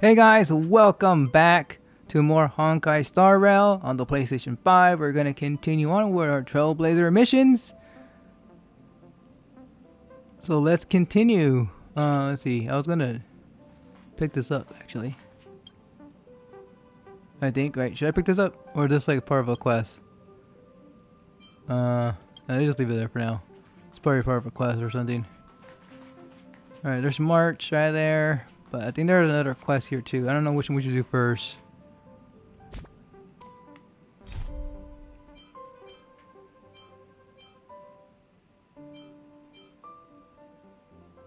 Hey guys, welcome back to more Honkai Star Rail on the PlayStation 5. We're gonna continue on with our Trailblazer missions. So let's continue. Let's see. I was gonna pick this up actually. I think, right? Should I pick this up or just like part of a quest? No, just leave it there for now. It's probably part of a quest or something. All right, there's March right there, but I think there's another quest here too. I don't know which one we should do first.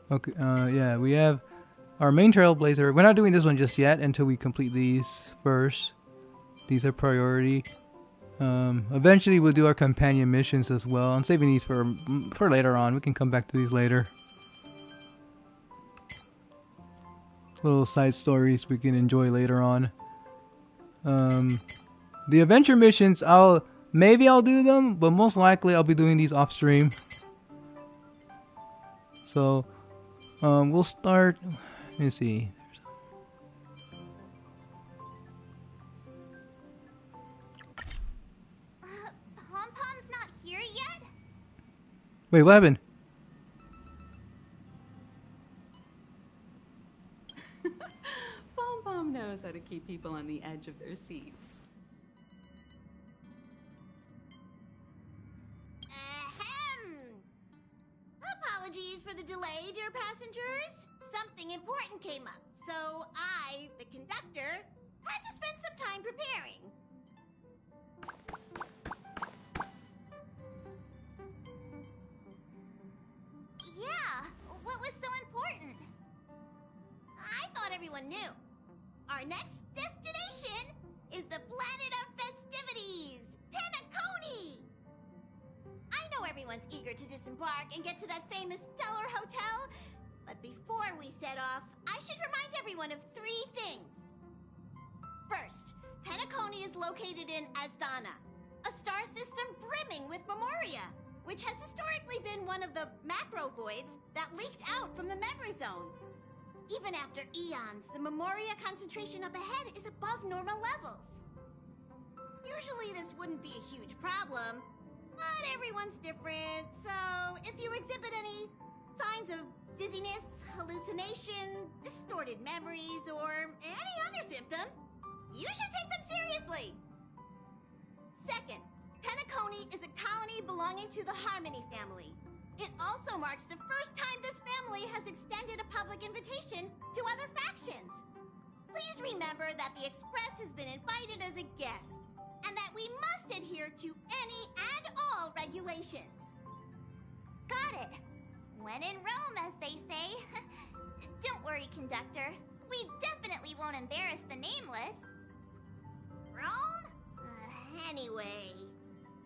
Okay, yeah, we have our main Trailblazer. We're not doing this one just yet until we complete these first. These are priority. Eventually we'll do our companion missions as well. I'm saving these for later on. We can come back to these later. Little side stories we can enjoy later on. The adventure missions, maybe I'll do them, but most likely I'll be doing these off stream. So we'll start. Let me see. Pom-Pom's not here yet? Wait, what happened? Pom-Pom knows how to keep people on the edge of their seats. Ahem! Apologies for the delay, dear passengers. Something important came up, so I, the conductor, had to spend some time preparing. Yeah, what was so important? I thought everyone knew. Our next destination is the planet of festivities, Penacony! I know everyone's eager to disembark and get to that famous Stellar Hotel, but before we set off, I should remind everyone of three things. First, Penacony is located in Asdana, a star system brimming with Memoria, which has historically been one of the macro voids that leaked out from the memory zone. Even after eons, the Memoria concentration up ahead is above normal levels. Usually this wouldn't be a huge problem, but everyone's different, so if you exhibit any signs of dizziness, hallucination, distorted memories, or any other symptoms, you should take them seriously. Second, Penacony is a colony belonging to the Harmony family. It also marks the first time this family has extended a public invitation to other factions. Please remember that the Express has been invited as a guest, and that we must adhere to any and all regulations. Got it. When in Rome, as they say. Don't worry, conductor. We definitely won't embarrass the nameless. Rome? Anyway,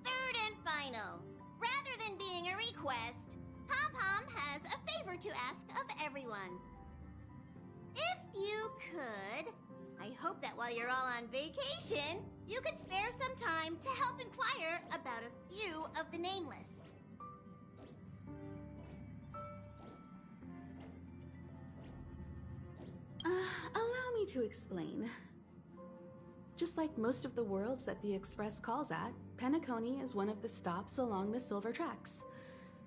third and final. Rather than being a request, Pom-Pom has a favor to ask of everyone. If you could, I hope that while you're all on vacation, you could spare some time to help inquire about a few of the nameless. Allow me to explain. Just like most of the worlds that the Express calls at, Penacony is one of the stops along the Silver Tracks.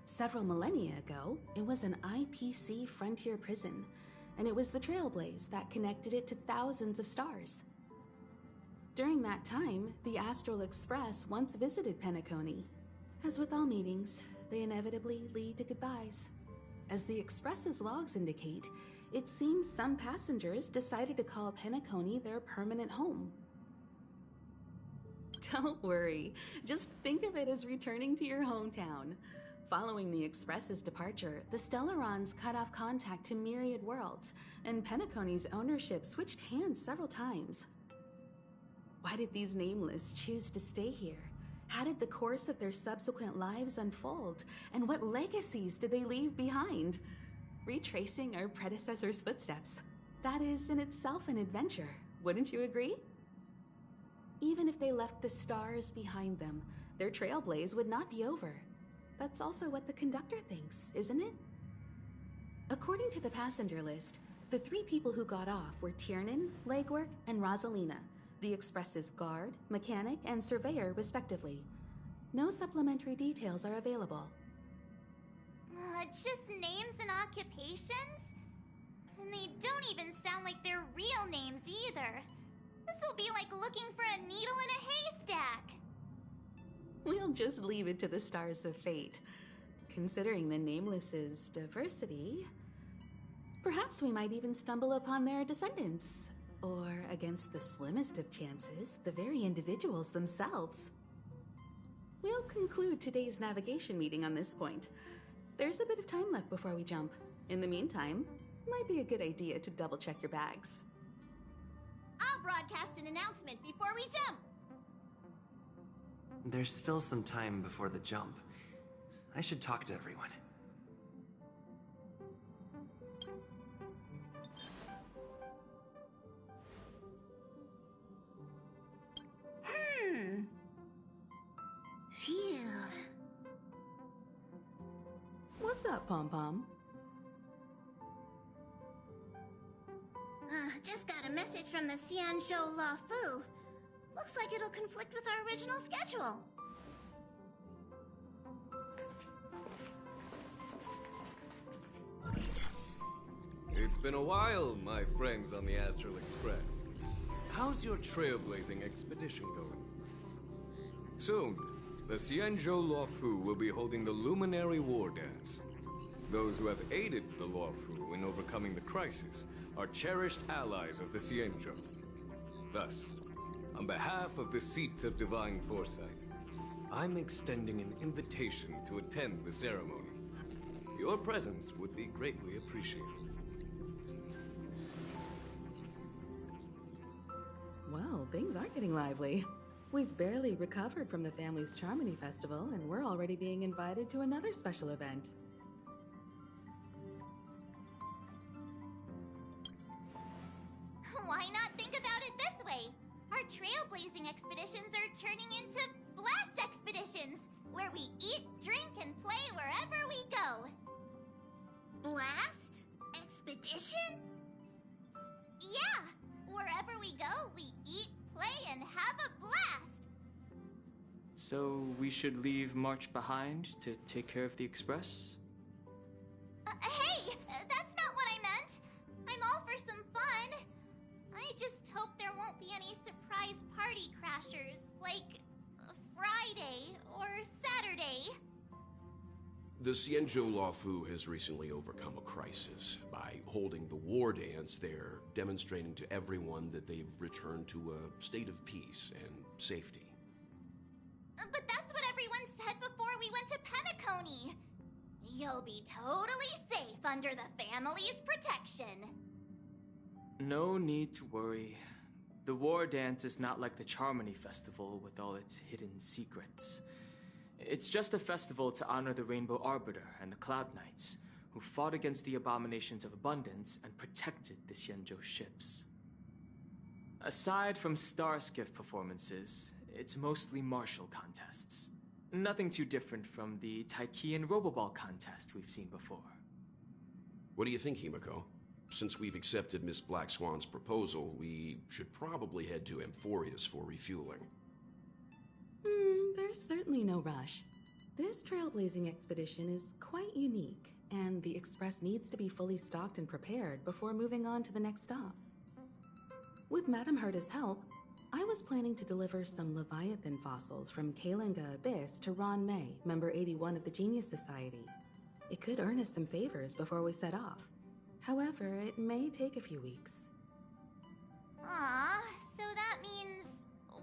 Several millennia ago, it was an IPC frontier prison, and it was the Trailblaze that connected it to thousands of stars. During that time, the Astral Express once visited Penacony. As with all meetings, they inevitably lead to goodbyes. As the Express's logs indicate, it seems some passengers decided to call Penacony their permanent home. Don't worry, just think of it as returning to your hometown. Following the Express's departure, the Stellarons cut off contact to myriad worlds, and Penacony's ownership switched hands several times. Why did these nameless choose to stay here? How did the course of their subsequent lives unfold? And what legacies did they leave behind? Retracing our predecessors' footsteps. That is in itself an adventure, wouldn't you agree? Even if they left the stars behind them, their trailblaze would not be over. That's also what the conductor thinks, isn't it? According to the passenger list, The 3 people who got off were Tiernan, Legwork, and Rosalina, the Express's guard, mechanic, and surveyor, respectively. No supplementary details are available. Just names and occupations? And they don't even sound like their real names either. This'll be like looking for a needle in a haystack. We'll just leave it to the stars of fate. Considering the Nameless's diversity, perhaps we might even stumble upon their descendants. Or, against the slimmest of chances, the very individuals themselves. We'll conclude today's navigation meeting on this point. There's a bit of time left before we jump. In the meantime, might be a good idea to double-check your bags. I'll broadcast an announcement before we jump. There's still some time before the jump. I should talk to everyone. Phew. What's that, Pom-Pom? Just got a message from the Xianzhou La Fu. Looks like it'll conflict with our original schedule. It's been a while, my friends on the Astral Express. How's your trailblazing expedition going? Soon, the Xianzhou Luofu will be holding the Luminary War Dance. Those who have aided the Luofu in overcoming the crisis are cherished allies of the Xianzhou. Thus, on behalf of the Seat of Divine Foresight, I'm extending an invitation to attend the ceremony. Your presence would be greatly appreciated. Well, things are getting lively. We've barely recovered from the family's Charmony Festival, and we're already being invited to another special event. Why not think about it this way? Our trailblazing expeditions are turning into blast expeditions, where we eat, drink, and play wherever we go. Blast? Expedition? Yeah! Wherever we go, we eat, play, and have a blast! So we should leave March behind to take care of the Express? Hey! That's not what I meant! I'm all for some fun. I just hope there won't be any surprise party crashers, like Friday or Saturday. The Xianzhou Luofu has recently overcome a crisis. By holding the war dance, they're demonstrating to everyone that they've returned to a state of peace and safety. But that's what everyone said before we went to Penacony. You'll be totally safe under the family's protection. No need to worry. The War Dance is not like the Charmony Festival with all its hidden secrets. It's just a festival to honor the Rainbow Arbiter and the Cloud Knights, who fought against the abominations of abundance and protected the Xianzhou ships. Aside from star skiff performances, it's mostly martial contests. Nothing too different from the Taikian Roboball contest we've seen before. What do you think, Himiko? Since we've accepted Miss Black Swan's proposal, we should probably head to Amphorius for refueling. There's certainly no rush. This trailblazing expedition is quite unique, and the Express needs to be fully stocked and prepared before moving on to the next stop. With Madame Herta's help, I was planning to deliver some Leviathan fossils from Kalinga Abyss to Ron May, member 81 of the Genius Society. It could earn us some favors before we set off. However, it may take a few weeks. Aw, so that means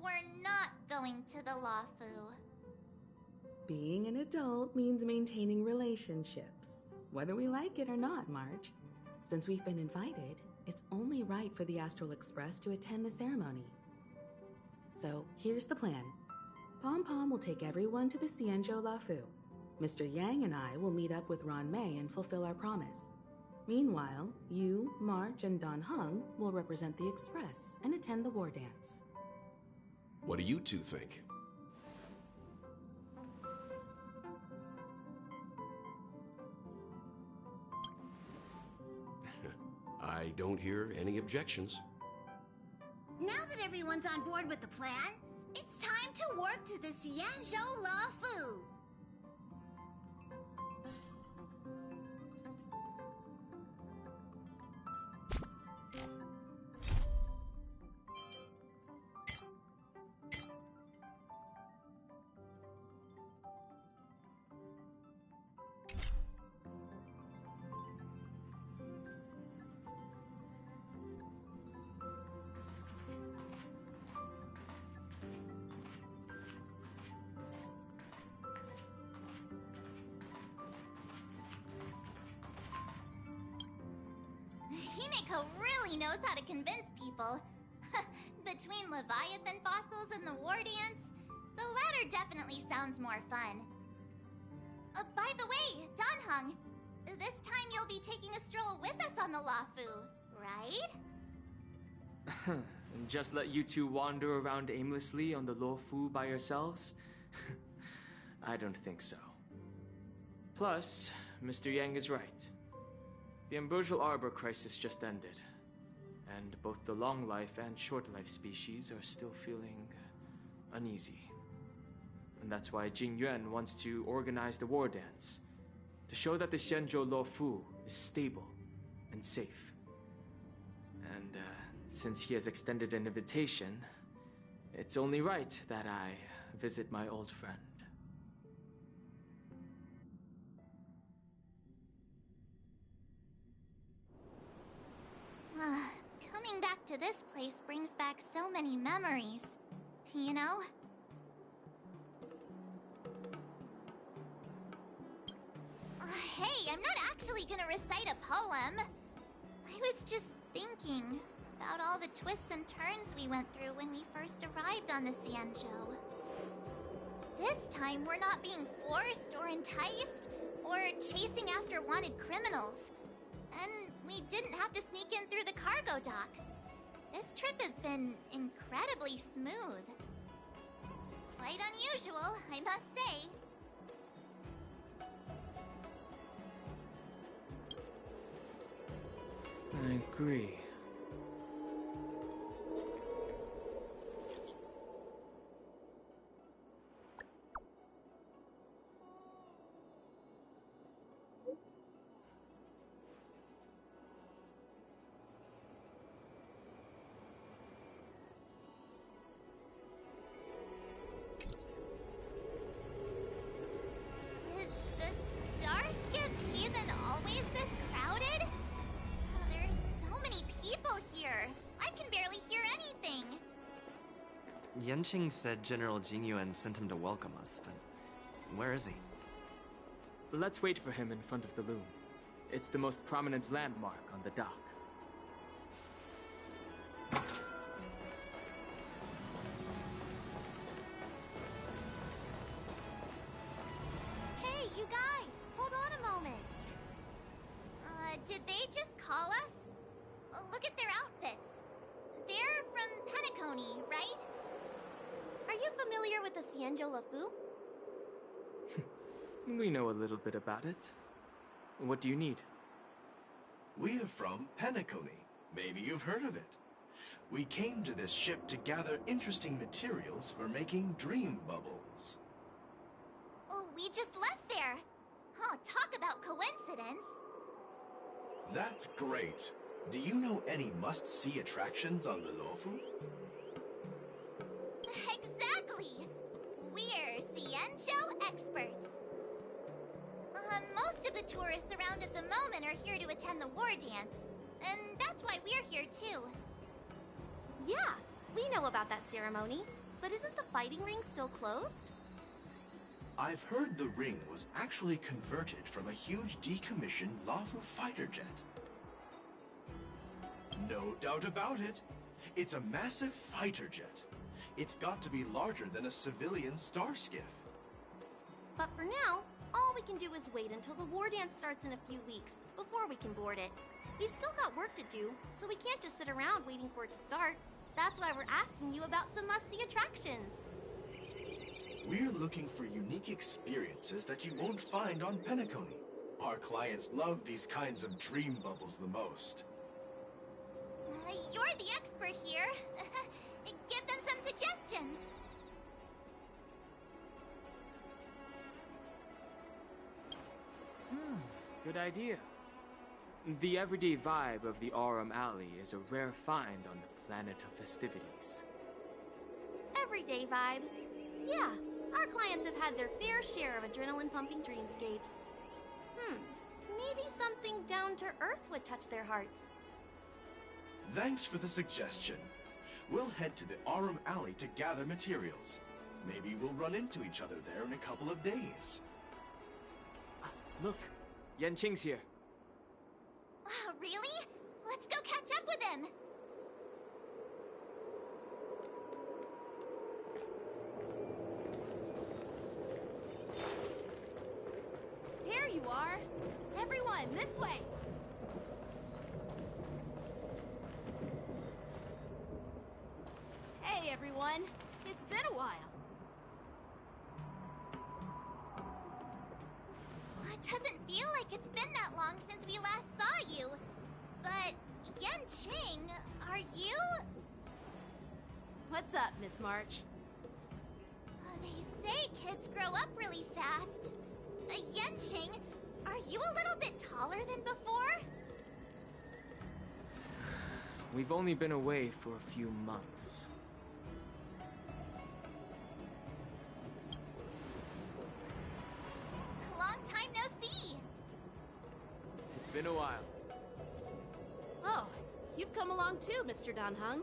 we're not going to the Luofu. Being an adult means maintaining relationships, whether we like it or not, Marge. Since we've been invited, it's only right for the Astral Express to attend the ceremony. So, here's the plan. Pom-Pom will take everyone to the Xianzhou Luofu. Mr. Yang and I will meet up with Ron May and fulfill our promise. Meanwhile, you, March, and Don Hung will represent the Express and attend the war dance. What do you two think? I I don't hear any objections. Now that everyone's on board with the plan, it's time to work to the Xianzhou La Fu. Himeko really knows how to convince people. Between Leviathan fossils and the war dance, the latter definitely sounds more fun. By the way, Danheng, this time you'll be taking a stroll with us on the Lafu, right? And just let you two wander around aimlessly on the Luofu by yourselves? I don't think so. Plus, Mr. Yang is right. The Ambrosial Arbor crisis just ended, and both the long life and short life species are still feeling uneasy. And that's why Jing Yuan wants to organize the war dance, to show that the Xianzhou Luofu is stable and safe. And since he has extended an invitation, it's only right that I visit my old friend. Coming back to this place brings back so many memories, you know? Hey, I'm not actually gonna recite a poem. I was just thinking about all the twists and turns we went through when we first arrived on the Xianzhou. This time, we're not being forced or enticed or chasing after wanted criminals. And we didn't have to sneak in through the cargo dock. This trip has been incredibly smooth. Quite unusual, I must say. I agree. Is the Starskip Haven always this crowded? Oh, there's so many people here. I can barely hear anything. Yanqing said General Jingyuan sent him to welcome us, but where is he? Let's wait for him in front of the loom. It's the most prominent landmark on the dock. Hey, you guys! Hold on a moment. Did they just call us? Look at their outfits. They're from Penacony, right? Are you familiar with the Xianzhou Luofu? We know a little bit about it. What do you need? We're from Penacony. Maybe you've heard of it. We came to this ship to gather interesting materials for making dream bubbles. Oh, we just left there. Oh, talk about coincidence. That's great. Do you know any must-see attractions on the Luofu? Exactly. We're Xianzhou experts. Most of the tourists around at the moment are here to attend the war dance. And that's why we're here too. Yeah, we know about that ceremony. But isn't the fighting ring still closed? I've heard the ring was actually converted from a huge decommissioned Luofu fighter jet. No doubt about it. It's a massive fighter jet. It's got to be larger than a civilian star skiff. But for now, all we can do is wait until the war dance starts in a few weeks before we can board it. We've still got work to do, so we can't just sit around waiting for it to start. That's why we're asking you about some must-see attractions. We're looking for unique experiences that you won't find on Penacony. Our clients love these kinds of dream bubbles the most. You're the expert here. Give them some suggestions. Good idea. The everyday vibe of the Aurum Alley is a rare find on the planet of festivities. Everyday vibe. Yeah, our clients have had their fair share of adrenaline-pumping dreamscapes. Maybe something down to earth would touch their hearts. Thanks for the suggestion. We'll head to the Aurum Alley to gather materials. Maybe we'll run into each other there in a couple of days. Look, Yanqing's here. Really? Let's go catch up with him. Here you are. Everyone, this way. Hey, everyone. It's been a while. It doesn't feel like it's been that long since we last saw you. But, Yanqing, are you? What's up, Miss March? They say kids grow up really fast. Yanqing, are you a little bit taller than before? We've only been away for a few months. Long time no see. It's been a while. Oh, you've come along too, Mr. Danheng.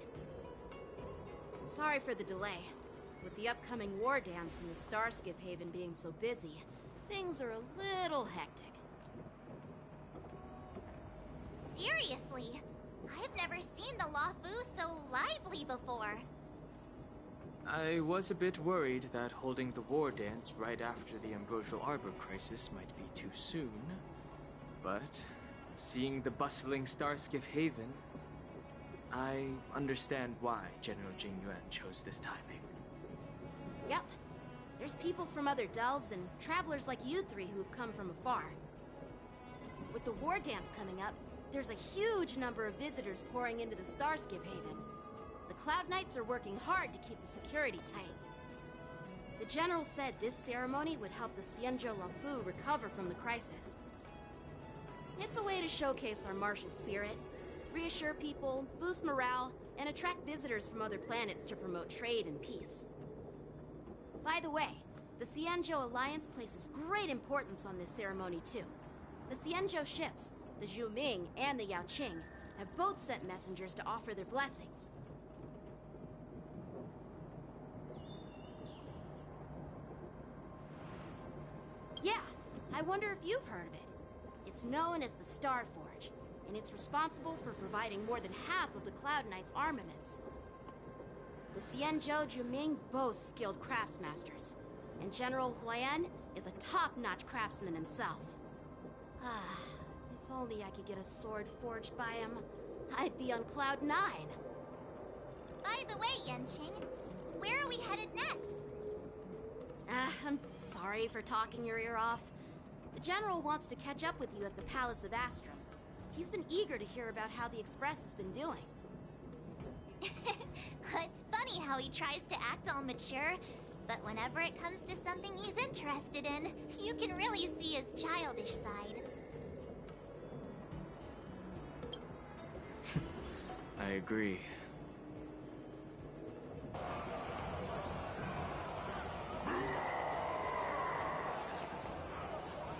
Sorry for the delay. With the upcoming war dance and the Starskiff Haven being so busy, things are a little hectic. Seriously, I've never seen the Luofu so lively before. I was a bit worried that holding the war dance right after the Ambrosial Arbor crisis might be too soon. But seeing the bustling Starskiff Haven, I understand why General Jingyuan chose this timing. Yep. There's people from other delves and travelers like you three who've come from afar. With the war dance coming up, there's a huge number of visitors pouring into the Starskiff Haven. The Cloud Knights are working hard to keep the security tight. The General said this ceremony would help the Xianzhou Luofu recover from the crisis. It's a way to showcase our martial spirit, reassure people, boost morale, and attract visitors from other planets to promote trade and peace. By the way, the Xianzhou Alliance places great importance on this ceremony too. The Xianzhou ships, the Zhuming and the Yaoqing, have both sent messengers to offer their blessings. Yeah, I wonder if you've heard of it. It's known as the Star Forge, and it's responsible for providing more than half of the Cloud Knights' armaments. The Xianzhou Zhuming boasts skilled craftsmasters, and General Huayan is a top-notch craftsman himself. If only I could get a sword forged by him, I'd be on Cloud 9. By the way, Yanqing, where are we headed next? I'm sorry for talking your ear off. The General wants to catch up with you at the Palace of Astrum. He's been eager to hear about how the Express has been doing. It's funny how he tries to act all mature, but whenever it comes to something he's interested in, you can really see his childish side. I agree.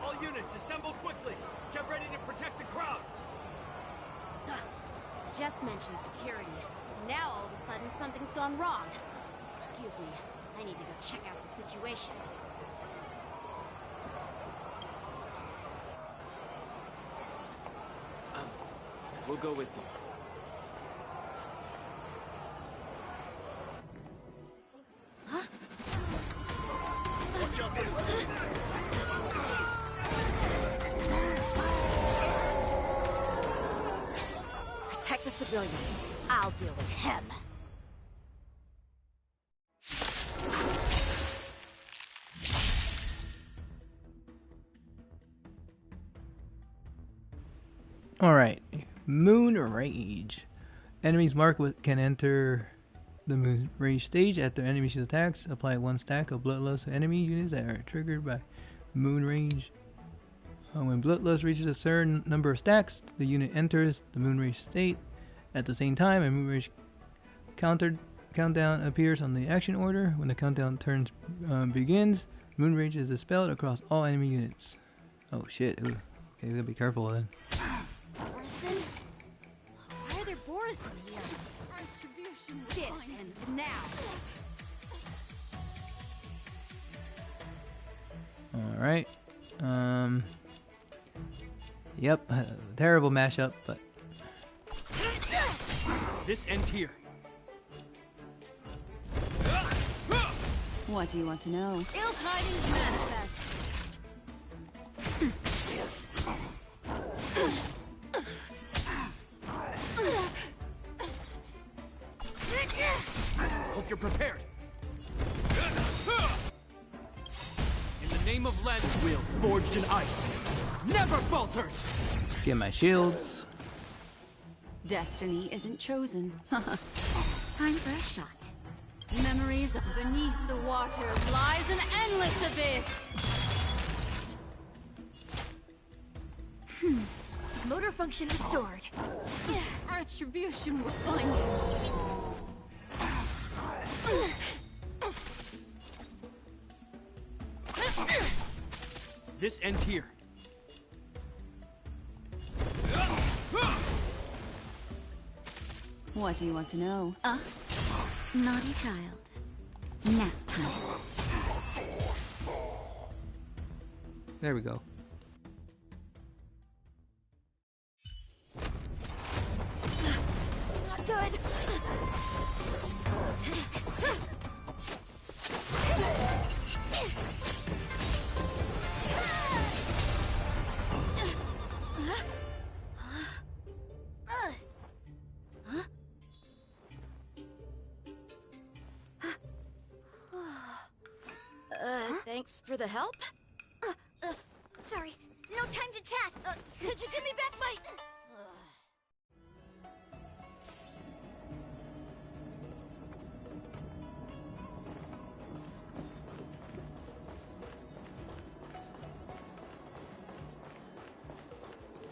All units, assemble quickly! Get ready to protect the crowd! Just mentioned security. Now all of a sudden something's gone wrong. Excuse me, I need to go check out the situation. We'll go with you. Watch out there! Protect the civilians. I'll deal with him. Alright, Moon Rage. Enemies marked can enter the moon rage stage after enemies attacks. Apply 1 stack of bloodlust to enemy units that are triggered by moon rage. When bloodlust reaches a certain number of stacks, the unit enters the moon rage state. At the same time, a moon rage countdown appears on the action order. When the countdown begins, moon rage is dispelled across all enemy units. Oh shit! Ooh. Okay, we gotta be careful then. Borison? Why are there Borison here? This ends now. All right. Yep. Terrible mashup, but This ends here. What do you want to know? Ill tidings manifest. Hope you're prepared. In the name of Len's will, forged in ice, never falters. get my shields. Destiny isn't chosen. Time for a shot. Memories beneath the waters lies an endless abyss. Motor function restored. Retribution will find you. This ends here. What do you want to know? Naughty child. Nap time. There we go. Not good. Thanks for the help. Sorry, no time to chat. Could you give me back my...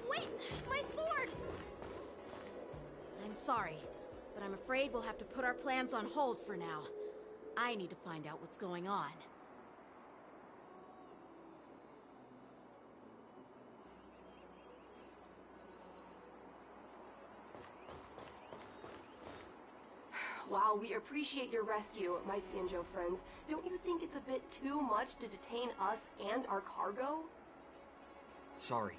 Wait, my sword! I'm sorry, but I'm afraid we'll have to put our plans on hold for now. I need to find out what's going on. While we appreciate your rescue, my Cienjo friends, don't you think it's a bit too much to detain us and our cargo? Sorry,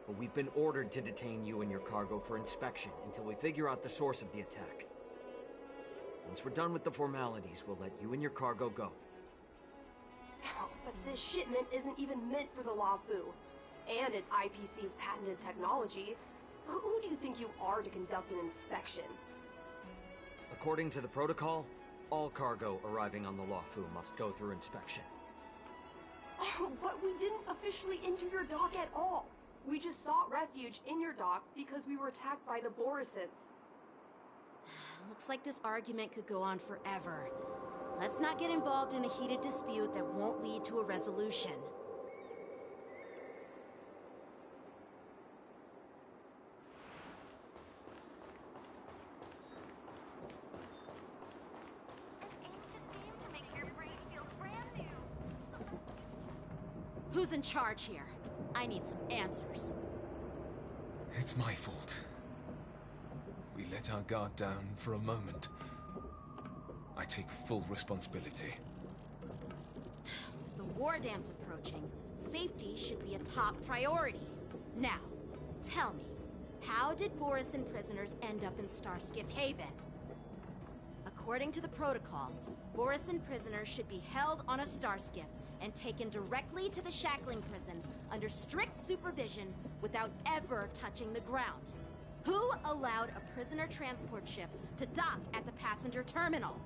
but we've been ordered to detain you and your cargo for inspection until we figure out the source of the attack. Once we're done with the formalities, we'll let you and your cargo go. But this shipment isn't even meant for the Luofu, and it's IPC's patented technology. Who do you think you are to conduct an inspection? According to the protocol, all cargo arriving on the Luofu must go through inspection. But we didn't officially enter your dock at all. We just sought refuge in your dock because we were attacked by the Borisons. Looks like this argument could go on forever. Let's not get involved in a heated dispute that won't lead to a resolution. Who's in charge here? I need some answers. It's my fault. We let our guard down for a moment. I take full responsibility. With the war dance approaching, safety should be a top priority. Now, tell me, how did Borison prisoners end up in Starskiff Haven? According to the protocol, Borison prisoners should be held on a Starskiff and taken directly to the shackling prison under strict supervision without ever touching the ground. Who allowed a prisoner transport ship to dock at the passenger terminal?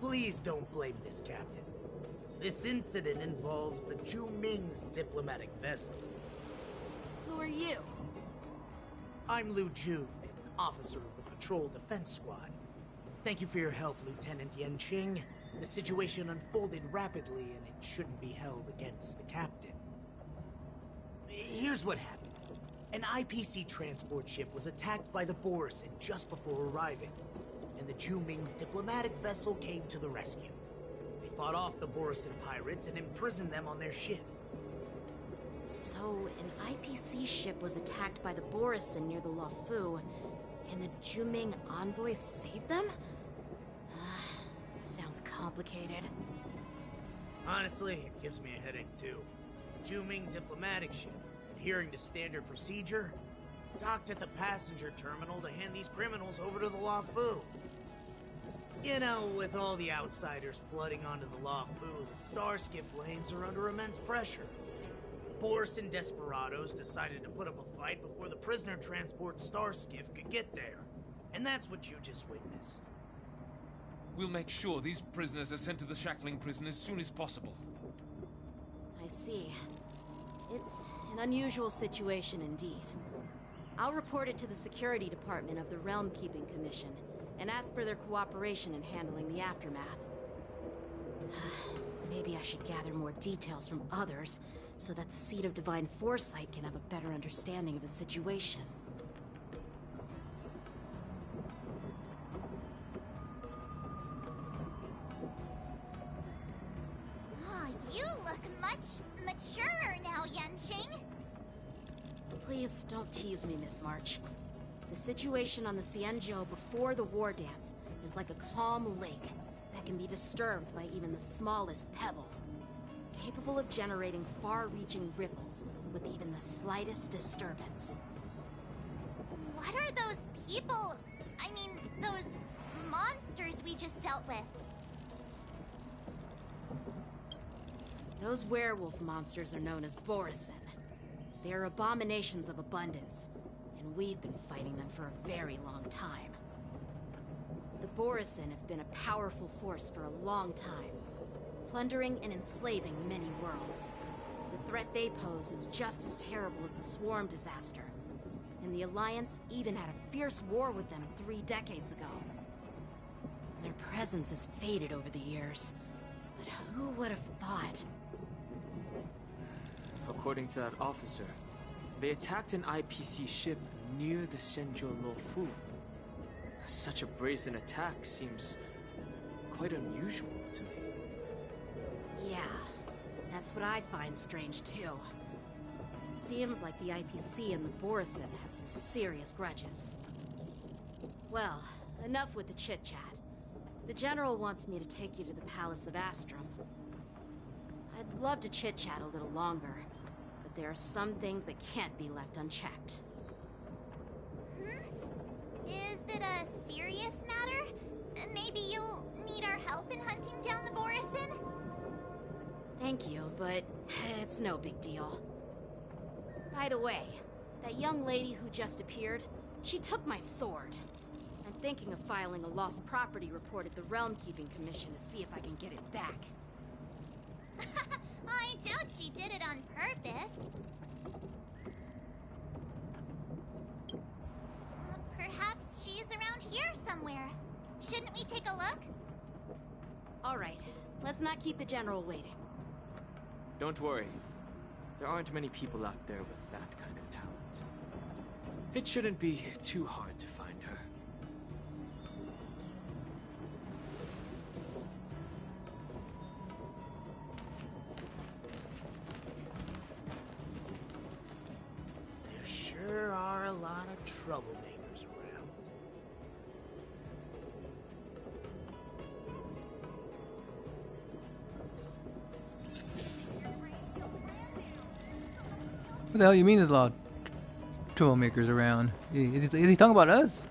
Please don't blame this, Captain. This incident involves the Zhu Ming's diplomatic vessel. Who are you? I'm Lu Jun, an officer of the Patrol Defense Squad. Thank you for your help, Lieutenant Yanqing. The situation unfolded rapidly, and it shouldn't be held against the captain. Here's what happened. An IPC transport ship was attacked by the Borisin just before arriving, and the Juming's diplomatic vessel came to the rescue. They fought off the Borisin pirates and imprisoned them on their ship. So, an IPC ship was attacked by the Borisin near the Luofu, and the Juming envoys saved them? Sounds complicated. Honestly, it gives me a headache too. Juming diplomatic ship, adhering to standard procedure, docked at the passenger terminal to hand these criminals over to the Luofu. You know, with all the outsiders flooding onto the Luofu, the Star Skiff lanes are under immense pressure. The Borisin desperados decided to put up a fight before the prisoner transport Star Skiff could get there. And that's what you just witnessed. We'll make sure these prisoners are sent to the shackling prison as soon as possible. I see. It's an unusual situation indeed. I'll report it to the security department of the Realm Keeping Commission and ask for their cooperation in handling the aftermath. Maybe I should gather more details from others so that the Seat of Divine Foresight can have a better understanding of the situation. You look much maturer now, Yanqing. Please don't tease me, Miss March. The situation on the Xianzhou before the war dance is like a calm lake that can be disturbed by even the smallest pebble, capable of generating far-reaching ripples with even the slightest disturbance. What are those people? I mean, those monsters we just dealt with? Those werewolf monsters are known as Borisin. They are abominations of abundance, and we've been fighting them for a very long time. The Borisin have been a powerful force for a long time, plundering and enslaving many worlds. The threat they pose is just as terrible as the Swarm disaster, and the Alliance even had a fierce war with them 3 decades ago. Their presence has faded over the years, but who would have thought? According to that officer, they attacked an IPC ship near the Shenzhou Luofu. Such a brazen attack seems quite unusual to me. Yeah, that's what I find strange too. It seems like the IPC and the Borisin have some serious grudges. Well, enough with the chit-chat. The General wants me to take you to the Palace of Astrum. I'd love to chit-chat a little longer, but there are some things that can't be left unchecked. Is it a serious matter? Maybe you'll need our help in hunting down the Borisin? Thank you, but it's no big deal. By the way, that young lady who just appeared, she took my sword. I'm thinking of filing a lost property report at the Realm Keeping Commission to see if I can get it back. I doubt she did it on purpose. Perhaps she's around here somewhere. Shouldn't we take a look? All right, let's not keep the General waiting. Don't worry. There aren't many people out there with that kind of talent. It shouldn't be too hard to find her. There sure are a lot of troublemakers around. What the hell you mean there's a lot of troublemakers around? Is he talking about us?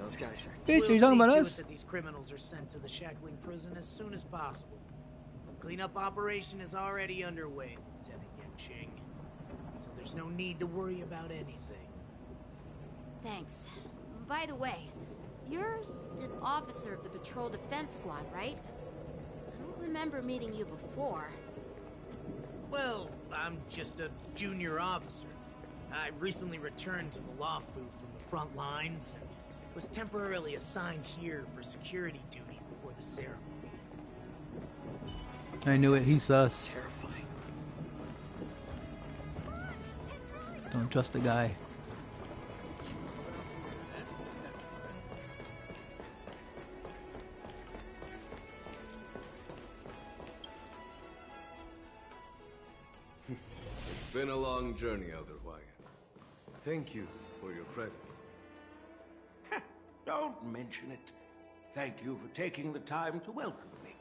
Those guys are... Bitch, are you talking about See to us? it that these criminals are sent to the shackling prison as soon as possible. Cleanup operation is already underway, Lieutenant Yanqing. So there's no need to worry about anything. Thanks. By the way, you're an officer of the Patrol Defense Squad, right? I don't remember meeting you before. Well, I'm just a junior officer. I recently returned to the Luofu from the front lines, and was temporarily assigned here for security duty before the ceremony. I knew it. He's sus. Terrifying. Don't trust the guy. It's been a long journey, Elder Wyatt. Thank you for your presence. Don't mention it. Thank you for taking the time to welcome me.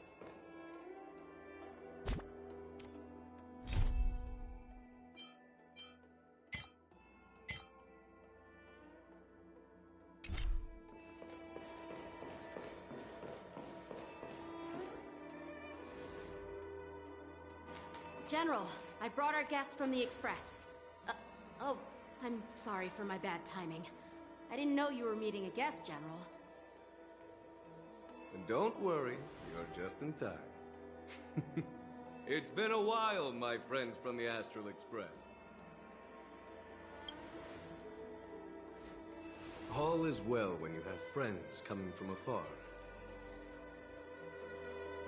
General, I brought our guests from the Express. Oh, I'm sorry for my bad timing. I didn't know you were meeting a guest, General. And don't worry, you're just in time. It's been a while, my friends from the Astral Express. All is well when you have friends coming from afar.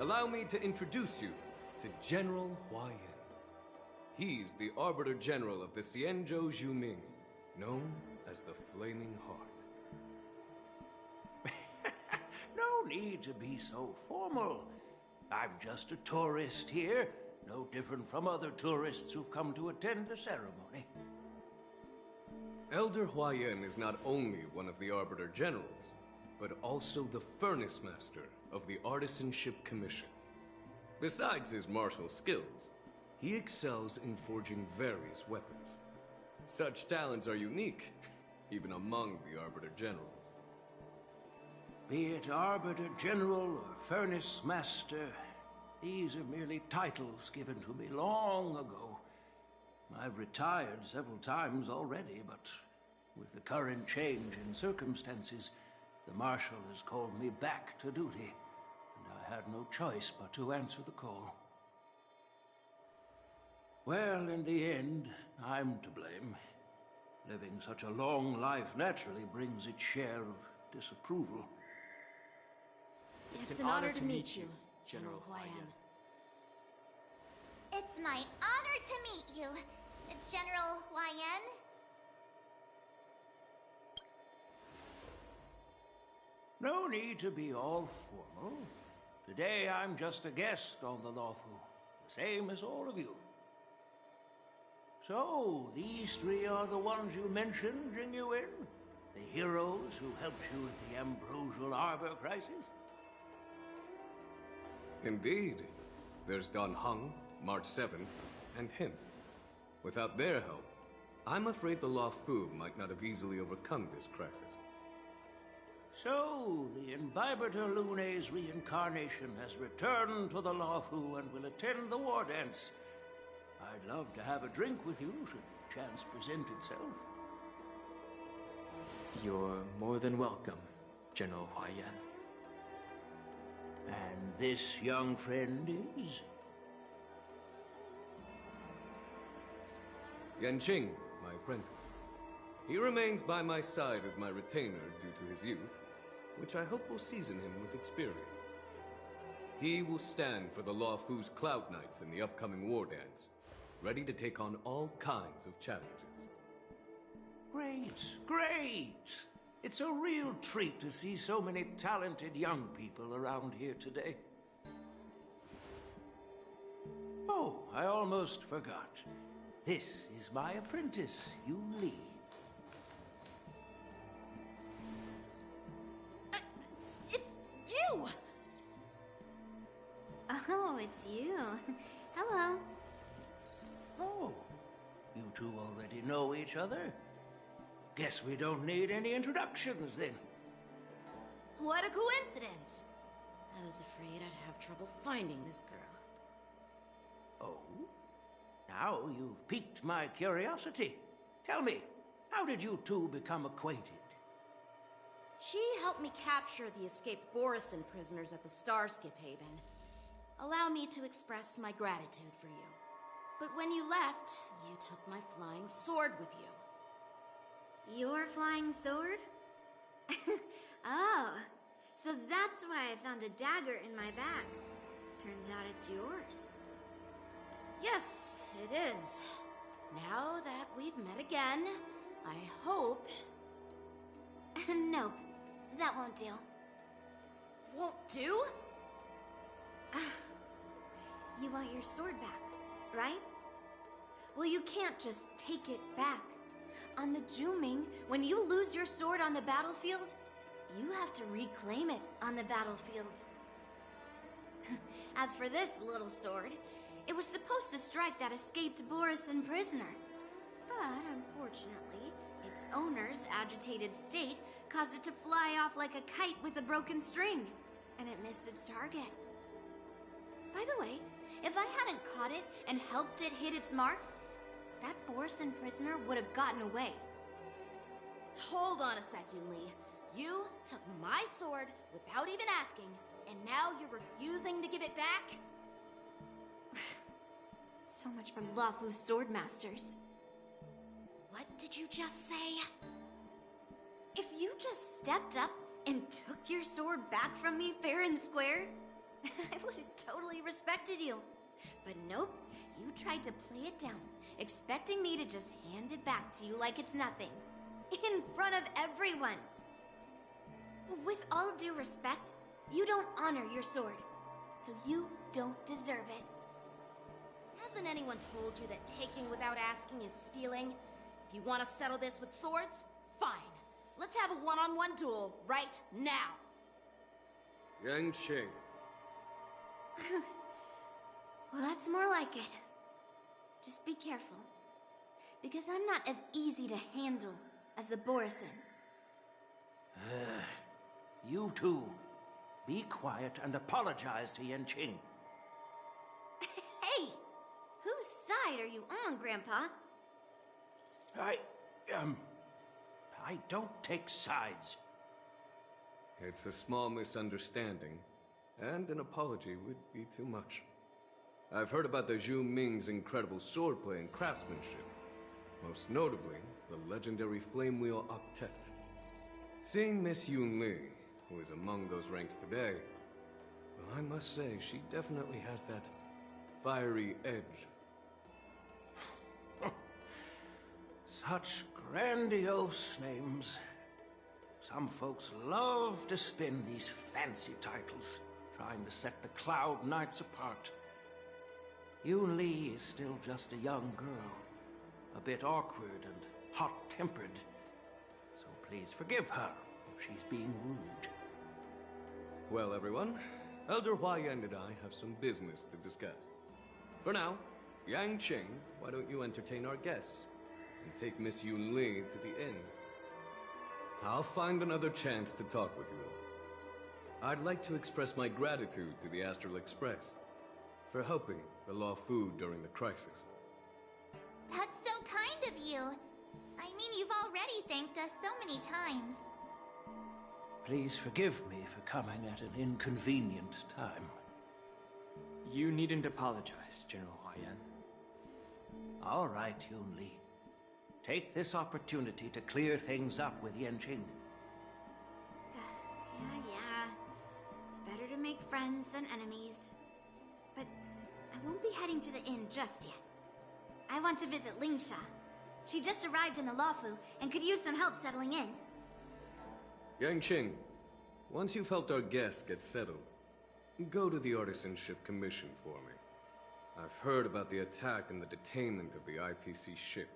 Allow me to introduce you to General Hua Yan. He's the Arbiter General of the Xianzhou Zhuming, known as the Flaming Heart. No need to be so formal. I'm just a tourist here, no different from other tourists who've come to attend the ceremony. Elder Hua Yan is not only one of the Arbiter Generals, but also the Furnace Master of the Artisanship Commission. Besides his martial skills, he excels in forging various weapons. Such talents are unique, even among the Arbiter Generals. Be it Arbiter General or Furnace Master, these are merely titles given to me long ago. I've retired several times already, but with the current change in circumstances, the Marshal has called me back to duty, and I had no choice but to answer the call. Well, in the end, I'm to blame. Living such a long life naturally brings its share of disapproval. It's an honor to meet you, General Hua Yan. It's my honor to meet you, General Hua Yan. No need to be all formal. Today I'm just a guest on the Luofu, the same as all of you. So, these three are the ones you mentioned, Jing Yuan? The heroes who helped you with the Ambrosial Arbor crisis? Indeed. There's Don Hung, March 7th, and him. Without their help, I'm afraid the Luofu might not have easily overcome this crisis. So, the Imbibitor Lune's reincarnation has returned to the Luofu and will attend the war dance. I'd love to have a drink with you should the chance present itself. You're more than welcome, General Hua Yan. And this young friend is? Yanqing, my apprentice. He remains by my side as my retainer due to his youth, which I hope will season him with experience. He will stand for the Luofu's Cloud Knights in the upcoming war dance, ready to take on all kinds of challenges. Great, great! It's a real treat to see so many talented young people around here today. Oh, I almost forgot. This is my apprentice, Yun Li. It's you! Oh, it's you. Hello. Oh, you two already know each other? Guess we don't need any introductions then. What a coincidence! I was afraid I'd have trouble finding this girl. Oh? Now you've piqued my curiosity. Tell me, how did you two become acquainted? She helped me capture the escaped Borisin prisoners at the Starskiff Haven. Allow me to express my gratitude for you. But when you left, you took my flying sword with you. Your flying sword? Oh, so that's why I found a dagger in my bag. Turns out it's yours. Yes, it is. Now that we've met again, I hope... Nope, that won't do. Won't do? You want your sword back, right? Well, you can't just take it back. On the Juming, when you lose your sword on the battlefield, you have to reclaim it on the battlefield. As for this little sword, it was supposed to strike that escaped Borisin prisoner. But unfortunately, its owner's agitated state caused it to fly off like a kite with a broken string, and it missed its target. By the way, if I hadn't caught it and helped it hit its mark, that Borisin prisoner would have gotten away. Hold on a sec, Yunli. You took my sword without even asking, and now you're refusing to give it back? So much for Luofu's swordmasters. What did you just say? If you just stepped up and took your sword back from me fair and square, I would have totally respected you. But nope, you tried to play it down, expecting me to just hand it back to you like it's nothing. In front of everyone. With all due respect, you don't honor your sword, so you don't deserve it. Hasn't anyone told you that taking without asking is stealing? If you want to settle this with swords, fine. Let's have a one-on-one duel right now. Yanqing. Well, that's more like it. Just be careful, because I'm not as easy to handle as the Borisin. You two, be quiet and apologize to Yanqing. Hey! Whose side are you on, Grandpa? I don't take sides. It's a small misunderstanding, and an apology would be too much. I've heard about the Zhu Ming's incredible swordplay and craftsmanship. Most notably, the legendary Flame Wheel Octet. Seeing Miss Yunli, who is among those ranks today, well, I must say, she definitely has that fiery edge. Such grandiose names. Some folks love to spin these fancy titles, trying to set the Cloud Knights apart. Yunli is still just a young girl, a bit awkward and hot-tempered. So please forgive her if she's being rude. Well, everyone, Elder Huayan and I have some business to discuss. For now, Yanqing, why don't you entertain our guests and take Miss Yunli to the inn? I'll find another chance to talk with you all. I'd like to express my gratitude to the Astral Express for helping the Luofu during the crisis. That's so kind of you. I mean, you've already thanked us so many times. Please forgive me for coming at an inconvenient time. You needn't apologize, General Huayan. All right, Yunli. Take this opportunity to clear things up with Yanqing. Yeah. It's better to make friends than enemies. But I won't be heading to the inn just yet. I want to visit Lingsha. She just arrived in the Luofu and could use some help settling in. Yanqing, once you've helped our guests get settled, go to the Artisanship Commission for me. I've heard about the attack and the detainment of the IPC ship.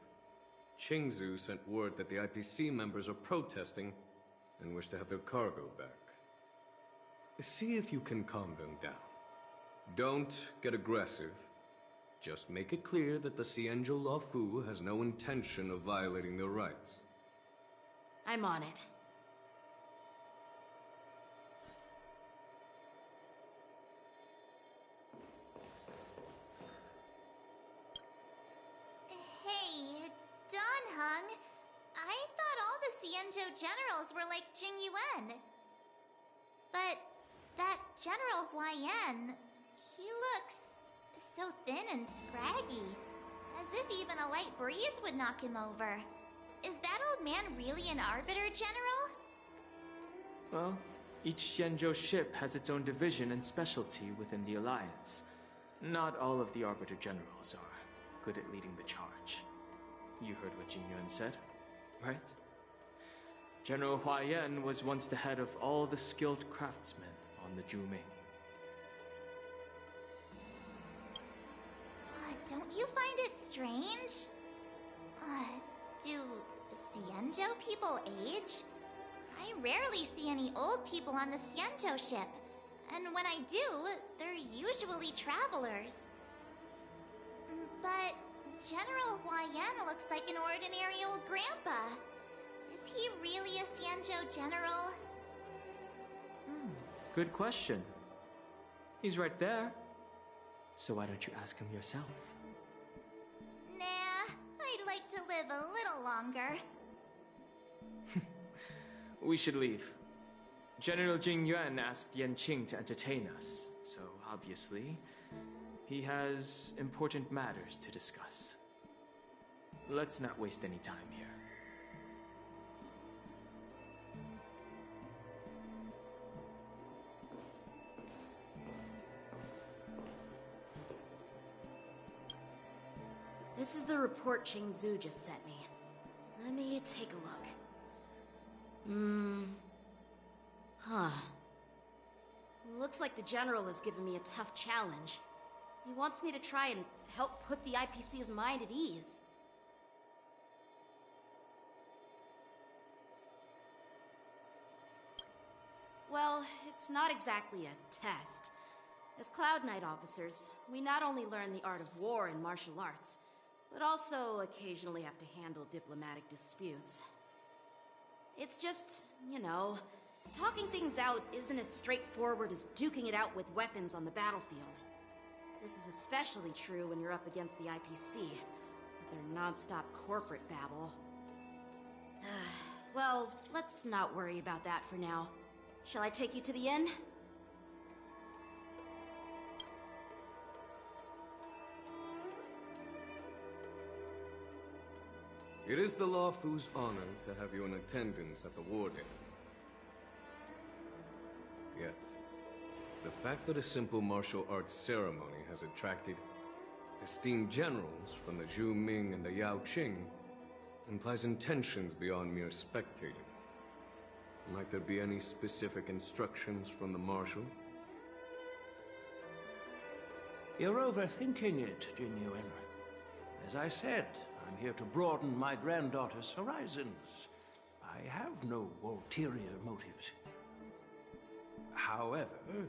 Qingzu sent word that the IPC members are protesting and wish to have their cargo back. See if you can calm them down. Don't get aggressive. Just make it clear that the Xianzhou Luofu has no intention of violating their rights. I'm on it. Hey, Danheng, I thought all the Xianzhou generals were like Jing Yuan. But that General Huayan, he looks so thin and scraggy, as if even a light breeze would knock him over. Is that old man really an Arbiter, General? Well, each Xianzhou ship has its own division and specialty within the Alliance. Not all of the Arbiter Generals are good at leading the charge. You heard what Jing Yuan said, right? General Hua Yan was once the head of all the skilled craftsmen on the Zhuming. Don't you find it strange? Do Xianzhou people age? I rarely see any old people on the Xianzhou ship. And when I do, they're usually travelers. But General Hua Yan looks like an ordinary old grandpa. Is he really a Xianzhou general? Good question. He's right there. So why don't you ask him yourself? Nah, I'd like to live a little longer. We should leave. General Jing Yuan asked Yan Qing to entertain us, so obviously, he has important matters to discuss. Let's not waste any time here. This is the report Qing Zhu just sent me. Let me take a look. Looks like the General has given me a tough challenge. He wants me to try and help put the IPC's mind at ease. Well, it's not exactly a test. As Cloud Knight officers, we not only learn the art of war and martial arts, but also occasionally have to handle diplomatic disputes. It's just, you know, talking things out isn't as straightforward as duking it out with weapons on the battlefield. This is especially true when you're up against the IPC, with their non-stop corporate babble. Well, let's not worry about that for now. Shall I take you to the inn? It is the Luofu's honor to have you in attendance at the war dance. Yet, the fact that a simple martial arts ceremony has attracted esteemed generals from the Zhu Ming and the Yao Qing implies intentions beyond mere spectating. Might there be any specific instructions from the Marshal? You're overthinking it, Jing Yuan. As I said, I'm here to broaden my granddaughter's horizons. I have no ulterior motives. However,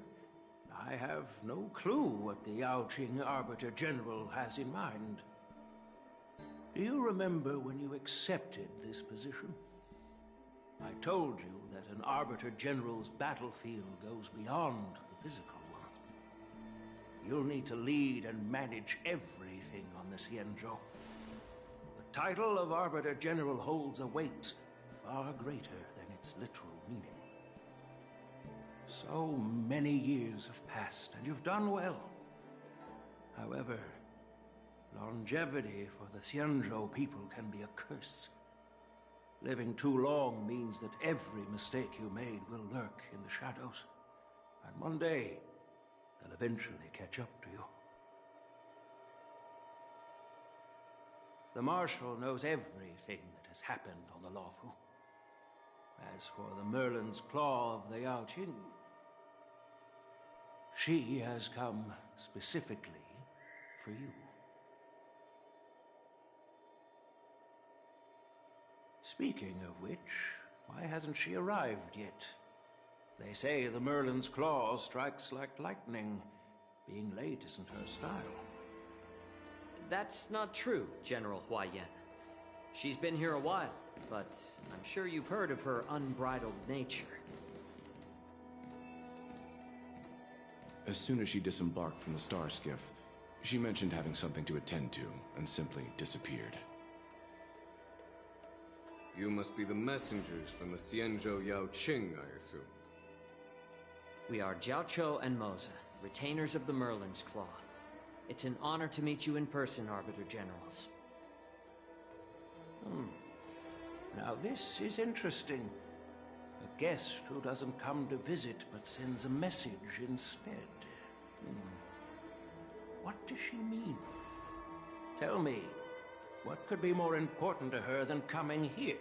I have no clue what the Yao Qing Arbiter General has in mind. Do you remember when you accepted this position? I told you that an Arbiter General's battlefield goes beyond the physical one. You'll need to lead and manage everything on the Xianzhou. The title of Arbiter General holds a weight far greater than its literal meaning. So many years have passed, and you've done well. However, longevity for the Xianzhou people can be a curse. Living too long means that every mistake you made will lurk in the shadows. And one day, they'll eventually catch up to you. The Marshal knows everything that has happened on the Luofu. As for the Merlin's Claw of the Yao Qing, she has come specifically for you. Speaking of which, why hasn't she arrived yet? They say the Merlin's Claw strikes like lightning. Being late isn't her style. That's not true, General Hua Yan. She's been here a while, but I'm sure you've heard of her unbridled nature. As soon as she disembarked from the star skiff, she mentioned having something to attend to, and simply disappeared. You must be the messengers from the Xianzhou Yao Qing, I assume. We are Jiaoqiu and Moza, retainers of the Merlin's Claw. It's an honor to meet you in person, Arbiter Generals. Now this is interesting. A guest who doesn't come to visit but sends a message instead. What does she mean? Tell me, what could be more important to her than coming here?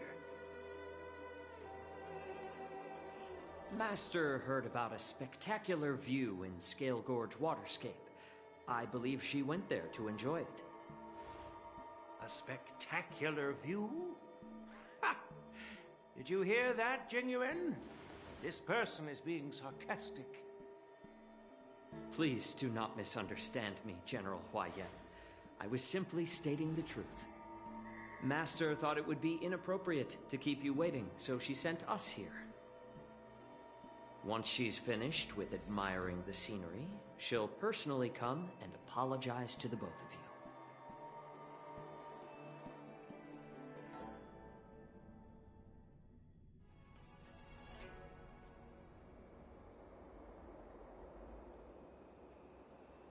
Master heard about a spectacular view in Scale Gorge Waterscape. I believe she went there to enjoy it. A spectacular view? Ha! Did you hear that, Jingyuan? This person is being sarcastic. Please do not misunderstand me, General Huaiyan. I was simply stating the truth. Master thought it would be inappropriate to keep you waiting, so she sent us here. Once she's finished with admiring the scenery, she'll personally come and apologize to the both of you.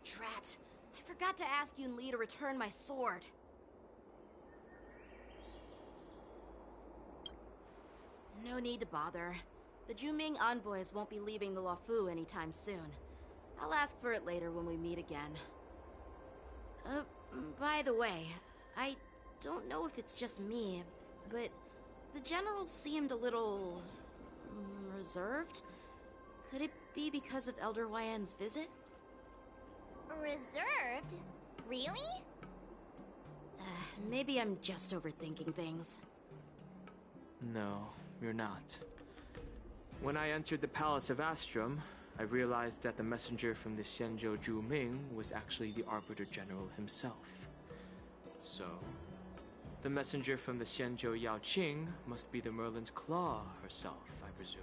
Drat, I forgot to ask Yun Li to return my sword. No need to bother. The Juming envoys won't be leaving the Luofu anytime soon. I'll ask for it later when we meet again. By the way, I don't know if it's just me, but the general seemed a little reserved. Could it be because of Elder Huaiyan's visit? Reserved? Really? Maybe I'm just overthinking things. No, you're not. When I entered the Palace of Astrum, I realized that the messenger from the Xianzhou Juming was actually the Arbiter General himself. So, the messenger from the Xianzhou Yaoqing must be the Merlin's Claw herself, I presume.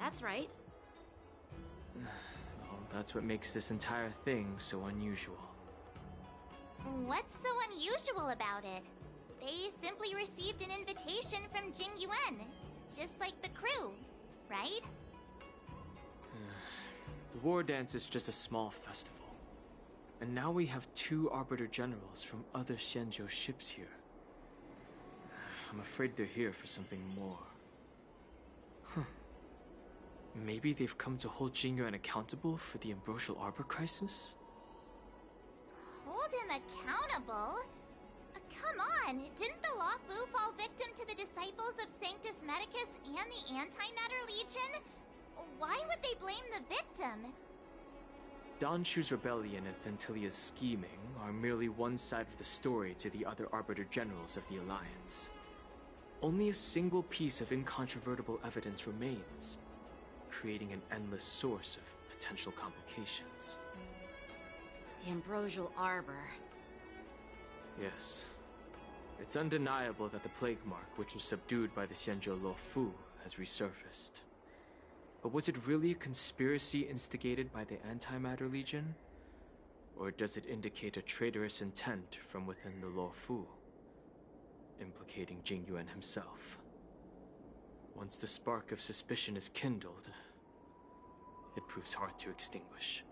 That's right. Well, that's what makes this entire thing so unusual. What's so unusual about it? They simply received an invitation from Jingyuan, just like the crew, right? The war dance is just a small festival. And now we have 2 Arbiter Generals from other Xianzhou ships here. I'm afraid they're here for something more. Maybe they've come to hold Jingyuan accountable for the Ambrosial Arbor crisis? Hold him accountable? Come on, didn't the Luofu fall victim to the disciples of Sanctus Medicus and the Antimatter Legion? Why would they blame the victim? Donshu's rebellion and Ventilia's scheming are merely one side of the story to the other Arbiter Generals of the Alliance. Only a single piece of incontrovertible evidence remains, creating an endless source of potential complications. The Ambrosial Arbor. Yes. It's undeniable that the plague mark, which was subdued by the Xianzhou Luofu, has resurfaced. But was it really a conspiracy instigated by the Antimatter Legion? Or does it indicate a traitorous intent from within the Luofu, implicating Jingyuan himself? Once the spark of suspicion is kindled, it proves hard to extinguish.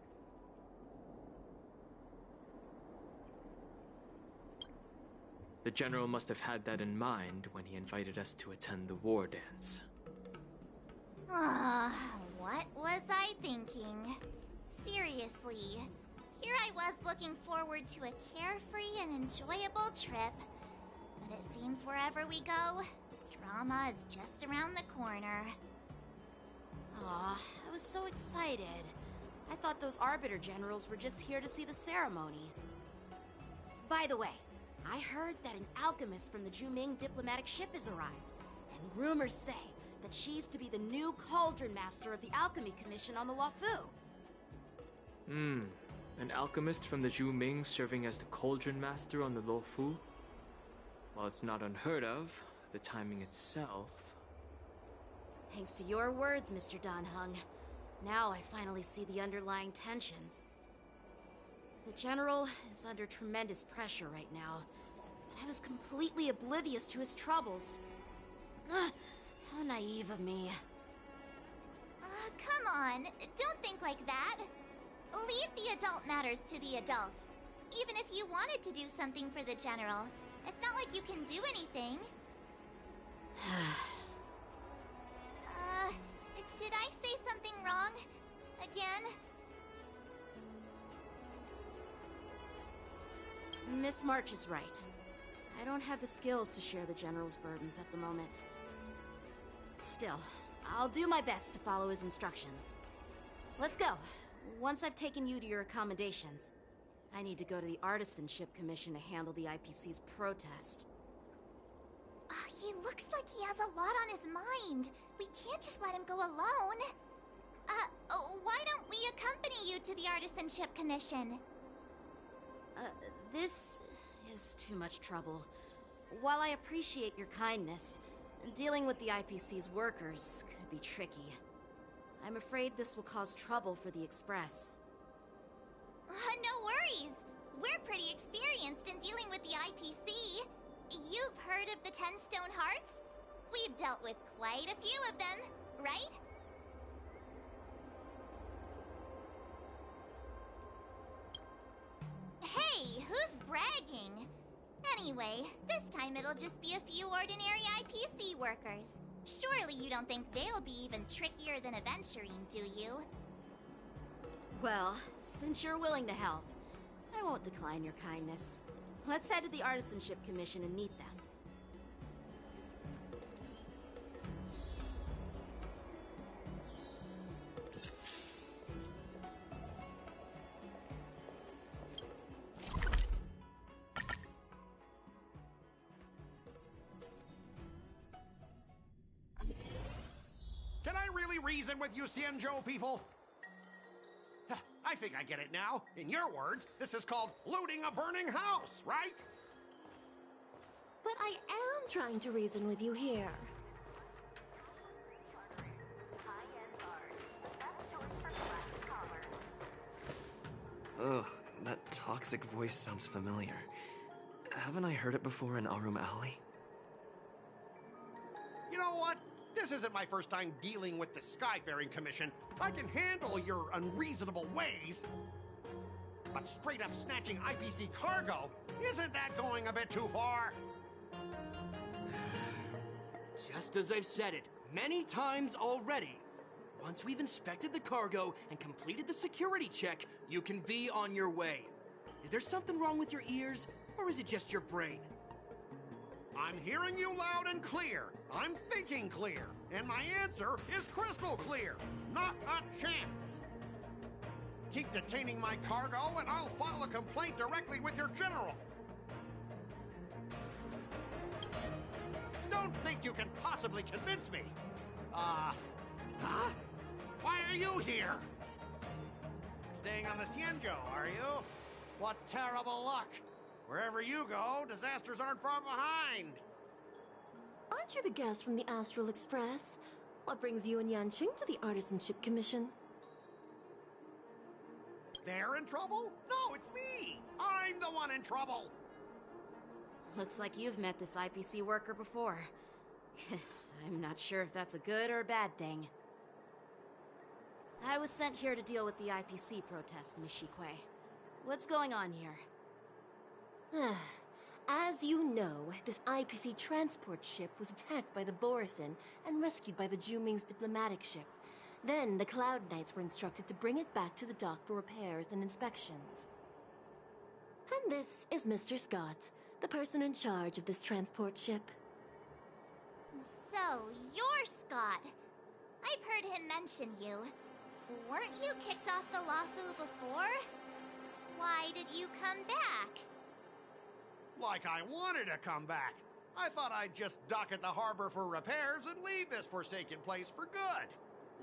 The General must have had that in mind when he invited us to attend the war dance. What was I thinking? Seriously, here I was looking forward to a carefree and enjoyable trip. But it seems wherever we go, drama is just around the corner. Aw, I was so excited. I thought those Arbiter Generals were just here to see the ceremony. By the way, I heard that an alchemist from the Juming diplomatic ship has arrived, and rumors say that she's to be the new Cauldron Master of the Alchemy Commission on the Luofu. An alchemist from the Juming serving as the Cauldron Master on the Luofu? While it's not unheard of, the timing itself... Thanks to your words, Mr. Dan Heng. Now I finally see the underlying tensions. The General is under tremendous pressure right now, but I was completely oblivious to his troubles. How naive of me. Come on, don't think like that. Leave the adult matters to the adults. Even if you wanted to do something for the General, it's not like you can do anything. Did I say something wrong? Again? Miss March is right. I don't have the skills to share the General's burdens at the moment. Still, I'll do my best to follow his instructions. Let's go. Once I've taken you to your accommodations, I need to go to the Artisanship Commission to handle the IPC's protest. He looks like he has a lot on his mind. We can't just let him go alone. Why don't we accompany you to the Artisanship Commission? This is too much trouble. While I appreciate your kindness, dealing with the IPC's workers could be tricky. I'm afraid this will cause trouble for the Express. No worries. We're pretty experienced in dealing with the IPC. You've heard of the 10 Stone Hearts? We've dealt with quite a few of them, right? Hey, who's bragging? Anyway, this time it'll just be a few ordinary IPC workers. Surely you don't think they'll be even trickier than Aventurine, do you? Well, since you're willing to help, I won't decline your kindness. Let's head to the Artisanship Commission and meet them. Can I really reason with you Xianzhou people? I think I get it now. In your words, this is called looting a burning house, right? But I am trying to reason with you here. Ugh, that toxic voice sounds familiar. Haven't I heard it before in Arum Alley? You know what? This isn't my first time dealing with the Skyfaring Commission. I can handle your unreasonable ways. But straight up snatching IPC cargo, isn't that going a bit too far? Just as I've said it many times already. Once we've inspected the cargo and completed the security check, you can be on your way. Is there something wrong with your ears, or is it just your brain? I'm hearing you loud and clear. I'm thinking clear. And my answer is crystal clear. Not a chance. Keep detaining my cargo and I'll file a complaint directly with your general. Don't think you can possibly convince me. Huh? Why are you here? Staying on the Xianzhou, are you? What terrible luck. Wherever you go, disasters aren't far behind. Aren't you the guest from the Astral Express? What brings you and Yanqing to the Artisanship Commission? They're in trouble? No, it's me! I'm the one in trouble! Looks like you've met this IPC worker before. I'm not sure if that's a good or a bad thing. I was sent here to deal with the IPC protest, Miss Shikwe. What's going on here? As you know, this IPC transport ship was attacked by the Borisin and rescued by the Juming's diplomatic ship. Then the Cloud Knights were instructed to bring it back to the dock for repairs and inspections. And this is Mr. Scott, the person in charge of this transport ship. So, you're Scott. I've heard him mention you. Weren't you kicked off the Lafu before? Why did you come back? Like I wanted to come back. I thought I'd just dock at the harbor for repairs and leave this forsaken place for good.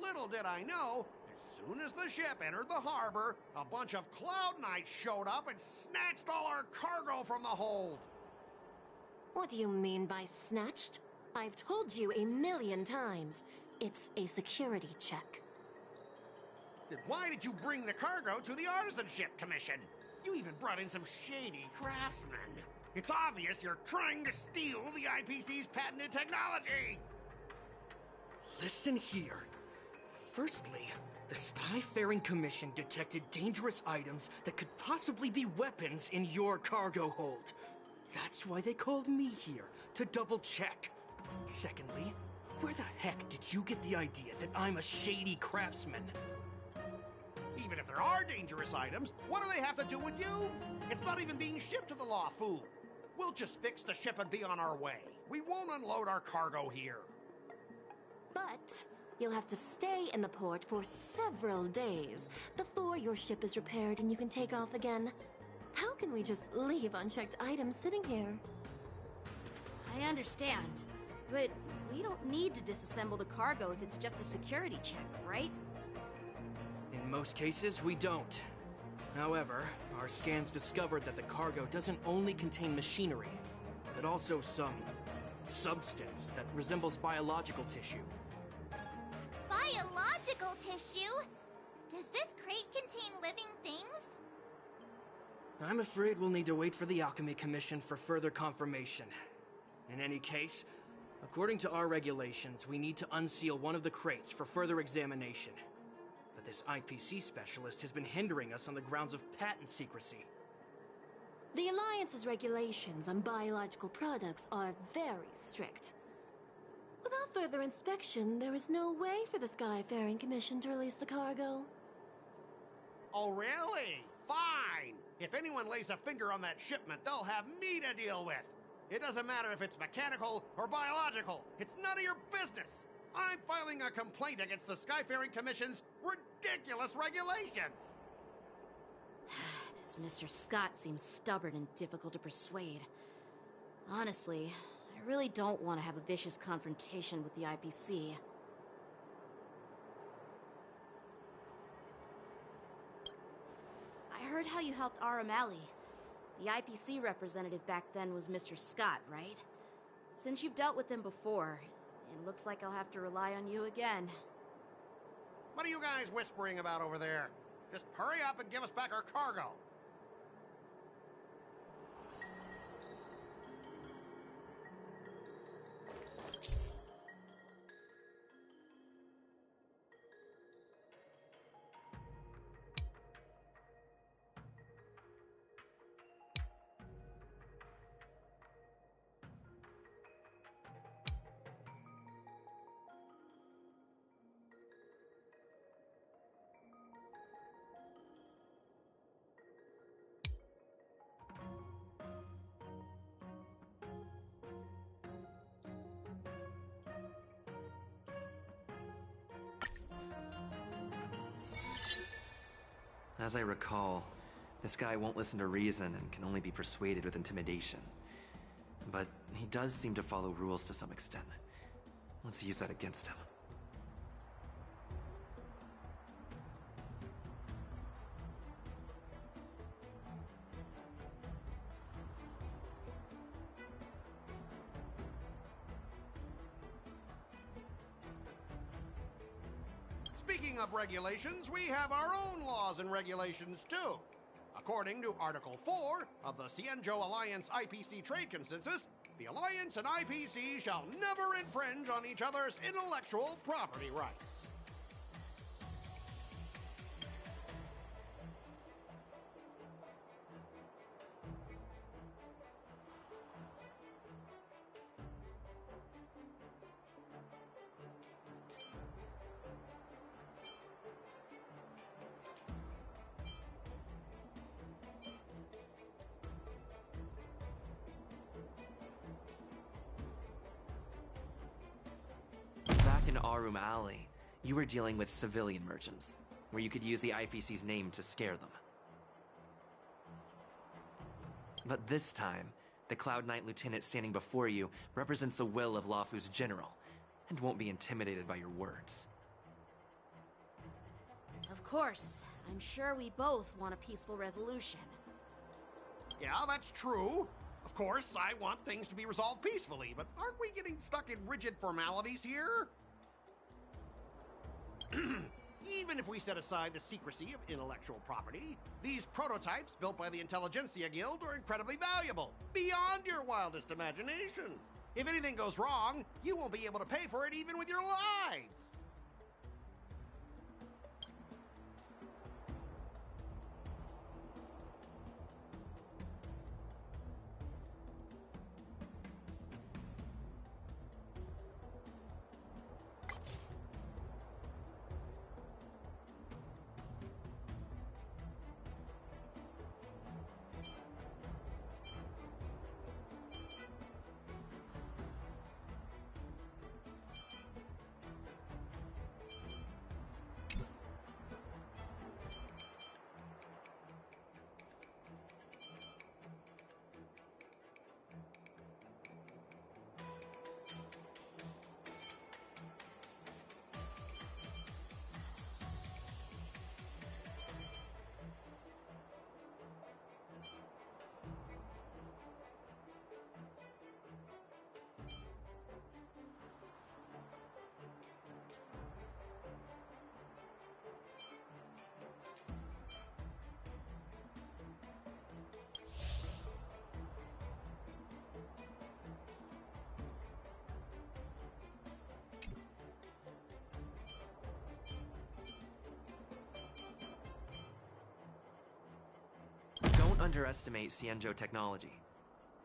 Little did I know, as soon as the ship entered the harbor, a bunch of Cloud Knights showed up and snatched all our cargo from the hold. What do you mean by snatched? I've told you 1,000,000 times. It's a security check. Then why did you bring the cargo to the Artisanship Commission? You even brought in some shady craftsmen. It's obvious you're trying to steal the IPC's patented technology! Listen here. Firstly, the Skyfaring Commission detected dangerous items that could possibly be weapons in your cargo hold. That's why they called me here, to double-check. Secondly, Where the heck did you get the idea that I'm a shady craftsman? Even if there are dangerous items, what do they have to do with you? It's not even being shipped to the Lawfu. We'll just fix the ship and be on our way. We won't unload our cargo here. But you'll have to stay in the port for several days before your ship is repaired and you can take off again. How can we just leave unchecked items sitting here? I understand, but we don't need to disassemble the cargo if it's just a security check, right? In most cases, we don't. However, our scans discovered that the cargo doesn't only contain machinery, but also some substance that resembles biological tissue. Biological tissue? Does this crate contain living things? I'm afraid we'll need to wait for the Alchemy Commission for further confirmation. In any case, according to our regulations, we need to unseal one of the crates for further examination. But this IPC specialist has been hindering us on the grounds of patent secrecy. The Alliance's regulations on biological products are very strict. Without further inspection, there is no way for the Skyfaring Commission to release the cargo. Oh, really? Fine! If anyone lays a finger on that shipment, they'll have me to deal with. It doesn't matter if it's mechanical or biological. It's none of your business. I'm filing a complaint against the Skyfaring Commission's ridiculous regulations. This Mr. Scott seems stubborn and difficult to persuade. Honestly, I really don't want to have a vicious confrontation with the IPC. I heard how you helped Aramali. The IPC representative back then was Mr. Scott, right? Since you've dealt with him before, it looks like I'll have to rely on you again. What are you guys whispering about over there? Just hurry up and give us back our cargo. As I recall, this guy won't listen to reason and can only be persuaded with intimidation. But he does seem to follow rules to some extent. Let's use that against him. Speaking of regulations, we have our own laws and regulations too. According to Article 4 of the Cienjo Alliance IPC Trade Consensus, the Alliance and IPC shall never infringe on each other's intellectual property rights. Back in Arum Alley, you were dealing with civilian merchants, where you could use the IPC's name to scare them. But this time, the Cloud Knight Lieutenant standing before you represents the will of Lawfu's general, and won't be intimidated by your words. Of course, I'm sure we both want a peaceful resolution. Yeah, that's true. Of course, I want things to be resolved peacefully, but aren't we getting stuck in rigid formalities here? Even if we set aside the secrecy of intellectual property, these prototypes built by the Intelligentsia Guild are incredibly valuable, beyond your wildest imagination. If anything goes wrong, you won't be able to pay for it even with your lives. underestimate Cienjo technology.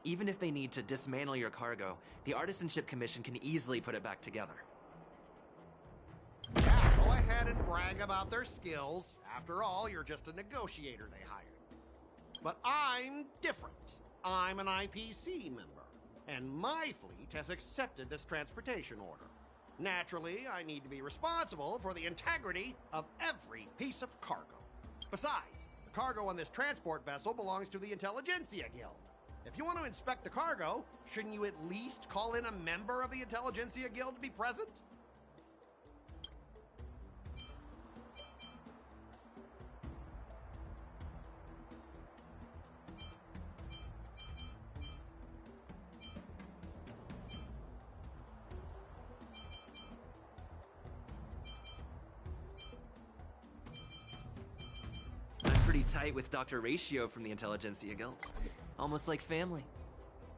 Even if they need to dismantle your cargo, the Artisanship Commission can easily put it back together. Yeah, go ahead and brag about their skills. After all, you're just a negotiator they hired. But I'm different. I'm an IPC member, and my fleet has accepted this transportation order. Naturally, I need to be responsible for the integrity of every piece of cargo. Besides, the cargo on this transport vessel belongs to the Intelligentsia Guild. If you want to inspect the cargo, shouldn't you at least call in a member of the Intelligentsia Guild to be present? Pretty tight with Dr. Ratio from the Intelligentsia Guild. Almost like family.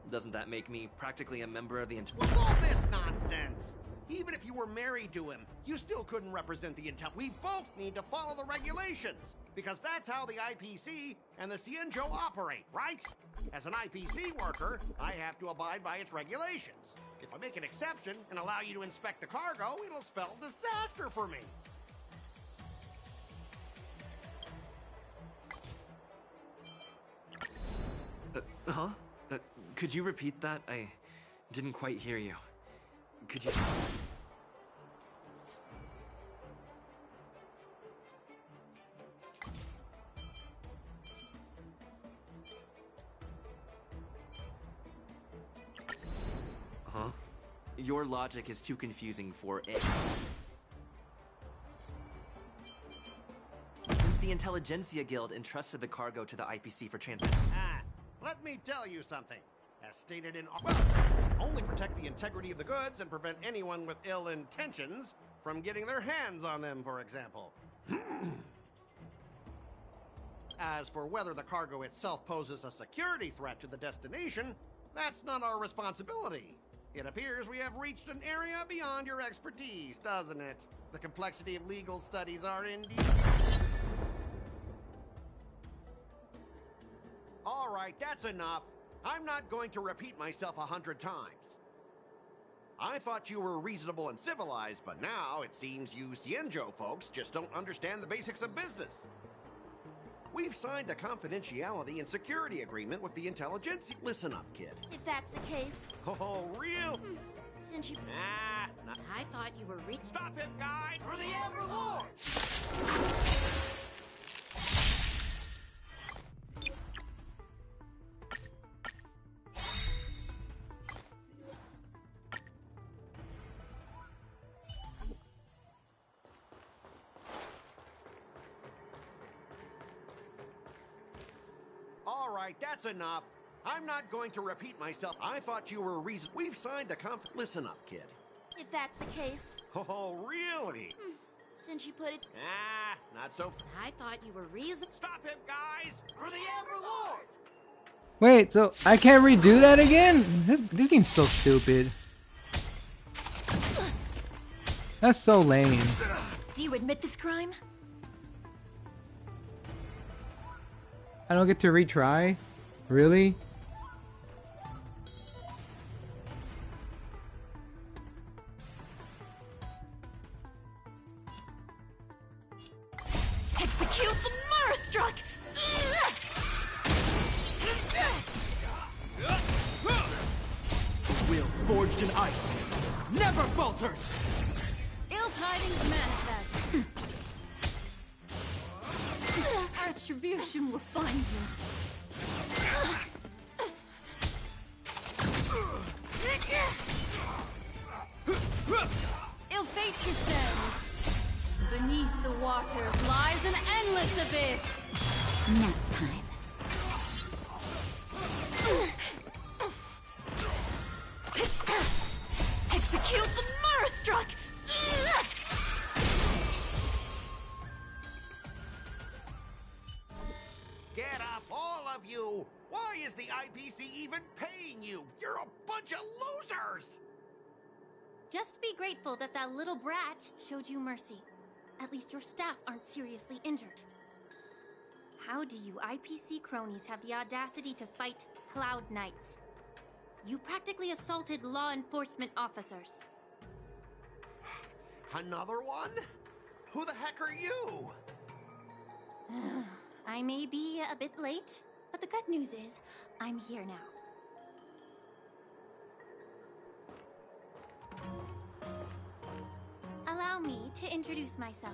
Doesn't that make me practically a member of the What's all this nonsense? Even if you were married to him, you still couldn't represent the Intel. We both need to follow the regulations, because that's how the IPC and the Cienjo operate, right? As an IPC worker, I have to abide by its regulations. If I make an exception and allow you to inspect the cargo, it'll spell disaster for me. Huh? Could you repeat that? I didn't quite hear you. Could you... Huh? Your logic is too confusing for it. Since the Intelligentsia Guild entrusted the cargo to the IPC for transport... Let me tell you something. As stated in... Well, only protect the integrity of the goods and prevent anyone with ill intentions from getting their hands on them, for example. As for whether the cargo itself poses a security threat to the destination, that's not our responsibility. It appears we have reached an area beyond your expertise, doesn't it? The complexity of legal studies are indeed... All right, that's enough. I'm not going to repeat myself 100 times. I thought you were reasonable and civilized, but now it seems you Cienjo folks just don't understand the basics of business. We've signed a confidentiality and security agreement with the Intelligentsia. Listen up, kid. If that's the case... Oh, real? Since you... Not... I thought you were Stop him, guys! For the Everlord! All right, that's enough. I'm not going to repeat myself. I thought you were reason. We've signed a Listen up, kid. If that's the case... Oh, really? Since you put it... Not so... I thought you were reasonable... Stop him, guys! For the Everlord! Wait, so I can't redo that again? This game's so stupid. That's so lame. Do you admit this crime? I don't get to retry? Really? Execute the Marastruck! Will forged in ice never falters! Ill tidings manifest. Retribution will find you. Ill fate descends. Beneath the waters lies an endless abyss. Nap time. Execute the Marastruck! Get up, all of you! Why is the IPC even paying you? You're a bunch of losers! Just be grateful that that little brat showed you mercy. At least your staff aren't seriously injured. How do you IPC cronies have the audacity to fight Cloud Knights? You practically assaulted law enforcement officers. Another one? Who the heck are you? I may be a bit late, but the good news is I'm here now. Allow me to introduce myself.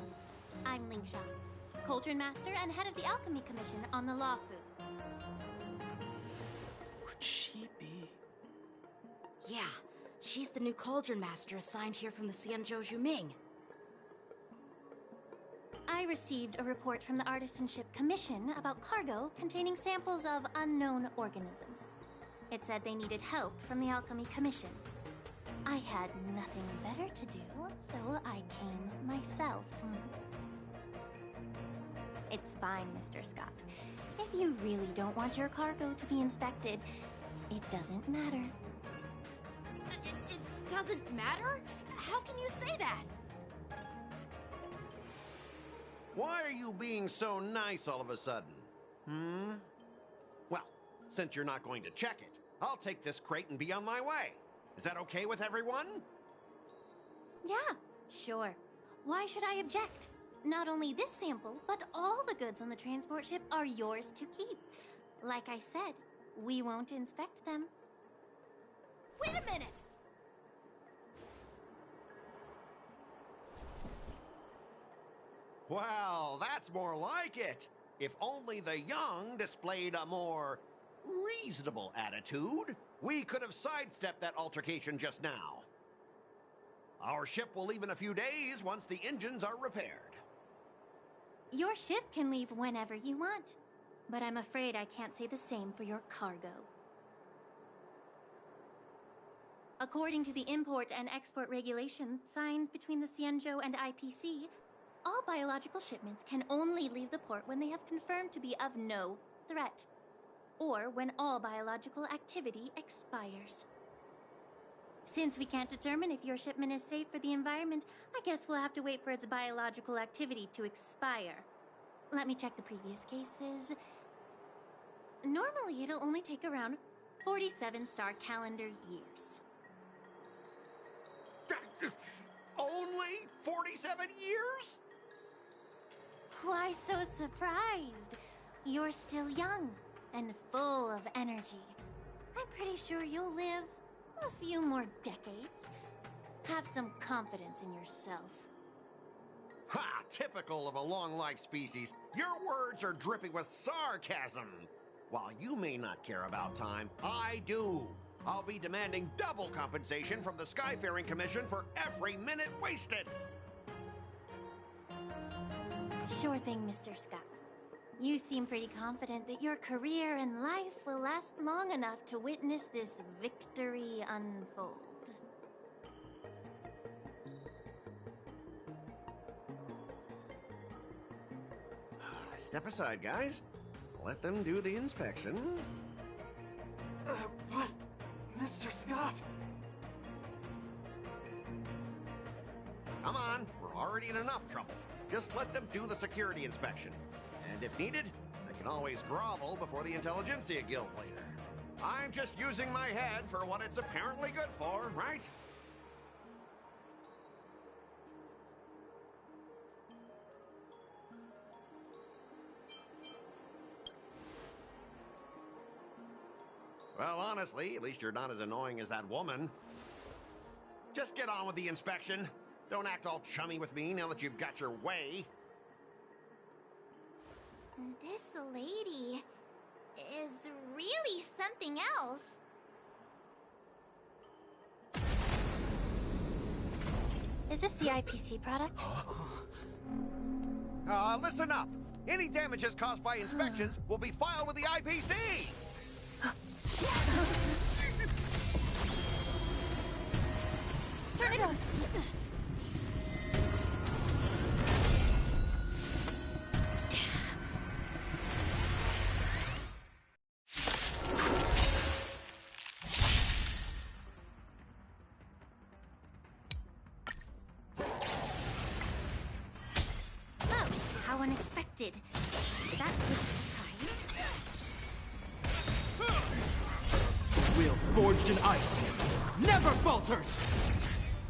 I'm Lingsha, Cauldron Master and head of the Alchemy Commission on the Lawfu. Could she be? Yeah, she's the new Cauldron Master assigned here from the Xianzhou Zhuming. I received a report from the Artisanship Commission about cargo containing samples of unknown organisms. It said they needed help from the Alchemy Commission. I had nothing better to do, so I came myself. It's fine, Mr. Scott. If you really don't want your cargo to be inspected, it doesn't matter. It doesn't matter? How can you say that? Why are you being so nice all of a sudden? Well, since you're not going to check it, I'll take this crate and be on my way. Is that okay with everyone? Yeah, sure. Why should I object? Not only this sample, but all the goods on the transport ship are yours to keep. Like I said, we won't inspect them. Wait a minute! Well, that's more like it. If only the young displayed a more reasonable attitude, we could have sidestepped that altercation just now. Our ship will leave in a few days once the engines are repaired. Your ship can leave whenever you want, but I'm afraid I can't say the same for your cargo. According to the import and export regulations signed between the Xianzhou and IPC, all biological shipments can only leave the port when they have confirmed to be of no threat, or when all biological activity expires. Since we can't determine if your shipment is safe for the environment, I guess we'll have to wait for its biological activity to expire. Let me check the previous cases. Normally, it'll only take around 47 star calendar years. Only 47 years? Why so surprised? You're still young and full of energy. I'm pretty sure you'll live a few more decades. Have some confidence in yourself. Ha! Typical of a long-life species. Your words are dripping with sarcasm. While you may not care about time, I do. I'll be demanding double compensation from the Skyfaring Commission for every minute wasted. Sure thing, Mr. Scott. You seem pretty confident that your career and life will last long enough to witness this victory unfold. Step aside, guys. Let them do the inspection. But, Mr. Scott... Come on, we're already in enough trouble. Just let them do the security inspection. And if needed, they can always grovel before the Intelligentsia Guild later. I'm just using my head for what it's apparently good for, right? Well, honestly, at least you're not as annoying as that woman. Just get on with the inspection. Don't act all chummy with me now that you've got your way. This lady is really something else. Is this the IPC product? Listen up. Any damages caused by inspections will be filed with the IPC. Turn it off. Oh, how unexpected. That was a surprise. Will forged in ice never falters!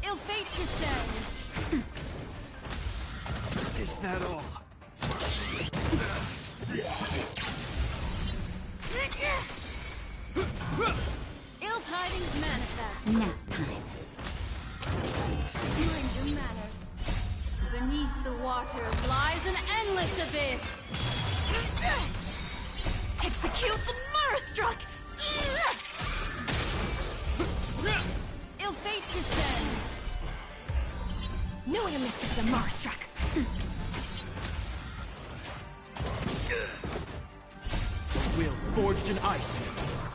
Ill fate descends! Is that all? Ill tidings manifest. Nap time. Mind your manners. Beneath the waters lies an endless abyss. Execute the Murderstruck! Ill fate descends. Knew you missed it, the Murderstruck. Will forged in ice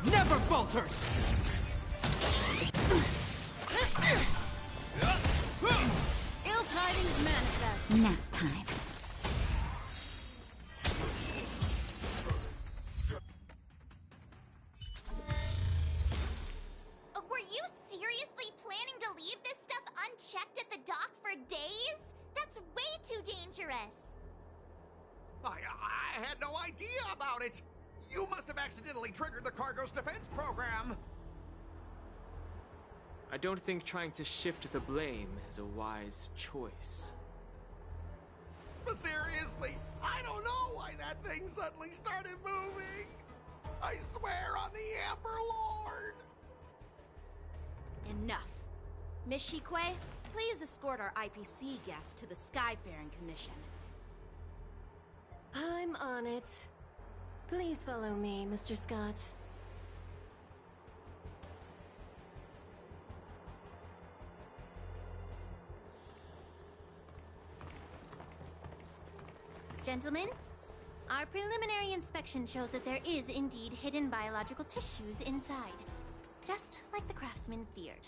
never falters! Ill tidings manifest. Nap time. Were you seriously planning to leave this stuff unchecked at the dock for days? That's way too dangerous. I had no idea about it. You must have accidentally triggered the cargo's defense program. I don't think trying to shift the blame is a wise choice. But seriously, I don't know why that thing suddenly started moving. I swear on the Amber Lord. Enough. Miss Shikwe, please escort our IPC guests to the Skyfaring Commission. I'm on it. Please follow me, Mr. Scott. Gentlemen, our preliminary inspection shows that there is indeed hidden biological tissues inside. Just like the craftsman feared.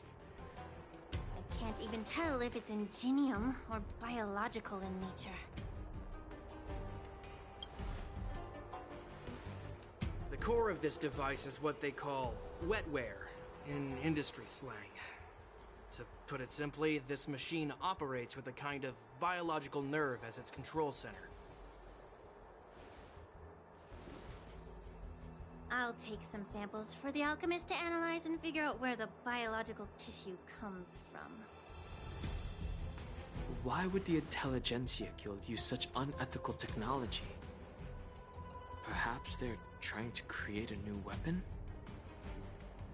I can't even tell if it's ingenium or biological in nature. The core of this device is what they call wetware in industry slang. To put it simply, this machine operates with a kind of biological nerve as its control center. I'll take some samples for the alchemist to analyze and figure out where the biological tissue comes from. Why would the Intelligentsia Guild use such unethical technology? Perhaps they're trying to create a new weapon?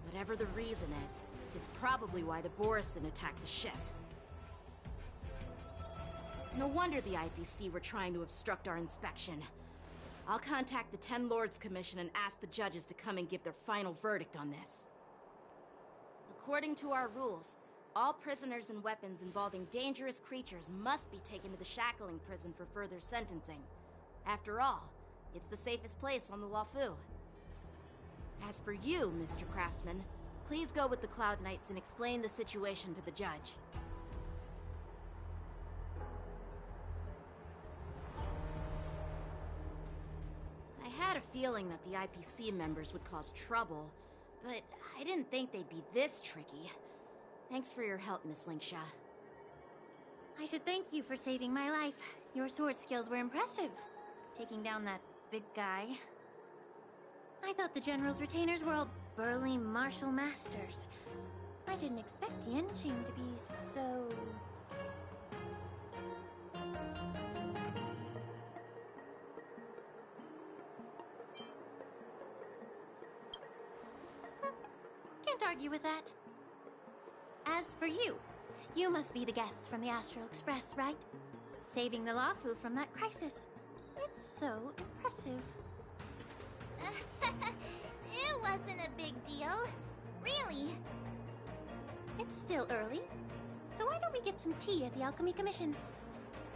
Whatever the reason is, it's probably why the Borison attacked the ship. No wonder the IPC were trying to obstruct our inspection. I'll contact the Ten Lords Commission and ask the judges to come and give their final verdict on this. According to our rules, all prisoners and weapons involving dangerous creatures must be taken to the shackling prison for further sentencing. After all, it's the safest place on the Luofu. As for you, Mr. Craftsman, please go with the Cloud Knights and explain the situation to the judge. I had a feeling that the IPC members would cause trouble, but I didn't think they'd be this tricky. Thanks for your help, Miss Linksha. I should thank you for saving my life. Your sword skills were impressive. Taking down that big guy. I thought the General's retainers were all burly martial masters. I didn't expect Yanqing to be so... Can't argue with that. As for you, you must be the guests from the Astral Express, right? Saving the Luofu from that crisis. It's so impressive. It wasn't a big deal. Really. It's still early, so why don't we get some tea at the Alchemy Commission?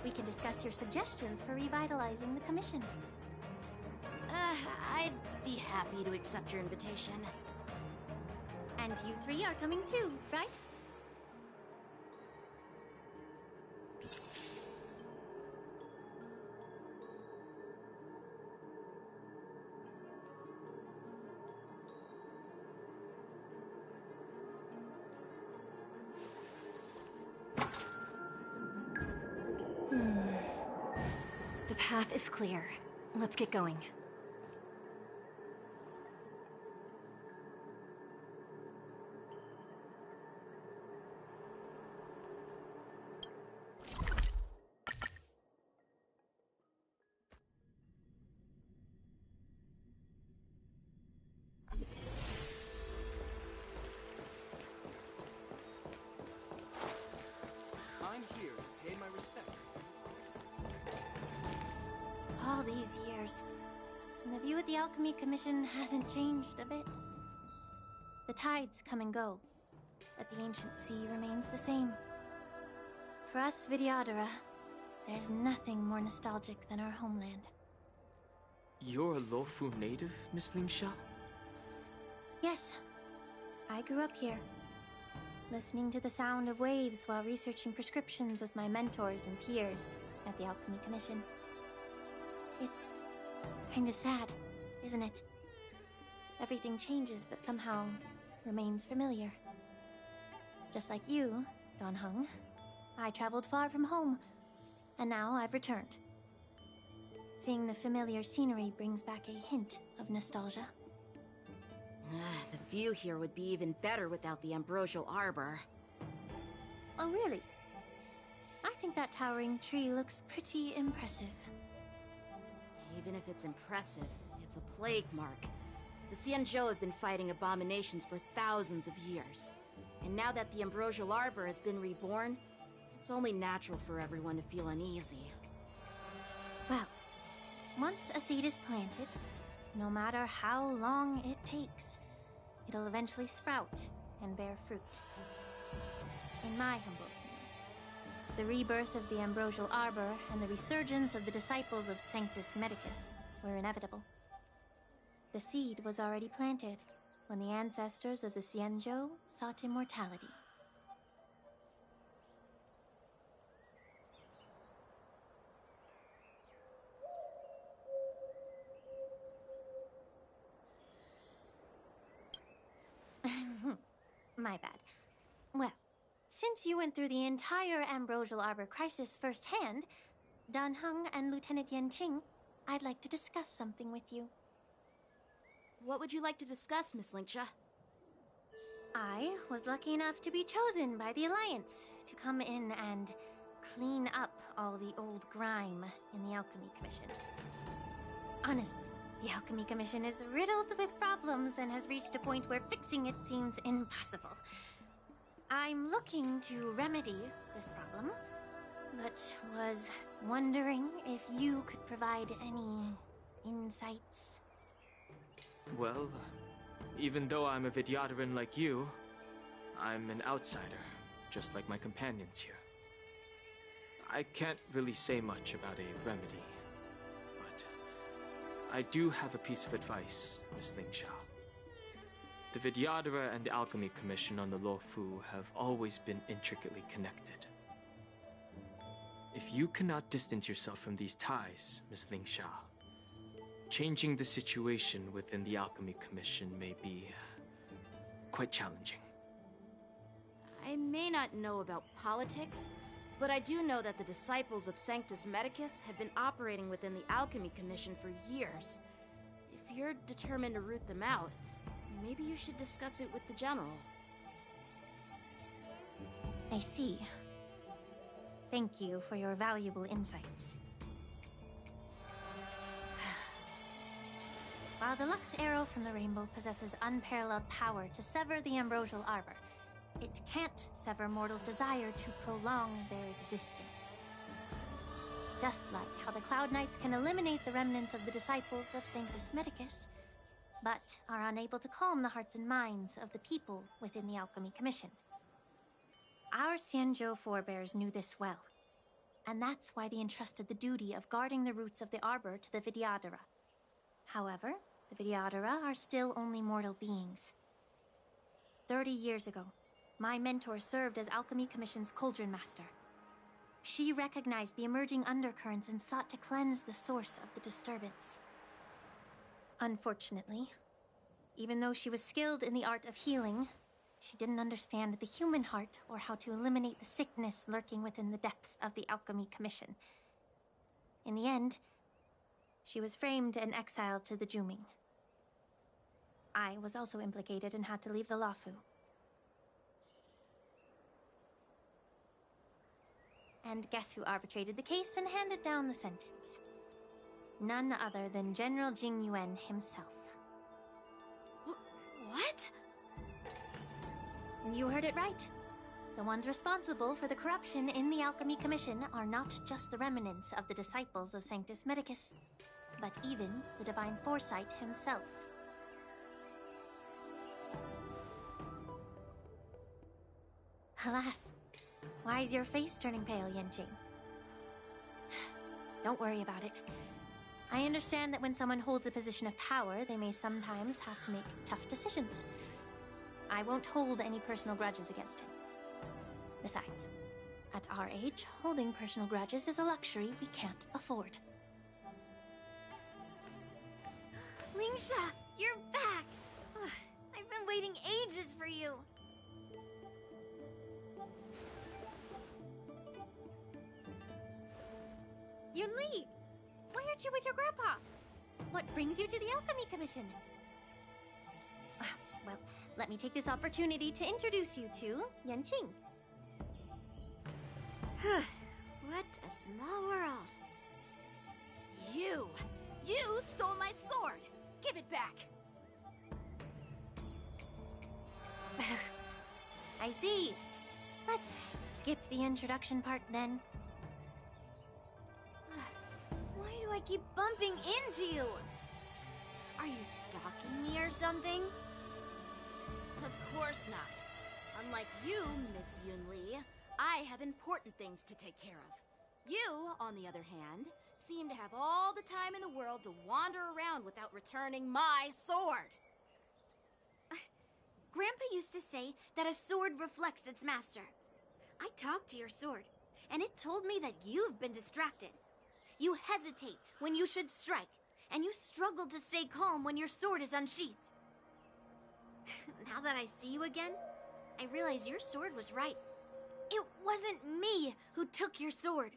We can discuss your suggestions for revitalizing the commission. I'd be happy to accept your invitation. And you three are coming too, right? The path is clear. Let's get going. I'm here to pay my respects. All these years, and the view at the Alchemy Commission hasn't changed a bit. The tides come and go, but the ancient sea remains the same. For us Vidyadhara, there's nothing more nostalgic than our homeland. You're a Lofu native, Miss Lingsha? Yes, I grew up here, listening to the sound of waves while researching prescriptions with my mentors and peers at the Alchemy Commission. It's kind of sad, isn't it? Everything changes, but somehow remains familiar. Just like you, Don Hung, I traveled far from home, and now I've returned. Seeing the familiar scenery brings back a hint of nostalgia. The view here would be even better without the ambrosial arbor. Oh, really? I think that towering tree looks pretty impressive. Even if it's impressive, it's a plague mark. The Xianzhou have been fighting abominations for thousands of years. And now that the ambrosial arbor has been reborn, it's only natural for everyone to feel uneasy. Well, once a seed is planted, no matter how long it takes, it'll eventually sprout and bear fruit. In my humble opinion, the rebirth of the ambrosial arbor and the resurgence of the disciples of Sanctus Medicus were inevitable. The seed was already planted when the ancestors of the Xianzhou sought immortality. My bad. Well, since you went through the entire Ambrosial Arbor crisis firsthand, Dan Heng and Lieutenant Yanqing, I'd like to discuss something with you. What would you like to discuss, Miss Lingsha? I was lucky enough to be chosen by the Alliance to come in and clean up all the old grime in the Alchemy Commission. Honestly, the Alchemy Commission is riddled with problems and has reached a point where fixing it seems impossible. I'm looking to remedy this problem, but was wondering if you could provide any insights. Well, even though I'm a Vidyadharan like you, I'm an outsider, just like my companions here. I can't really say much about a remedy, but I do have a piece of advice, Miss Lingsha. The Vidyadhara and the Alchemy Commission on the Luofu have always been intricately connected. If you cannot distance yourself from these ties, Miss Lingsha, changing the situation within the Alchemy Commission may be quite challenging. I may not know about politics, but I do know that the disciples of Sanctus Medicus have been operating within the Alchemy Commission for years. If you're determined to root them out, maybe you should discuss it with the General. I see. Thank you for your valuable insights. While the Lux Arrow from the Rainbow possesses unparalleled power to sever the Ambrosial Arbor, it can't sever mortals' desire to prolong their existence. Just like how the Cloud Knights can eliminate the remnants of the disciples of Sanctus Medicus, but are unable to calm the hearts and minds of the people within the Alchemy Commission. Our Xianzhou forebears knew this well, and that's why they entrusted the duty of guarding the roots of the Arbor to the Vidyadhara. However, the Vidyadhara are still only mortal beings. 30 years ago, my mentor served as Alchemy Commission's Cauldron Master. She recognized the emerging undercurrents and sought to cleanse the source of the disturbance. Unfortunately, even though she was skilled in the art of healing, she didn't understand the human heart or how to eliminate the sickness lurking within the depths of the Alchemy Commission. In the end, She was framed and exiled to the Juming. I was also implicated and had to leave the Lafu. And guess who arbitrated the case and handed down the sentence? None other than General Jing Yuan himself. What? You heard it right. The ones responsible for the corruption in the Alchemy Commission are not just the remnants of the disciples of Sanctus Medicus, but even the Divine Foresight himself. Alas, why is your face turning pale, Yanqing? Don't worry about it. I understand that when someone holds a position of power, they may sometimes have to make tough decisions. I won't hold any personal grudges against him. Besides, at our age, holding personal grudges is a luxury we can't afford. Lingsha, you're back! Ugh, I've been waiting ages for you. Yunli! Why aren't you with your grandpa? What brings you to the Alchemy Commission? Well, let me take this opportunity to introduce you to Yanqing. What a small world. You stole my sword! Give it back! I see. Let's skip the introduction part then. Why do I keep bumping into you? Are you stalking me or something? Of course not. Unlike you, Miss Yunli, I have important things to take care of. You, on the other hand, seem to have all the time in the world to wander around without returning my sword. Grandpa used to say that a sword reflects its master. I talked to your sword, and it told me that you've been distracted. You hesitate when you should strike, and you struggle to stay calm when your sword is unsheathed. Now that I see you again, I realize your sword was right. It wasn't me who took your sword.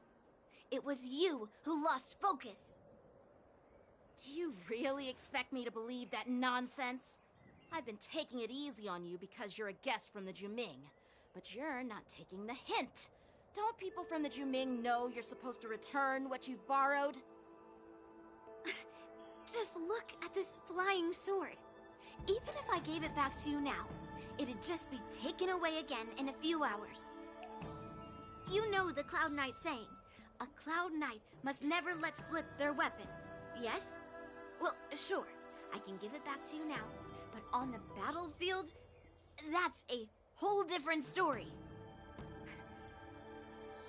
It was you who lost focus. Do you really expect me to believe that nonsense? I've been taking it easy on you because you're a guest from the Juming, but you're not taking the hint. Don't people from the Juming know you're supposed to return what you've borrowed? Just look at this flying sword. Even if I gave it back to you now, it'd just be taken away again in a few hours. You know the Cloud Knight saying, a Cloud Knight must never let slip their weapon, yes? Well, sure, I can give it back to you now, but on the battlefield, that's a whole different story.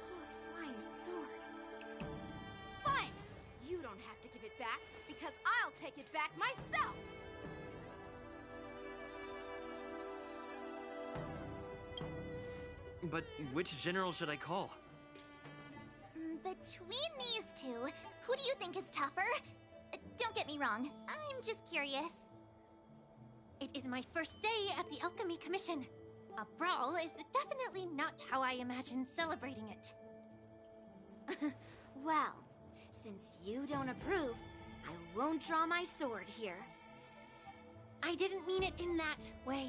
Poor flying sword. Fine! You don't have to give it back, because I'll take it back myself! But which general should I call? Between these two, who do you think is tougher? Don't get me wrong, I'm just curious. It is my first day at the Alchemy Commission. A brawl is definitely not how I imagine celebrating it. Well, since you don't approve, I won't draw my sword here. I didn't mean it in that way.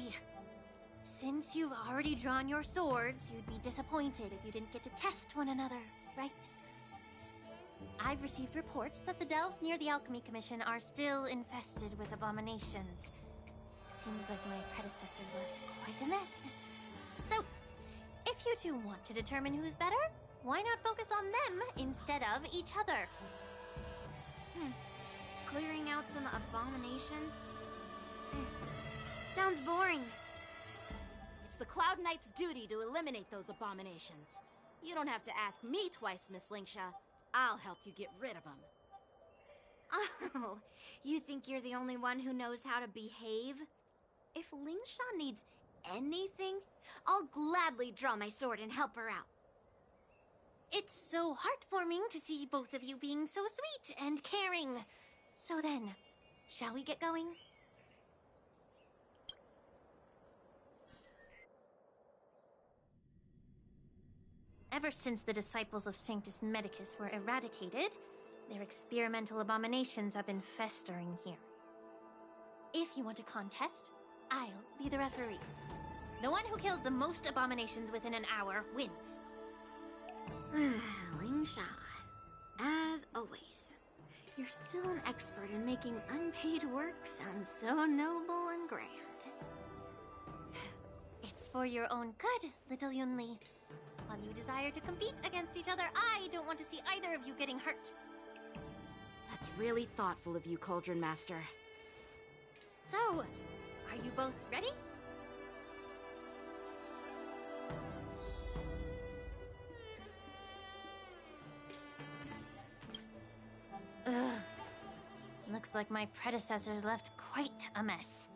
Since you've already drawn your swords, you'd be disappointed if you didn't get to test one another, right? I've received reports that the delves near the Alchemy Commission are still infested with abominations. Seems like my predecessors left quite a mess. So, if you two want to determine who's better, why not focus on them instead of each other? Clearing out some abominations? Sounds boring. It's the Cloud Knight's duty to eliminate those abominations. You don't have to ask me twice, Miss Lingsha. I'll help you get rid of them. Oh, you think you're the only one who knows how to behave? If Lingsha needs anything, I'll gladly draw my sword and help her out. It's so heartwarming to see both of you being so sweet and caring. So then, shall we get going? Ever since the disciples of Sanctus Medicus were eradicated, Their experimental abominations have been festering here. If you want a contest, I'll be the referee. The one who kills the most abominations within an hour wins. Lingsha, as always, you're still an expert in making unpaid work sound so noble and grand. It's for your own good, little Yunli. While you desire to compete against each other, I don't want to see either of you getting hurt. That's really thoughtful of you, Cauldron Master. So, are you both ready? Ugh. Looks like my predecessors left quite a mess.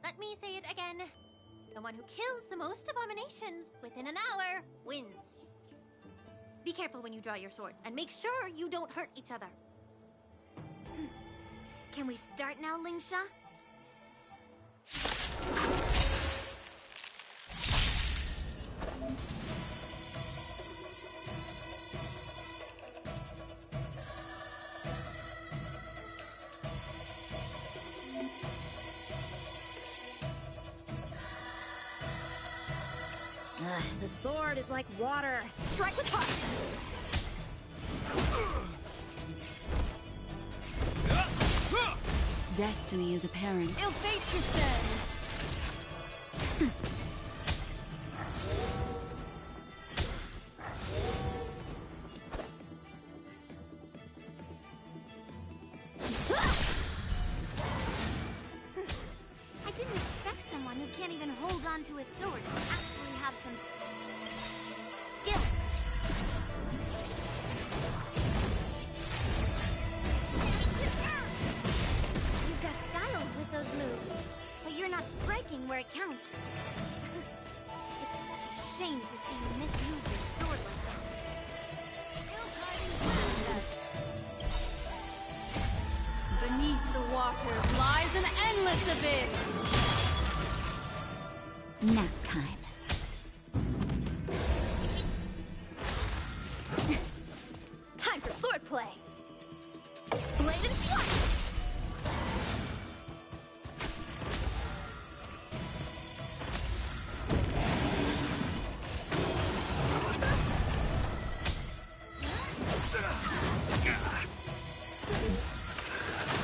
Let me say it again. The one who kills the most abominations within an hour wins. Be careful when you draw your swords, and make sure you don't hurt each other. Can we start now, Lingsha? The sword is like water. Strike with heart! Destiny is apparent. Ill fate descends! I didn't expect someone who can't even hold on to his sword to actually have some skill. You've got style with those moves, but you're not striking where it counts. It's such a shame to see you misuse your sword like that. Beneath the waters lies an endless abyss. Nap time. Time for swordplay! Blade and flight!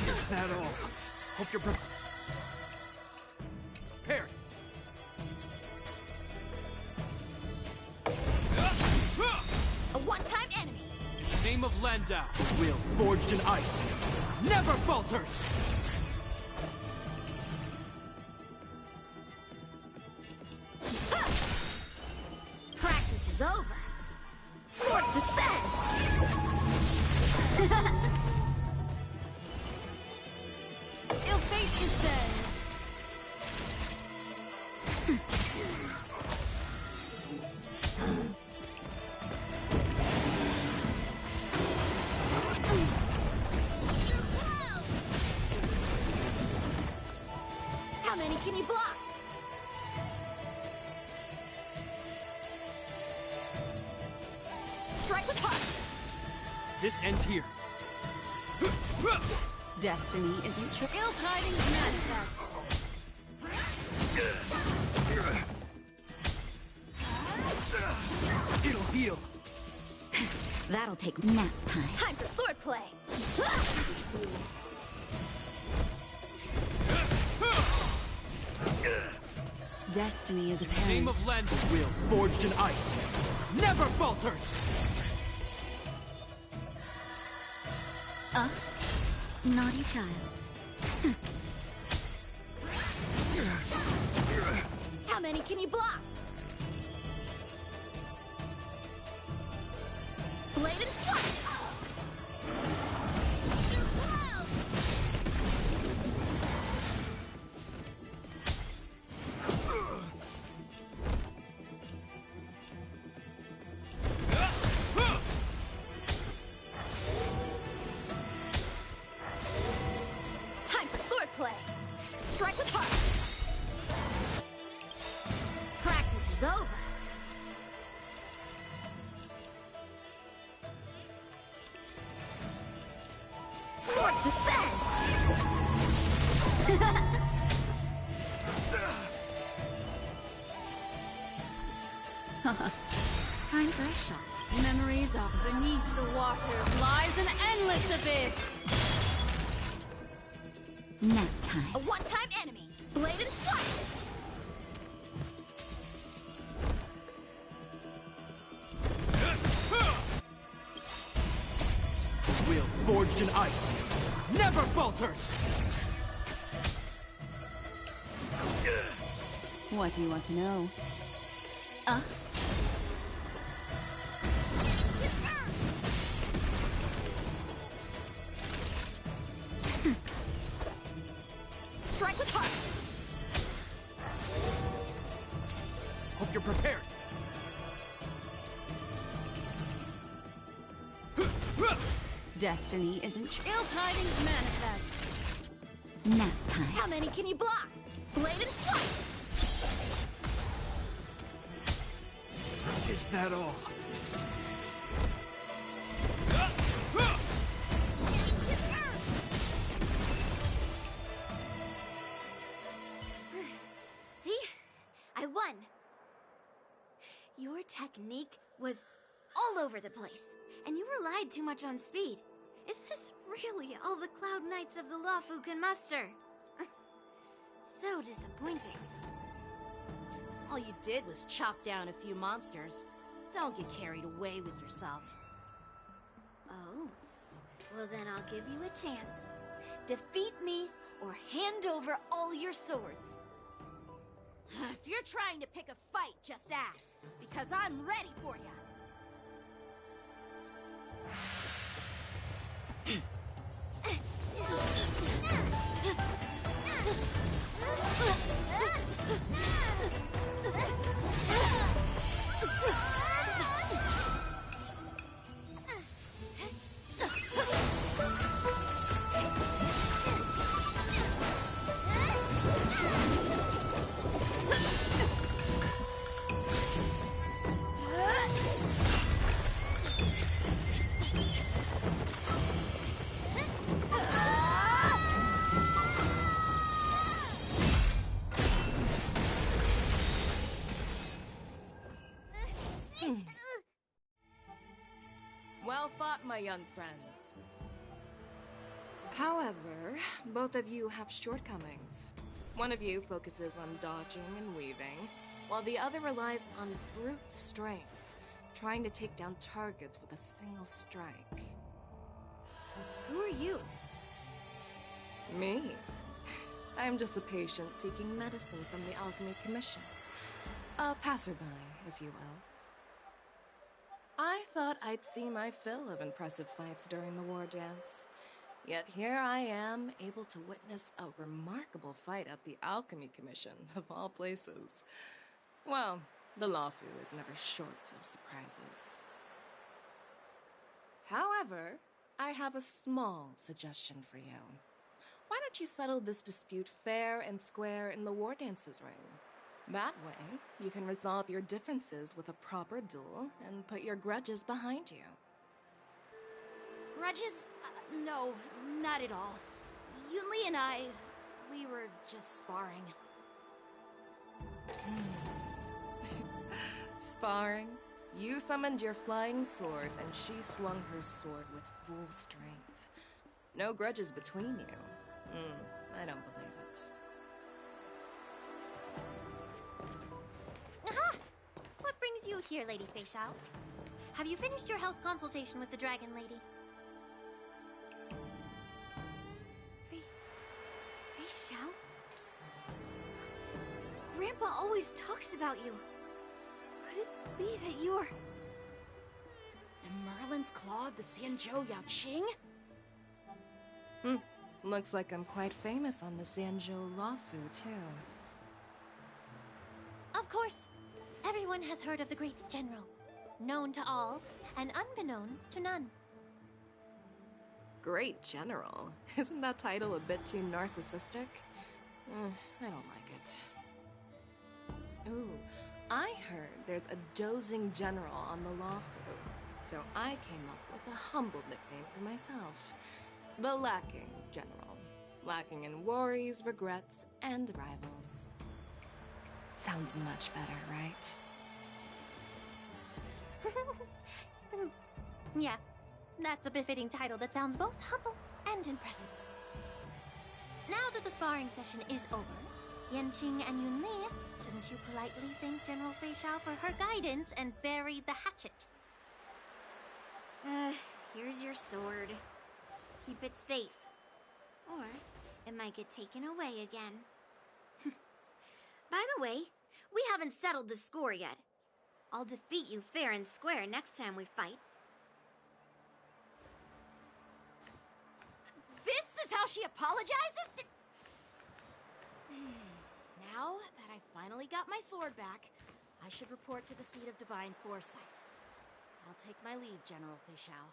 Is that all? Hope you're prepared. A one-time enemy! Name of Landau, a will forged in ice, never falters! Practice is over! Swords descend! Ill fate descends! How many can you block? Strike with heart! This ends here. Destiny isn't true. Ill tidings manifest! It'll heal. That'll take nap time. Time for swordplay! Destiny is Name apparent. of Landau, will forged in ice, never falters! Naughty child. How many can you block? Blade and flight! Time for swordplay! Strike with heart! Practice is over! Descend! Time for a shot. Memories of beneath the waters lies an endless abyss. Nap time. A one-time enemy! Blade and flight! Will forged in ice never falters! What do you want to know? Strike with heart! Hope you're prepared. Destiny isn't ill tidings manifest. Nap time. How many can you block? Blade and flight! Is that all? See? I won. Your technique was all over the place, and you relied too much on speed. Is this really all the Cloud Knights of the Lawfu can muster? So disappointing. All you did was chop down a few monsters. Don't get carried away with yourself. Oh. Well, then I'll give you a chance. Defeat me, or hand over all your swords. If you're trying to pick a fight, just ask, because I'm ready for you. Well fought, my young friends. However, both of you have shortcomings. One of you focuses on dodging and weaving, while the other relies on brute strength, trying to take down targets with a single strike. Who are you? Me? I'm just a patient seeking medicine from the Alchemy Commission. A passerby, if you will. I thought I'd see my fill of impressive fights during the war dance. Yet here I am, able to witness a remarkable fight at the Alchemy Commission, of all places. Well, the Lawfu is never short of surprises. However, I have a small suggestion for you. Why don't you settle this dispute fair and square in the war dances ring? That way, you can resolve your differences with a proper duel and put your grudges behind you. Grudges? No, not at all. Yunli and I, we were just sparring. Sparring? You summoned your flying swords and she swung her sword with full strength. No grudges between you. I don't believe it. Aha! What brings you here, Lady Fei Xiao? Have you finished your health consultation with the Dragon Lady? Fei Xiao? Grandpa always talks about you. Could it be that you're... The Merlin's Claw of the Xianzhou Yaoqing? Looks like I'm quite famous on the Xianzhou Lawfu, too. Of course. Everyone has heard of the great general. Known to all, and unbeknown to none. Great General? Isn't that title a bit too narcissistic? I don't like it. Ooh, I heard there's a dozing general on the Lawfu, so I came up with a humble nickname for myself. The lacking, General. Lacking in worries, regrets, and rivals. Sounds much better, right? Yeah, that's a befitting title that sounds both humble and impressive. Now that the sparring session is over, Yanqing and Yunli, shouldn't you politely thank General Fei Xiao for her guidance and bury the hatchet? Here's your sword. Keep it safe. Or it might get taken away again. By the way, we haven't settled the score yet. I'll defeat you fair and square next time we fight. This is how she apologizes? Now that I finally got my sword back, I should report to the seat of divine foresight. I'll take my leave, General Fei Xiao.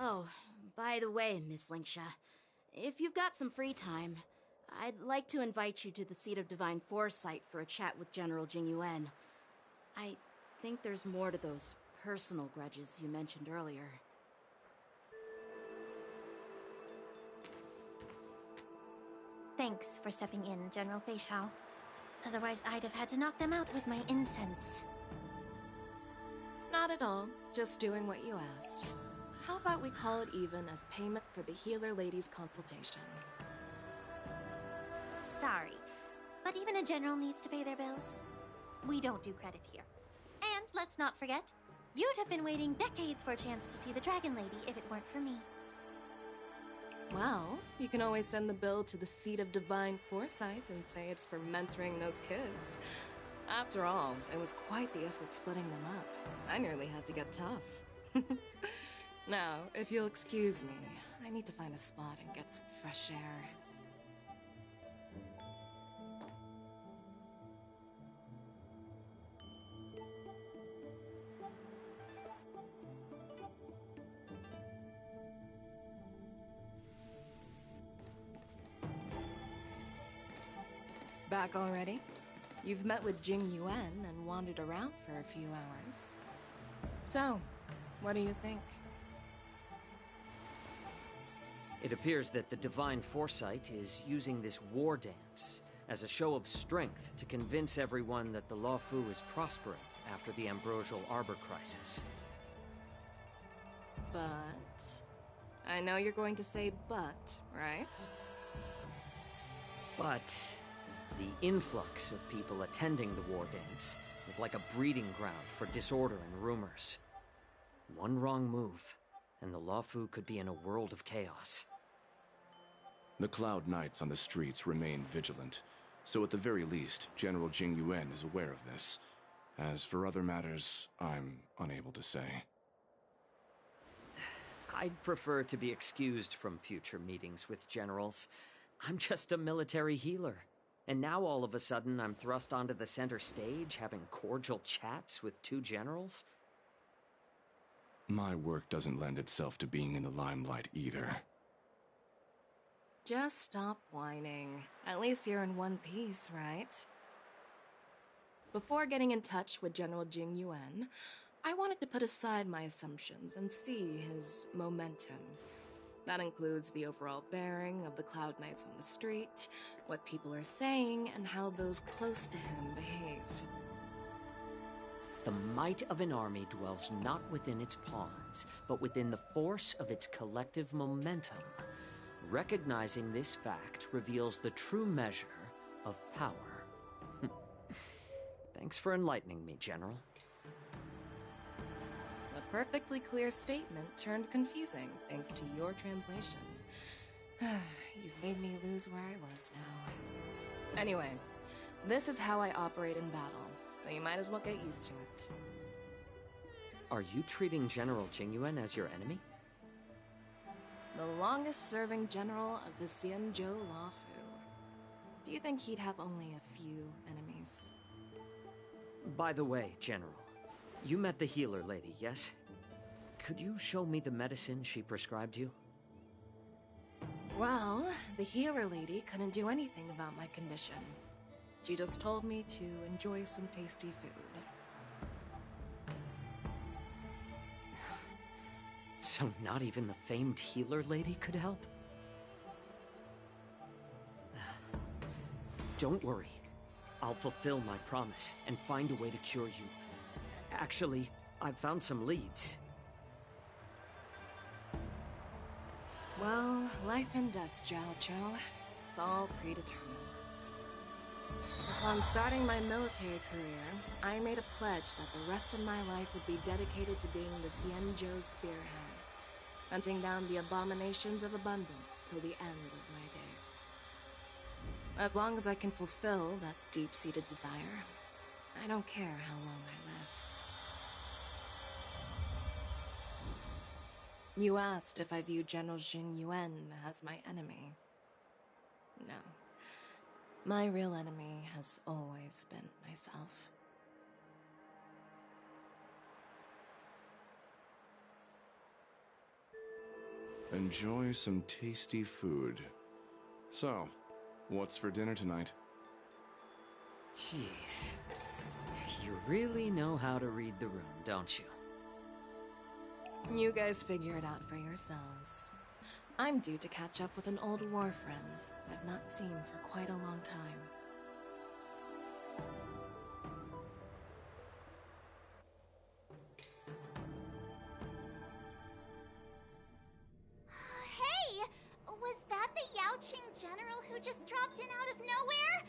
Oh, by the way, Miss Linksha, if you've got some free time, I'd like to invite you to the seat of divine foresight for a chat with General Jingyuan. I think there's more to those personal grudges you mentioned earlier. Thanks for stepping in, General Fei Xiao. Otherwise, I'd have had to knock them out with my incense. Not at all. Just doing what you asked. How about we call it even as payment for the healer lady's consultation? Sorry, but even a general needs to pay their bills. We don't do credit here. And let's not forget, you'd have been waiting decades for a chance to see the Dragon Lady if it weren't for me. Well, you can always send the bill to the seat of divine foresight and say it's for mentoring those kids. After all, it was quite the effort splitting them up. I nearly had to get tough. Now, if you'll excuse me, I need to find a spot and get some fresh air. Back already? You've met with Jing Yuan and wandered around for a few hours. So, what do you think? It appears that the Divine Foresight is using this war dance as a show of strength to convince everyone that the Luofu is prospering after the Ambrosial Arbor crisis. But... I know you're going to say but, right? But the influx of people attending the war dance is like a breeding ground for disorder and rumors. One wrong move, and the Luofu could be in a world of chaos. The Cloud Knights on the streets remain vigilant, so at the very least, General Jingyuan is aware of this. As for other matters, I'm unable to say. I'd prefer to be excused from future meetings with generals. I'm just a military healer. And now all of a sudden I'm thrust onto the center stage having cordial chats with two generals? My work doesn't lend itself to being in the limelight either. Just stop whining. At least you're in one piece, right? Before getting in touch with General Jing Yuan, I wanted to put aside my assumptions and see his momentum. That includes the overall bearing of the Cloud Knights on the street, what people are saying, and how those close to him behave. The might of an army dwells not within its pawns, but within the force of its collective momentum. Recognizing this fact reveals the true measure of power. Thanks for enlightening me, General. A perfectly clear statement turned confusing thanks to your translation. You've made me lose where I was now. Anyway, this is how I operate in battle, so you might as well get used to it. Are you treating General Jingyuan as your enemy? The longest-serving general of the Xianzhou Luofu. Do you think he'd have only a few enemies? By the way, General, you met the healer lady, yes? Could you show me the medicine she prescribed you? Well, the healer lady couldn't do anything about my condition. She just told me to enjoy some tasty food. So not even the famed healer lady could help? Don't worry. I'll fulfill my promise and find a way to cure you. Actually, I've found some leads. Well, life and death, Jiao Cho. It's all predetermined. Upon starting my military career, I made a pledge that the rest of my life would be dedicated to being the Xianzhou spearhead, hunting down the abominations of abundance till the end of my days. As long as I can fulfill that deep-seated desire, I don't care how long I live. You asked if I view General Jing Yuan as my enemy. No. My real enemy has always been myself. Enjoy some tasty food. So, what's for dinner tonight? Jeez. You really know how to read the room, don't you? You guys figure it out for yourselves. I'm due to catch up with an old war friend I've not seen for quite a long time. Hey! Was that the Yaoqing general who just dropped in out of nowhere?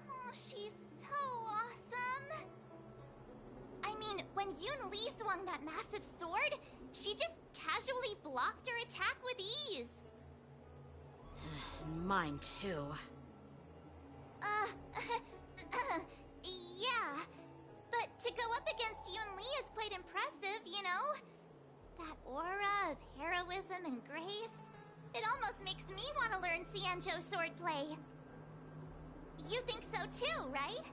Oh, she's so awesome! I mean, when Yun Li swung that massive sword, she just casually blocked her attack with ease. Mine too. Yeah. But to go up against Yun Li is quite impressive, you know? That aura of heroism and grace. It almost makes me want to learn Xianzhou swordplay. You think so too, right?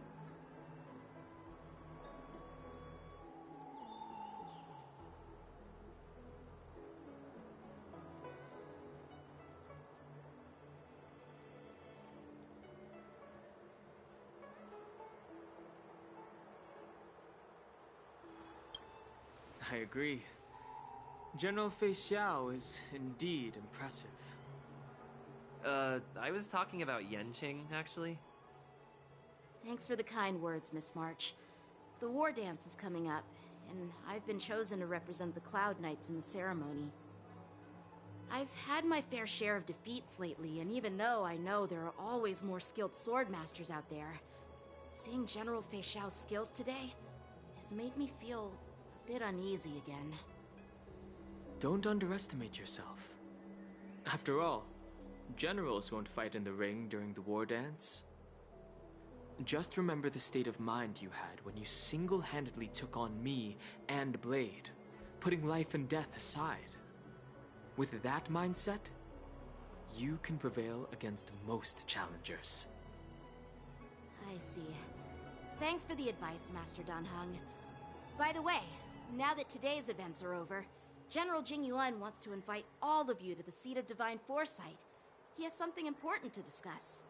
I agree. General Fei Xiao is indeed impressive. I was talking about Yenqing, actually. Thanks for the kind words, Miss March. The war dance is coming up, and I've been chosen to represent the Cloud Knights in the ceremony. I've had my fair share of defeats lately, and even though I know there are always more skilled swordmasters out there, seeing General Fei Xiao's skills today has made me feel a bit uneasy again. Don't underestimate yourself. After all, generals won't fight in the ring during the war dance. Just remember the state of mind you had when you single-handedly took on me and Blade, putting life and death aside. With that mindset, you can prevail against most challengers. I see. Thanks for the advice, Master Dan Heng. By the way, now that today's events are over, General Jing Yuan wants to invite all of you to the Seat of Divine Foresight. He has something important to discuss.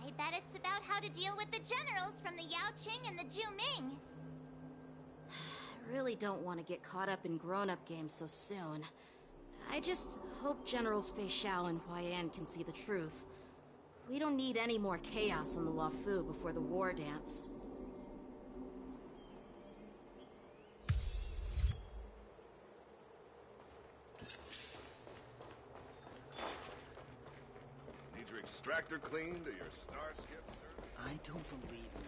I bet it's about how to deal with the generals from the Yaoqing and the Juming. I really don't want to get caught up in grown-up games so soon. I just hope Generals Fei Xiao and Huaiyan can see the truth. We don't need any more chaos on the Luofu before the war dance. Need your extractor cleaned or your star skip, sir? I don't believe it.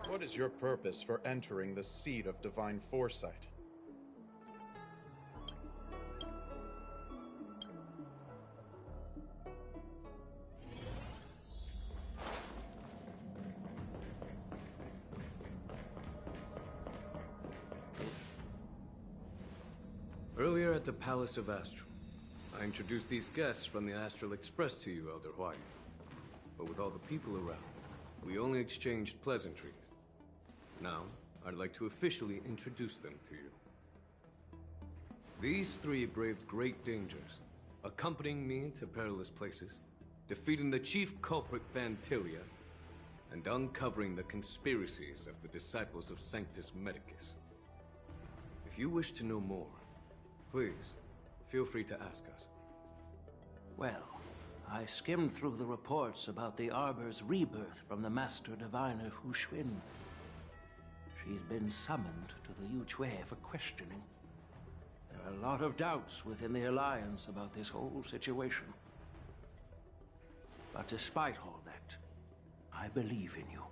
What is your purpose for entering the Seat of Divine Foresight? Earlier at the Palace of Astral, I introduced these guests from the Astral Express to you, Elder White. But with all the people around, we only exchanged pleasantries. Now, I'd like to officially introduce them to you. These three braved great dangers, accompanying me to perilous places, defeating the chief culprit Vantilia, and uncovering the conspiracies of the disciples of Sanctus Medicus. If you wish to know more, please, feel free to ask us. Well, I skimmed through the reports about the Arbor's rebirth from the Master Diviner Hu Xuan. She's been summoned to the Yu Chui for questioning. There are a lot of doubts within the Alliance about this whole situation. But despite all that, I believe in you.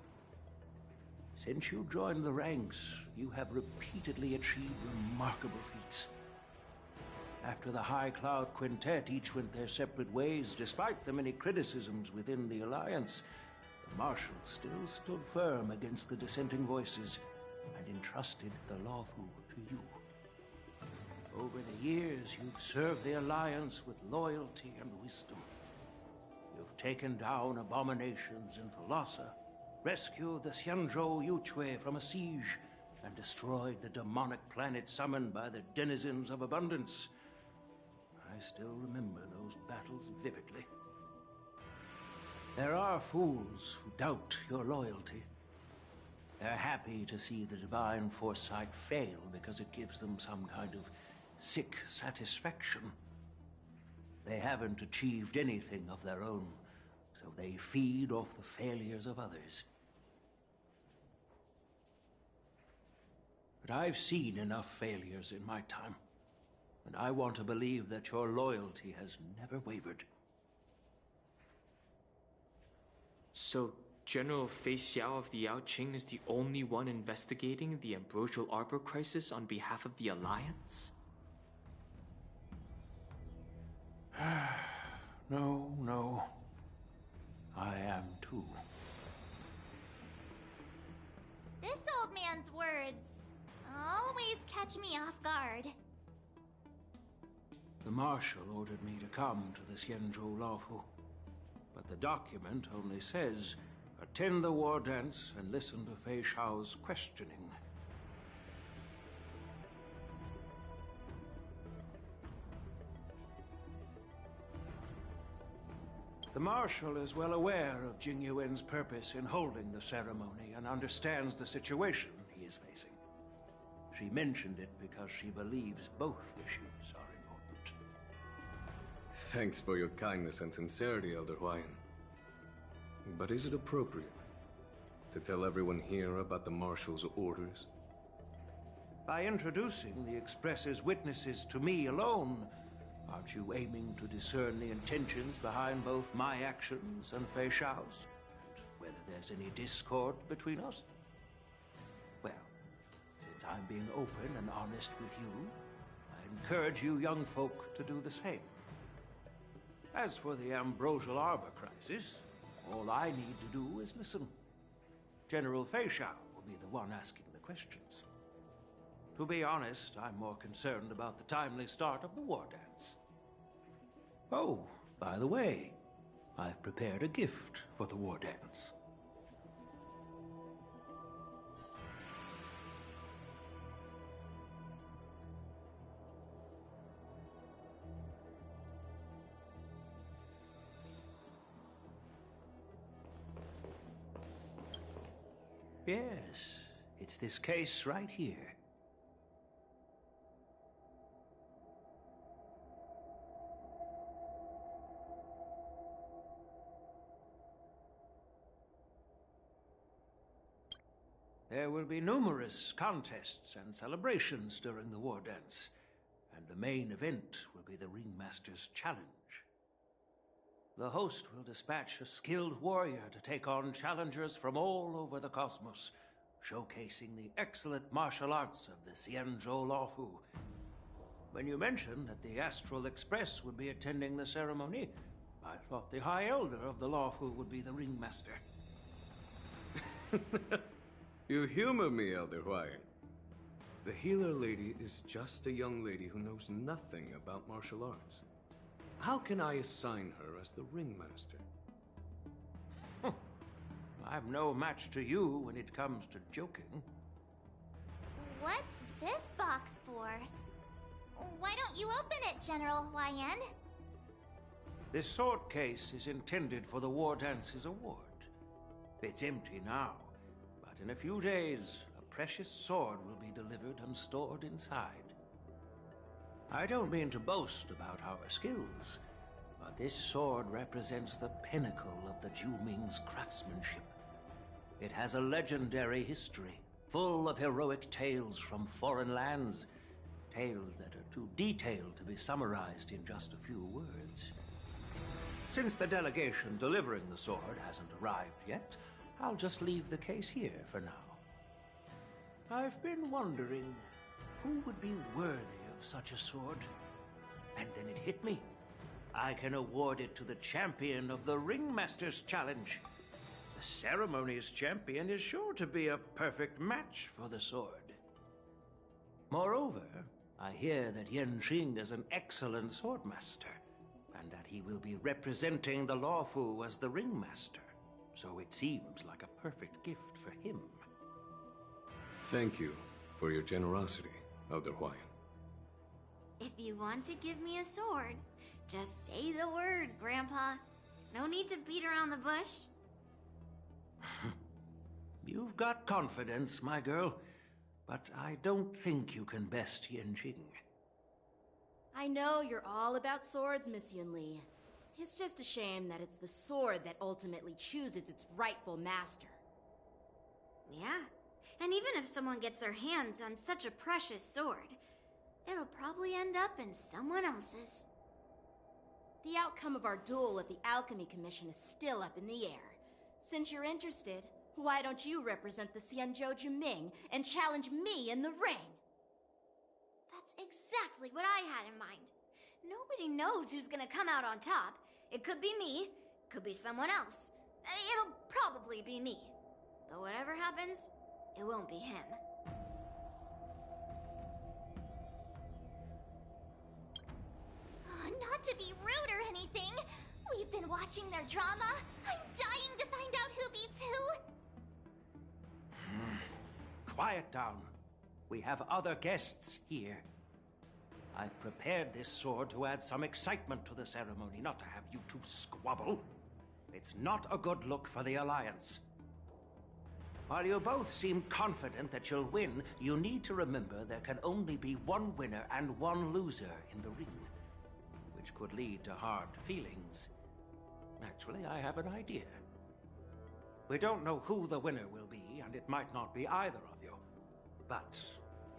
Since you joined the ranks, you have repeatedly achieved remarkable feats. After the High Cloud Quintet each went their separate ways, despite the many criticisms within the Alliance, the Marshal still stood firm against the dissenting voices and entrusted the Lawfu to you. Over the years, you've served the Alliance with loyalty and wisdom. You've taken down abominations in Thalassa, rescued the Xianzhou Yu Chui from a siege, and destroyed the demonic planet summoned by the denizens of abundance. I still remember those battles vividly. There are fools who doubt your loyalty. They're happy to see the divine foresight fail because it gives them some kind of sick satisfaction. They haven't achieved anything of their own, so they feed off the failures of others. But I've seen enough failures in my time, and I want to believe that your loyalty has never wavered. So, General Fei Xiao of the Yaoqing is the only one investigating the Ambrosial Arbor crisis on behalf of the Alliance? No. I am too. This old man's words always catch me off guard. The Marshal ordered me to come to the Xianzhou Lawfu, but the document only says, attend the war dance and listen to Fei Xiao's questioning. The Marshal is well aware of Jing Yuan's purpose in holding the ceremony and understands the situation he is facing. She mentioned it because she believes both issues are important. Thanks for your kindness and sincerity, Elder Huayan. But is it appropriate to tell everyone here about the Marshal's orders? By introducing the Express's witnesses to me alone, aren't you aiming to discern the intentions behind both my actions and Fei Xiao's? And whether there's any discord between us? Well, since I'm being open and honest with you, I encourage you young folk to do the same. As for the Ambrosial Arbor crisis, all I need to do is listen. General Fei Xiao will be the one asking the questions. To be honest, I'm more concerned about the timely start of the war dance. Oh, by the way, I've prepared a gift for the war dance. Yes, it's this case right here. There will be numerous contests and celebrations during the war dance, and the main event will be the Ringmaster's Challenge. The host will dispatch a skilled warrior to take on challengers from all over the cosmos, showcasing the excellent martial arts of the Xianzhou Lawfu. When you mentioned that the Astral Express would be attending the ceremony, I thought the High Elder of the Lawfu would be the Ringmaster. You humor me, Elder Huayan. The healer lady is just a young lady who knows nothing about martial arts. How can I assign her as the ringmaster? I'm no match to you when it comes to joking. What's this box for? Why don't you open it, General Huayan? This sword case is intended for the War Dance's award. It's empty now, but in a few days, a precious sword will be delivered and stored inside. I don't mean to boast about our skills, but this sword represents the pinnacle of the Zhuming's craftsmanship. It has a legendary history, full of heroic tales from foreign lands, tales that are too detailed to be summarized in just a few words. Since the delegation delivering the sword hasn't arrived yet, I'll just leave the case here for now. I've been wondering who would be worthy of such a sword. And then it hit me. I can award it to the champion of the Ringmaster's Challenge. The ceremony's champion is sure to be a perfect match for the sword. Moreover, I hear that Yanqing is an excellent swordmaster, and that he will be representing the Luofu as the ringmaster, so it seems like a perfect gift for him. Thank you for your generosity, Elder Huayan. If you want to give me a sword, just say the word, Grandpa. No need to beat around the bush. You've got confidence, my girl, but I don't think you can best Yanqing. I know you're all about swords, Miss Yunli. It's just a shame that it's the sword that ultimately chooses its rightful master. Yeah, and even if someone gets their hands on such a precious sword, it'll probably end up in someone else's. The outcome of our duel at the Alchemy Commission is still up in the air. Since you're interested, why don't you represent the Xianzhou Juming and challenge me in the ring? That's exactly what I had in mind. Nobody knows who's gonna come out on top. It could be me, could be someone else. It'll probably be me. But whatever happens, it won't be him. Not to be rude or anything, we've been watching their drama. I'm dying to find out who beats who. Quiet down. We have other guests here. I've prepared this sword to add some excitement to the ceremony, not to have you two squabble. It's not a good look for the Alliance. While you both seem confident that you'll win, you need to remember there can only be one winner and one loser in the ring, which could lead to hard feelings. Actually, I have an idea. We don't know who the winner will be, and it might not be either of you. But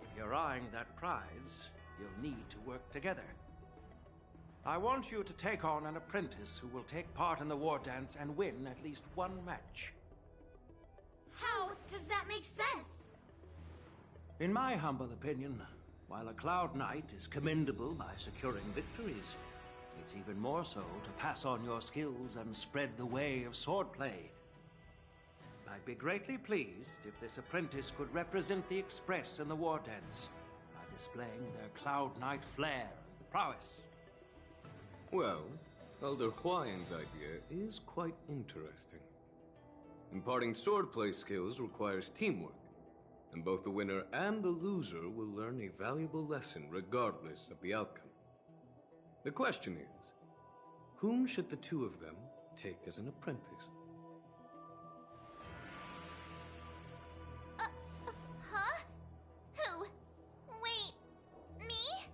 if you're eyeing that prize, you'll need to work together. I want you to take on an apprentice who will take part in the war dance and win at least one match. How does that make sense? In my humble opinion, while a Cloud Knight is commendable by securing victories, it's even more so to pass on your skills and spread the way of swordplay. I'd be greatly pleased if this apprentice could represent the Express in the war dance by displaying their Cloud Knight flair and prowess. Well, Elder Huayan's idea is quite interesting. Imparting swordplay skills requires teamwork, and both the winner and the loser will learn a valuable lesson regardless of the outcome. The question is, whom should the two of them take as an apprentice? Huh? Who? Wait, me?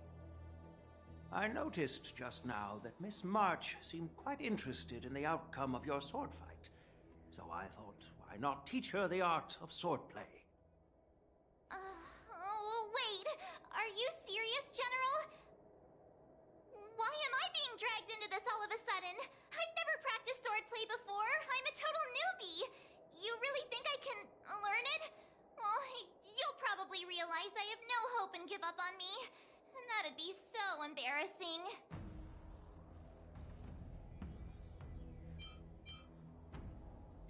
I noticed just now that Miss March seemed quite interested in the outcome of your sword fight. So I thought, why not teach her the art of swordplay? Wait, are you serious, General? Why am I being dragged into this all of a sudden? I've never practiced swordplay before. I'm a total newbie. You really think I can learn it? Well, you'll probably realize I have no hope and give up on me. And that'd be so embarrassing.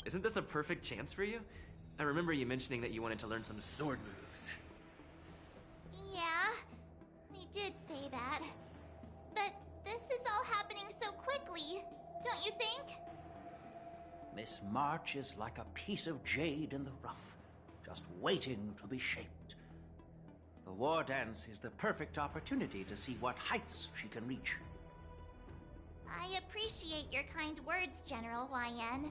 Isn't this a perfect chance for you? I remember you mentioning that you wanted to learn some sword moves. Yeah, I did say that. But This is all happening so quickly, don't you think? Miss March is like a piece of jade in the rough, just waiting to be shaped. The war dance is the perfect opportunity to see what heights she can reach. I appreciate your kind words, General YN.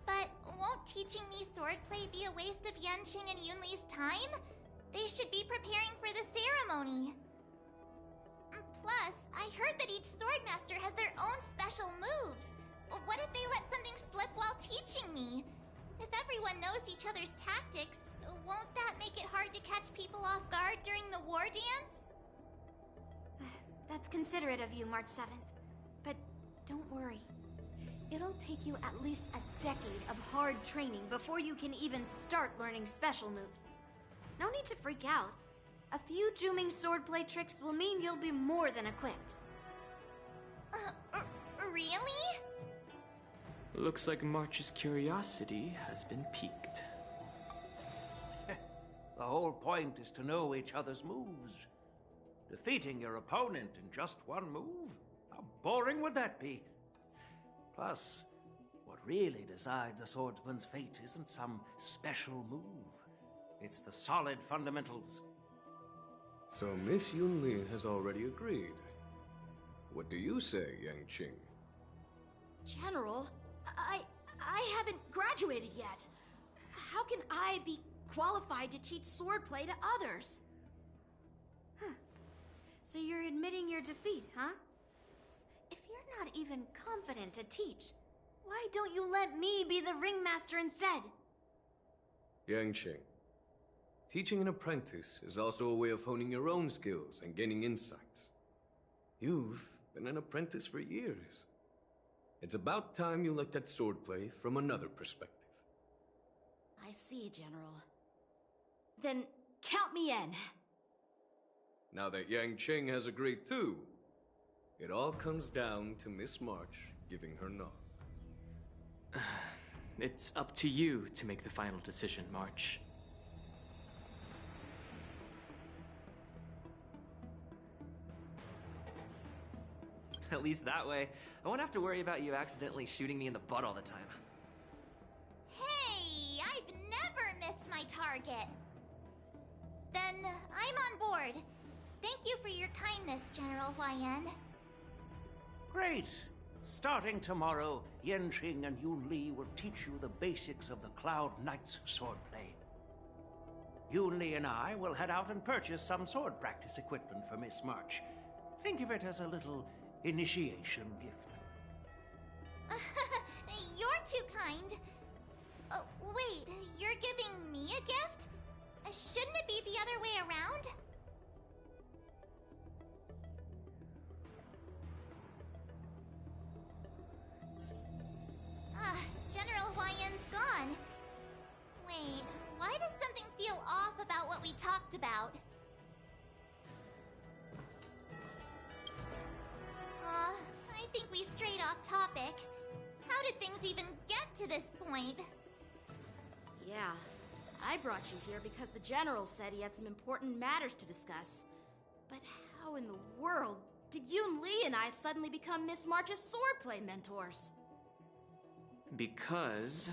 But won't teaching me swordplay be a waste of Yanqing and Yunli's time? They should be preparing for the ceremony. Plus, I heard that each swordmaster has their own special moves. What if they let something slip while teaching me? If everyone knows each other's tactics, won't that make it hard to catch people off guard during the war dance? That's considerate of you, March 7th. But don't worry. It'll take you at least a decade of hard training before you can even start learning special moves. No need to freak out. A few Juming swordplay tricks will mean you'll be more than equipped. Really? Looks like March's curiosity has been piqued. The whole point is to know each other's moves. Defeating your opponent in just one move? How boring would that be? Plus, what really decides a swordsman's fate isn't some special move. It's the solid fundamentals. So Miss Yunli has already agreed. What do you say, Yanqing? General, I haven't graduated yet. How can I be qualified to teach swordplay to others? So you're admitting your defeat, huh? If you're not even confident to teach, why don't you let me be the ringmaster instead? Yanqing, teaching an apprentice is also a way of honing your own skills and gaining insights. You've been an apprentice for years. It's about time you looked at swordplay from another perspective. I see, General. Then count me in. Now that Yanqing has agreed too, it all comes down to Miss March giving her nod. It's up to you to make the final decision, March. At least that way, I won't have to worry about you accidentally shooting me in the butt all the time. Hey, I've never missed my target. Then I'm on board. Thank you for your kindness, General YN. Great! Starting tomorrow, Yanqing and Yunli will teach you the basics of the Cloud Knight's swordplay. Yunli and I will head out and purchase some sword practice equipment for Miss March. Think of it as a little initiation gift. You're too kind. Wait, you're giving me a gift? Shouldn't it be the other way around? General YN's gone. Wait, why does something feel off about what we talked about? I think we strayed off topic. How did things even get to this point? Yeah, I brought you here because the General said he had some important matters to discuss. But how in the world did Yunli and I suddenly become Miss March's swordplay mentors? Because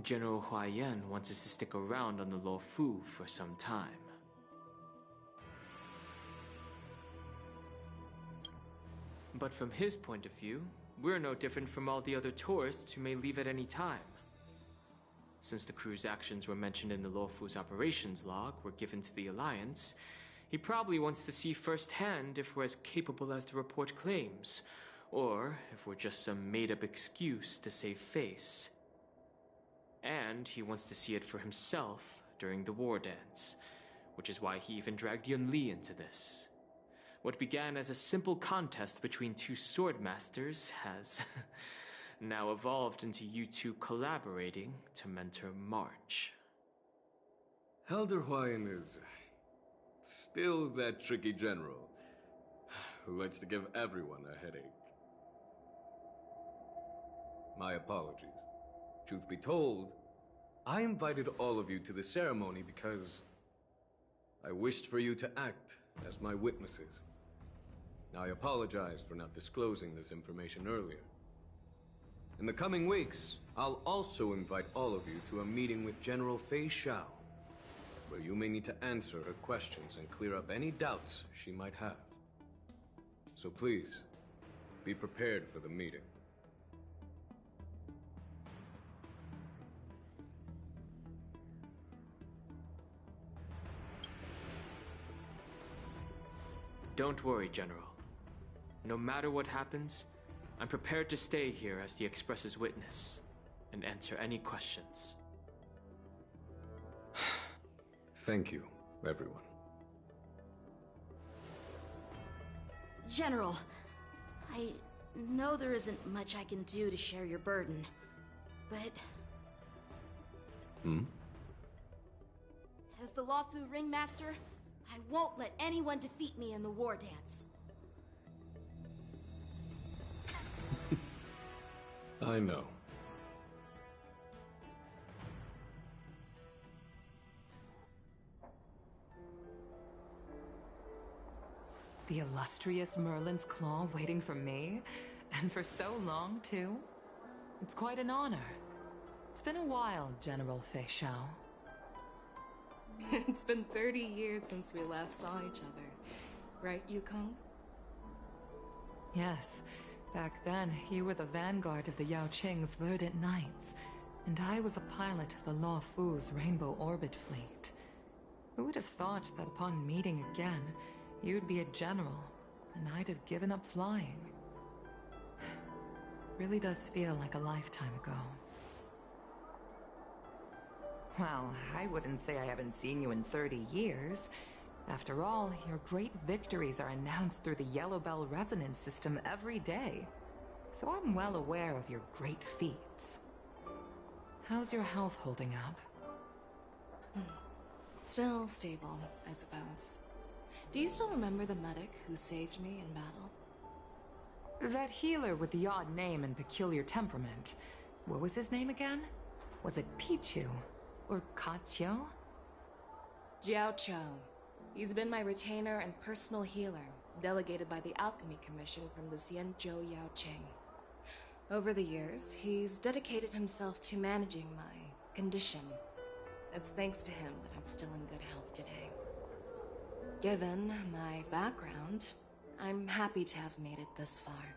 General Huayan wants us to stick around on the Luofu for some time. But from his point of view, we're no different from all the other tourists who may leave at any time. Since the crew's actions were mentioned in the Luofu's operations log were given to the Alliance, he probably wants to see firsthand if we're as capable as the report claims, or if we're just some made-up excuse to save face. And he wants to see it for himself during the war dance, which is why he even dragged Yunli into this. What began as a simple contest between two swordmasters has now evolved into you two collaborating to mentor March. Elder Huayan is still that tricky general who likes to give everyone a headache. My apologies. Truth be told, I invited all of you to the ceremony because I wished for you to act as my witnesses. I apologize for not disclosing this information earlier. In the coming weeks, I'll also invite all of you to a meeting with General Fei Xiao, where you may need to answer her questions and clear up any doubts she might have. So please, be prepared for the meeting. Don't worry, General. No matter what happens, I'm prepared to stay here as the Express's witness and answer any questions. Thank you, everyone. General, I know there isn't much I can do to share your burden, but... As the Luofu Ringmaster, I won't let anyone defeat me in the war dance. I know. The illustrious Merlin's Claw waiting for me? And for so long, too? It's quite an honor. It's been a while, General Fei Xiao. It's been 30 years since we last saw each other. Right, Yukong? Yes. Back then, you were the vanguard of the Yao Qing's Verdant Knights, and I was a pilot of the Luofu's Rainbow Orbit Fleet. Who would have thought that upon meeting again, you'd be a general, and I'd have given up flying? Really does feel like a lifetime ago. Well, I wouldn't say I haven't seen you in 30 years. After all, your great victories are announced through the Yellow Bell resonance system every day. So I'm well aware of your great feats. How's your health holding up? Still stable, I suppose. Do you still remember the medic who saved me in battle? That healer with the odd name and peculiar temperament. What was his name again? Was it Pichu? Or Kachio? Jiao Cho. He's been my retainer and personal healer, delegated by the Alchemy Commission from the Xianzhou Yao Qing. Over the years, he's dedicated himself to managing my condition. It's thanks to him that I'm still in good health today. Given my background, I'm happy to have made it this far.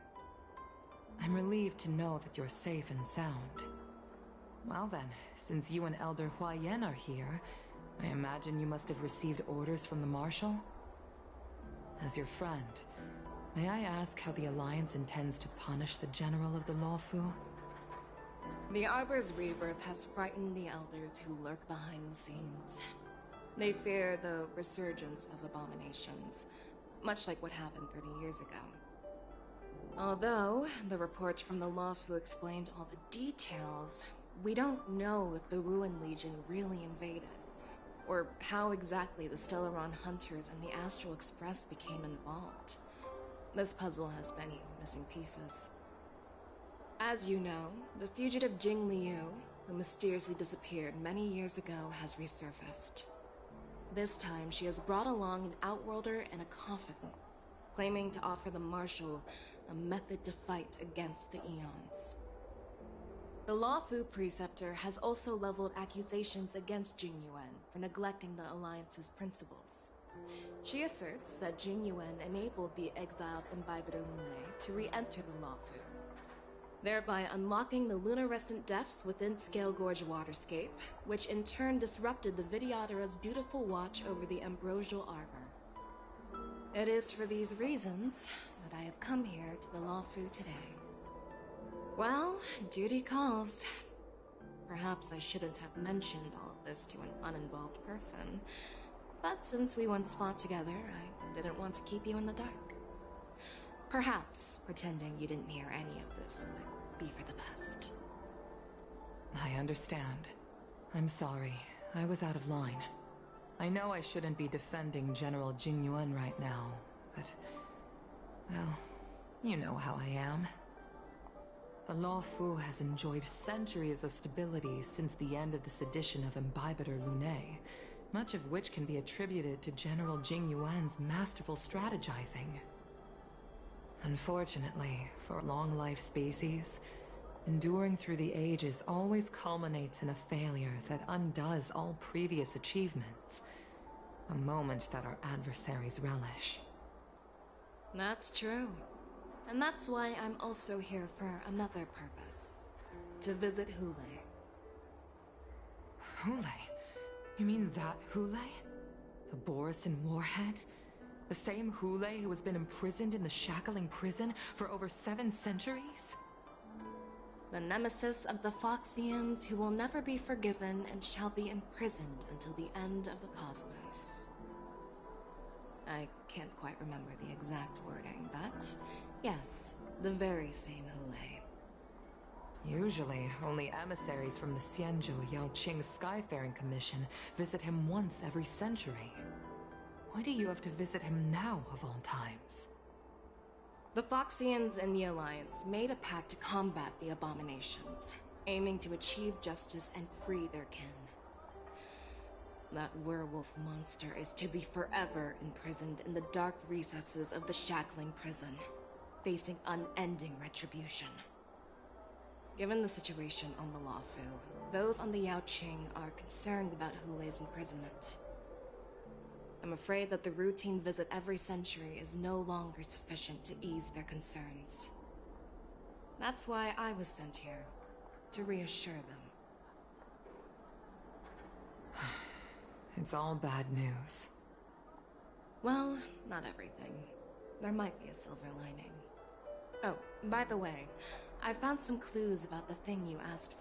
I'm relieved to know that you're safe and sound. Well then, since you and Elder Huayan are here, I imagine you must have received orders from the Marshal? As your friend, may I ask how the Alliance intends to punish the General of the Luofu? The Arbor's rebirth has frightened the Elders who lurk behind the scenes. They fear the resurgence of abominations, much like what happened 30 years ago. Although the report from the Luofu explained all the details, we don't know if the Ruin Legion really invaded, or how exactly the Stellaron Hunters and the Astral Express became involved. This puzzle has many missing pieces. As you know, the fugitive Jing Liu, who mysteriously disappeared many years ago, has resurfaced. This time, she has brought along an Outworlder and a coffin, claiming to offer the Marshal a method to fight against the Eons. The Luofu Preceptor has also leveled accusations against Jing Yuan for neglecting the Alliance's principles. She asserts that Jing Yuan enabled the exiled Imbibitor Lunae to re-enter the Luofu, thereby unlocking the lunarescent depths within Scale Gorge Waterscape, which in turn disrupted the Vidyadhara's dutiful watch over the Ambrosial Arbor. It is for these reasons that I have come here to the Luofu today. Well, duty calls. Perhaps I shouldn't have mentioned all of this to an uninvolved person, but since we once fought together, I didn't want to keep you in the dark. Perhaps pretending you didn't hear any of this would be for the best. I understand. I'm sorry. I was out of line. I know I shouldn't be defending General Jing Yuan right now, but... well, you know how I am. The Luofu has enjoyed centuries of stability since the end of the sedition of Imbibitor Lunae, much of which can be attributed to General Jing Yuan's masterful strategizing. Unfortunately, for long-life species, enduring through the ages always culminates in a failure that undoes all previous achievements. A moment that our adversaries relish. That's true. And that's why I'm also here for another purpose. To visit Hule. Hule? You mean that Hule? The Borisin warhead? The same Hule who has been imprisoned in the Shackling prison for over 7 centuries? The nemesis of the Foxians who will never be forgiven and shall be imprisoned until the end of the cosmos. I can't quite remember the exact wording, but yes, the very same Hule. Usually, only emissaries from the Xianzhou Yaoqing Skyfaring Commission visit him once every century. Why do you have to visit him now, of all times? The Foxians and the Alliance made a pact to combat the abominations, aiming to achieve justice and free their kin. That werewolf monster is to be forever imprisoned in the dark recesses of the Shackling prison, facing unending retribution. Given the situation on the Luofu, those on the Yaoqing are concerned about Hule's imprisonment. I'm afraid that the routine visit every century is no longer sufficient to ease their concerns. That's why I was sent here, to reassure them. It's all bad news. Well, not everything. There might be a silver lining. Oh, by the way, I found some clues about the thing you asked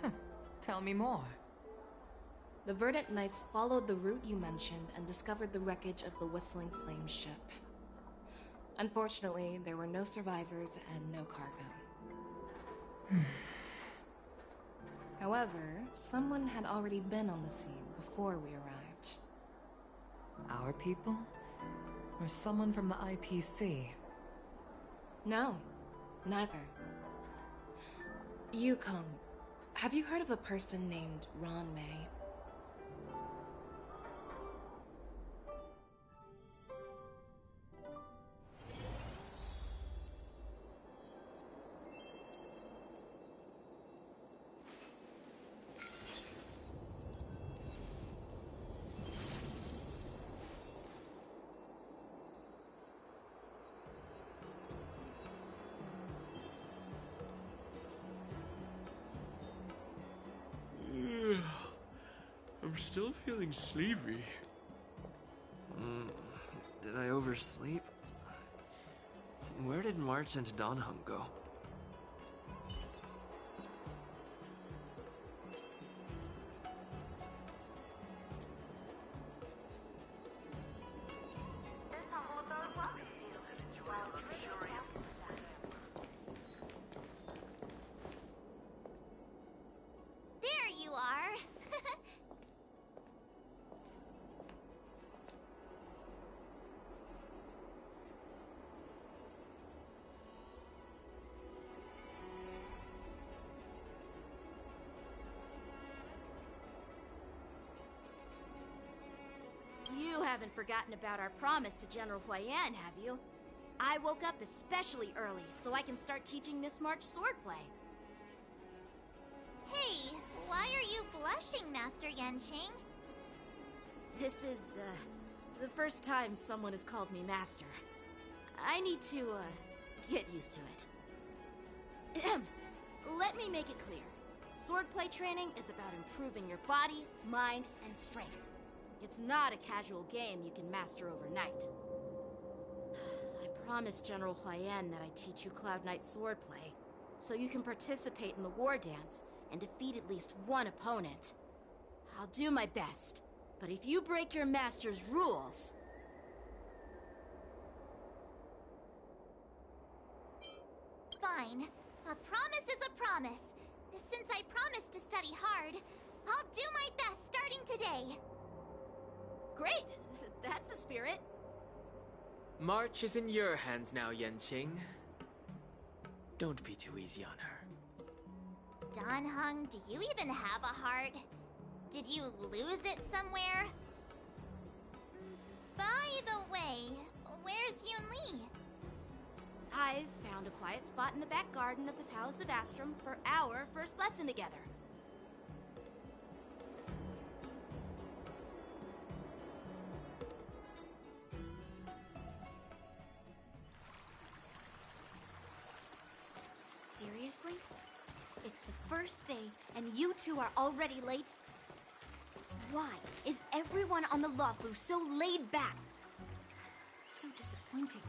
for. Tell me more. The Verdant Knights followed the route you mentioned and discovered the wreckage of the Whistling Flame ship. Unfortunately, there were no survivors and no cargo. However, someone had already been on the scene before we arrived. Our people? Or someone from the IPC? No, neither. Yukong, have you heard of a person named Ron May? I'm still feeling sleepy. Did I oversleep? Where did March and Donhung go? There you are. You haven't forgotten about our promise to General Huayan, have you? I woke up especially early so I can start teaching Miss March swordplay. Hey, why are you blushing, Master Yanqing? This is, the first time someone has called me Master. I need to, get used to it. Let me make it clear. Swordplay training is about improving your body, mind, and strength. It's not a casual game you can master overnight. I promised General Huayan that I'd teach you Cloud Knight swordplay, so you can participate in the war dance and defeat at least one opponent. I'll do my best, but if you break your master's rules... Fine. A promise is a promise. Since I promised to study hard, I'll do my best starting today. Great! That's the spirit. March is in your hands now, Yanqing. Don't be too easy on her. Donhung, do you even have a heart? Did you lose it somewhere? By the way, where's Yunli? I've found a quiet spot in the back garden of the Palace of Astrum for our first lesson together. Seriously? It's the first day, and you two are already late? Why is everyone on the Lawfu so laid back? So disappointing.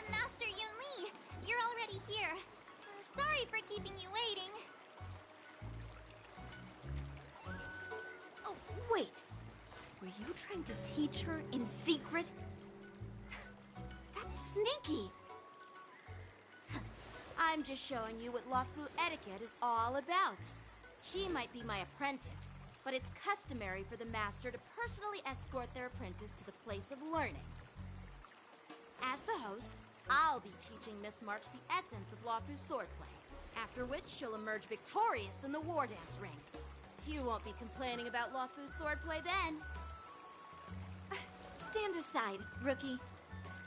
Master Yun Li, you're already here. Sorry for keeping you waiting. Oh, wait. Were you trying to teach her in secret? That's sneaky. I'm just showing you what Lawfu etiquette is all about. She might be my apprentice, but it's customary for the master to personally escort their apprentice to the place of learning. As the host, I'll be teaching Miss March the essence of Lawfu's swordplay, after which she'll emerge victorious in the war dance ring. You won't be complaining about Lawfu's swordplay then. Stand aside, rookie.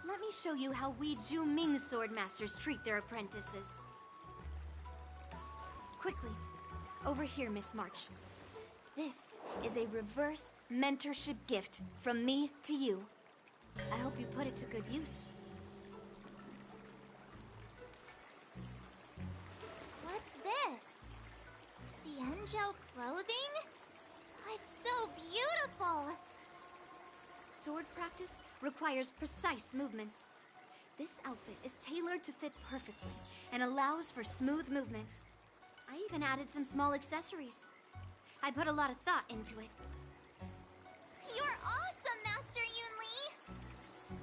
Let me show you how we Ju-Ming sword masters treat their apprentices. Quickly, over here, Miss March. This is a reverse mentorship gift from me to you. I hope you put it to good use. What's this? Xianzhou clothing? It's so beautiful! Sword practice requires precise movements. This outfit is tailored to fit perfectly and allows for smooth movements. I even added some small accessories. I put a lot of thought into it. You're awesome, Master Yun Li!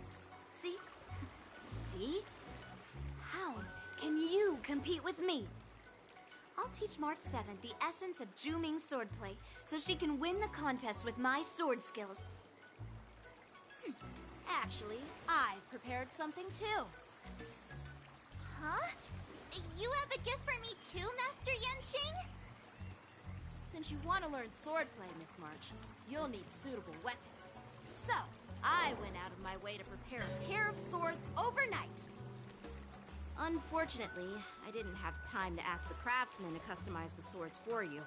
See? See? How can you compete with me? I'll teach March 7th the essence of Ju-Ming swordplay so she can win the contest with my sword skills. Actually, I've prepared something too. Huh? You have a gift for me too, Master Yanqing? Since you want to learn swordplay, Miss March, you'll need suitable weapons. So, I went out of my way to prepare a pair of swords overnight. Unfortunately, I didn't have time to ask the craftsman to customize the swords for you.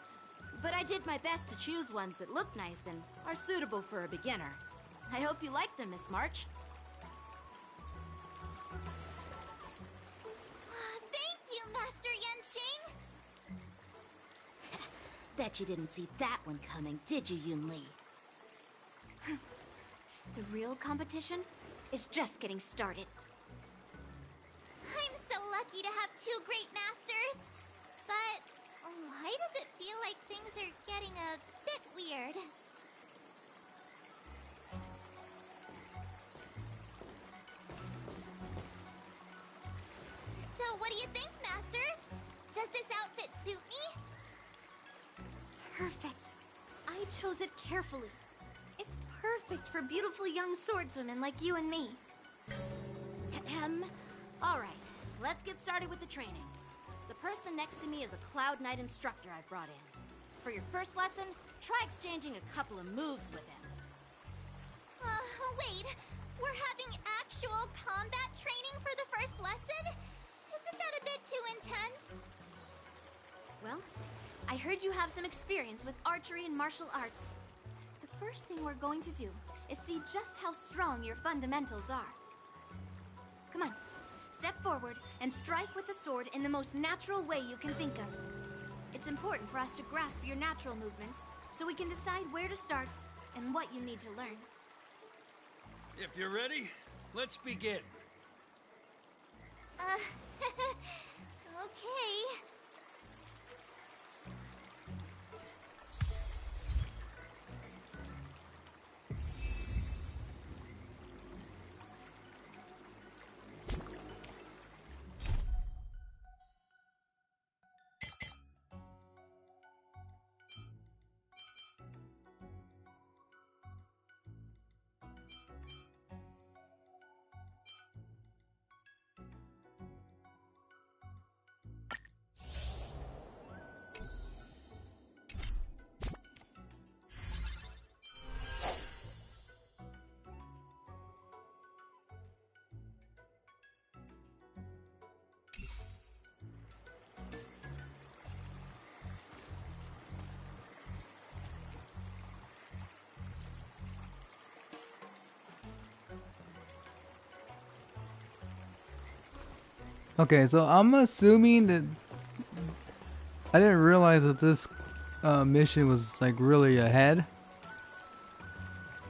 But I did my best to choose ones that look nice and are suitable for a beginner. I hope you like them, Miss March. Thank you, Master Yanqing! Bet you didn't see that one coming, did you, Yun Li? The real competition is just getting started. I'm so lucky to have two great masters. But why does it feel like things are getting a bit weird? So what do you think, Masters? Does this outfit suit me? Perfect. I chose it carefully. It's perfect for beautiful young swordswomen like you and me. Ahem. All right, let's get started with the training. The person next to me is a Cloud Knight instructor I've brought in. For your first lesson, try exchanging a couple of moves with him. Wait. We're having actual combat training for the first lesson? Isn't that a bit too intense? Well, I heard you have some experience with archery and martial arts. The first thing we're going to do is see just how strong your fundamentals are. Come on, step forward and strike with the sword in the most natural way you can think of. It's important for us to grasp your natural movements so we can decide where to start and what you need to learn. If you're ready, let's begin. Okay. Okay, so I'm assuming that I didn't realize that this mission was like really ahead.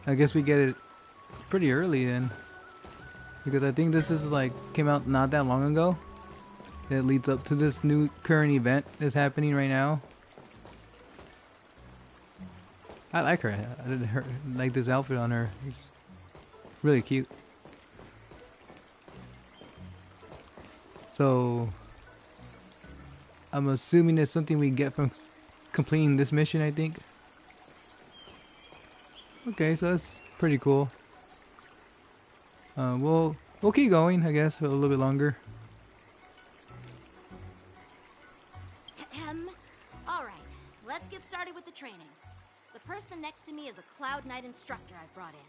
I guess we get it pretty early then, because I think this is like came out not that long ago. It leads up to this new current event that's happening right now. I like her. Like this outfit on her. It's really cute. So I'm assuming it's something we get from completing this mission, I think. Okay, so that's pretty cool. We'll keep going, I guess, for a little bit longer. Alright, let's get started with the training. The person next to me is a Cloud Knight instructor I've brought in.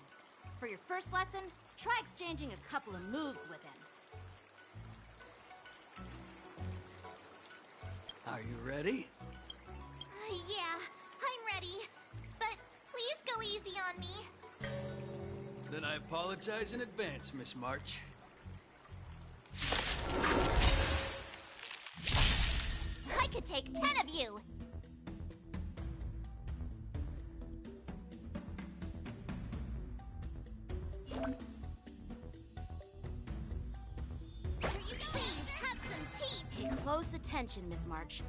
For your first lesson, try exchanging a couple of moves with him. Are you ready? Yeah, I'm ready. But please go easy on me. Then I apologize in advance, Miss March. I could take 10 of you. Please have some tea. Pay close attention, Miss March.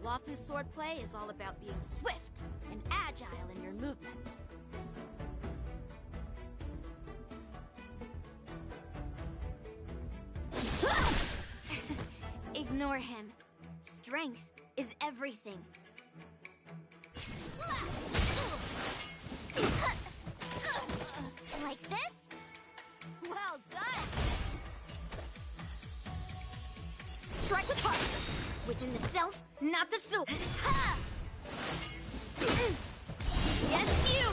Wafu swordplay is all about being swift and agile in your movements. Ignore him. Strength is everything. Like this? Well done! Strike with heart. Within the self, not the soul. Yes, you!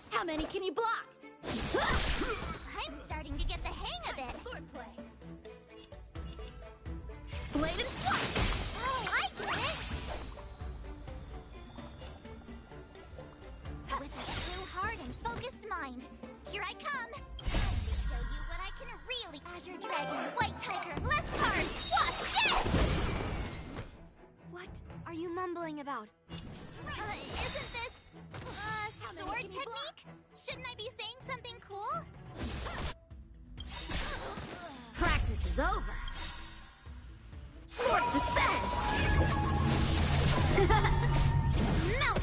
How many can you block? I'm starting to get the hang of it. Swordplay. Blade and swat. Oh, I get it. With a true heart and focused mind, here I come. Time to show you what I can really. Azure Dragon, White Tiger, less cards. Watch this! What are you mumbling about? Isn't this sword technique? Shouldn't I be saying something cool? Practice is over. Swords descend! Melt!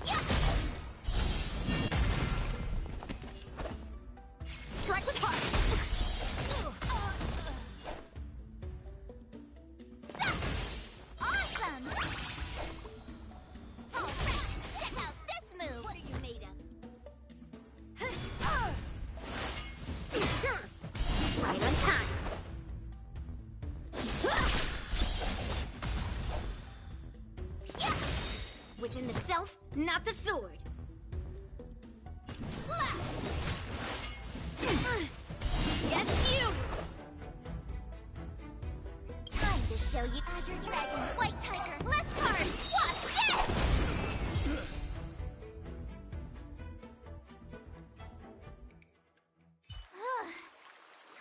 Yeah! Strike with heart! Awesome! Alright, check out this move! What are you made of? Right on time. Yeah! Within the self, not the sword. Yes, you! Time to show you Azure Dragon, White Tiger, less cards! Watch this!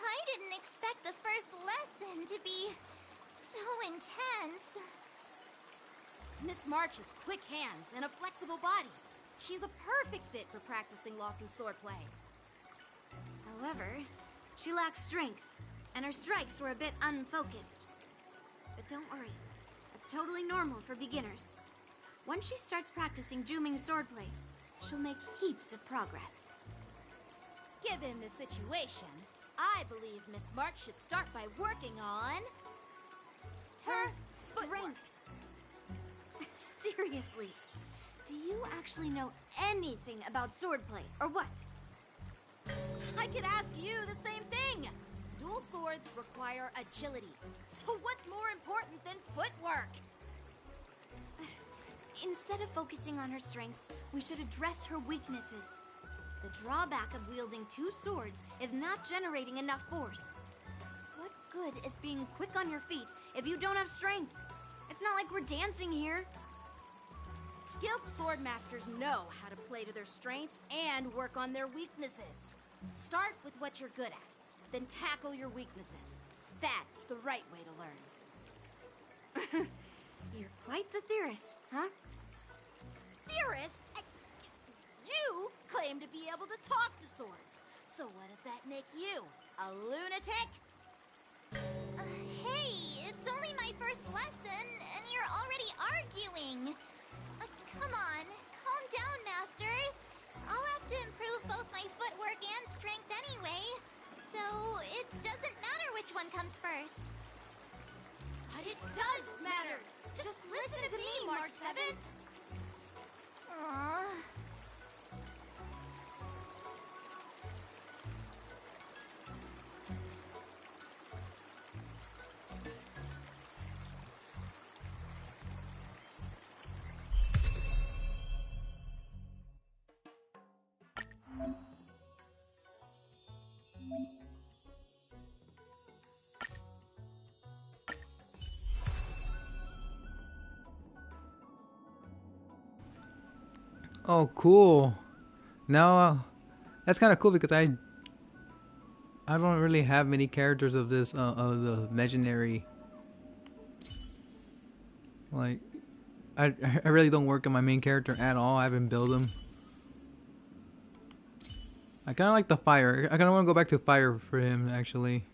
I didn't expect the first lesson to be so intense. Miss March has quick hands and a flexible body. She's a perfect fit for practicing Lawfu swordplay. However, she lacks strength, and her strikes were a bit unfocused. But don't worry, it's totally normal for beginners. Once she starts practicing Juming swordplay, she'll make heaps of progress. Given the situation, I believe Miss March should start by working on her strength. Seriously, do you actually know anything about swordplay, or what? I could ask you the same thing. Dual swords require agility. So what's more important than footwork? Instead of focusing on her strengths, we should address her weaknesses. The drawback of wielding two swords is not generating enough force. What good is being quick on your feet if you don't have strength? It's not like we're dancing here. Skilled sword masters know how to play to their strengths and work on their weaknesses. Start with what you're good at, then tackle your weaknesses. That's the right way to learn. You're quite the theorist, huh? Theorist? You claim to be able to talk to swords. So what does that make you? A lunatic? Hey, it's only my first lesson, and you're already arguing. Come on, calm down, masters. I'll have to improve both my footwork and strength anyway, so it doesn't matter which one comes first. But it does matter. Just listen to me, Mark 7th. Aww. Oh, cool. Now, that's kind of cool because I don't really have many characters of this of the imaginary. Like, I really don't work on my main character at all. I haven't built him. I kind of like the fire. I kind of want to go back to fire for him actually.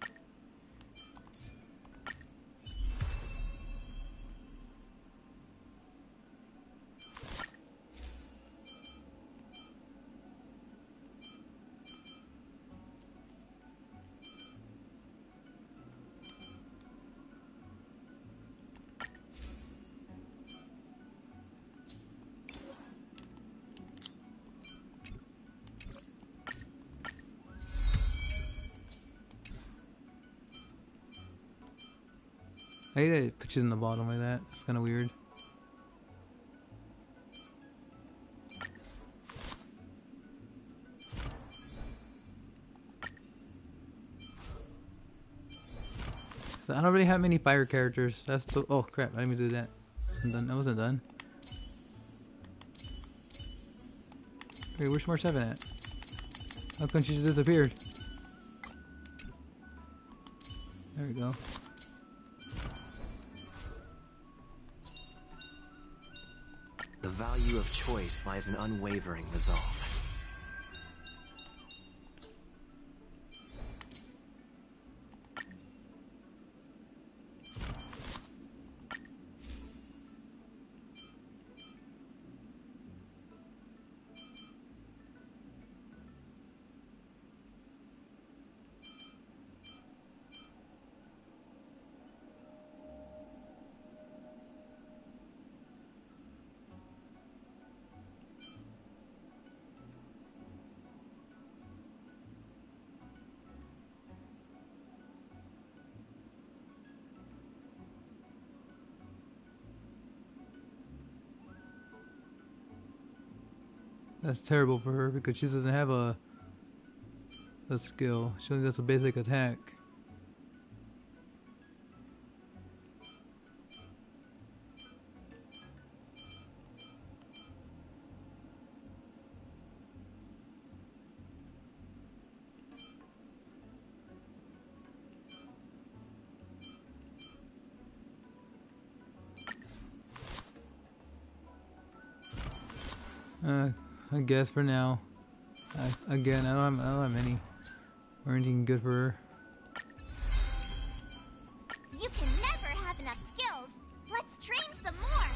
I hate that it puts it in the bottom like that. It's kind of weird. So I don't really have many fire characters. That's the oh crap! I didn't even do that. I'm done. I wasn't done. Wait, where's Smart 7 at? How come she just disappeared? There we go. The value of choice lies in unwavering resolve. That's terrible for her because she doesn't have a skill. She only does a basic attack. I guess for now. Again, I don't have any or anything good for her. You can never have enough skills. Let's train some more.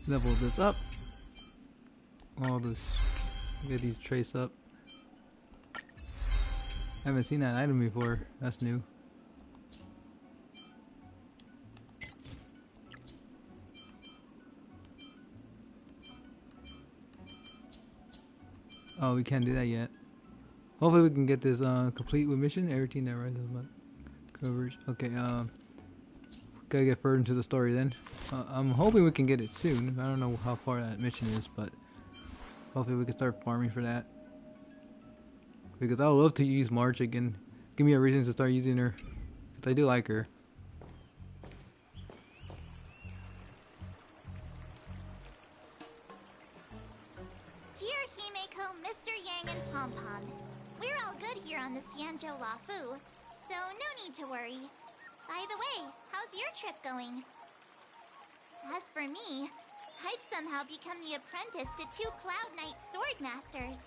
Level this up. All this. Get these trace up. I haven't seen that item before. That's new. Oh, we can't do that yet. Hopefully we can get this complete with mission. Everything that rises about coverage. Okay, gotta get further into the story then. I'm hoping we can get it soon. I don't know how far that mission is, but hopefully we can start farming for that. Because I would love to use March again. Give me a reason to start using her. Because I do like her. Dear Himeko, Mr. Yang, and Pom Pom, we're all good here on the Xianzhou Lafu, so no need to worry. By the way, how's your trip going? As for me, I've somehow become the apprentice to 2 Cloud Knight sword masters,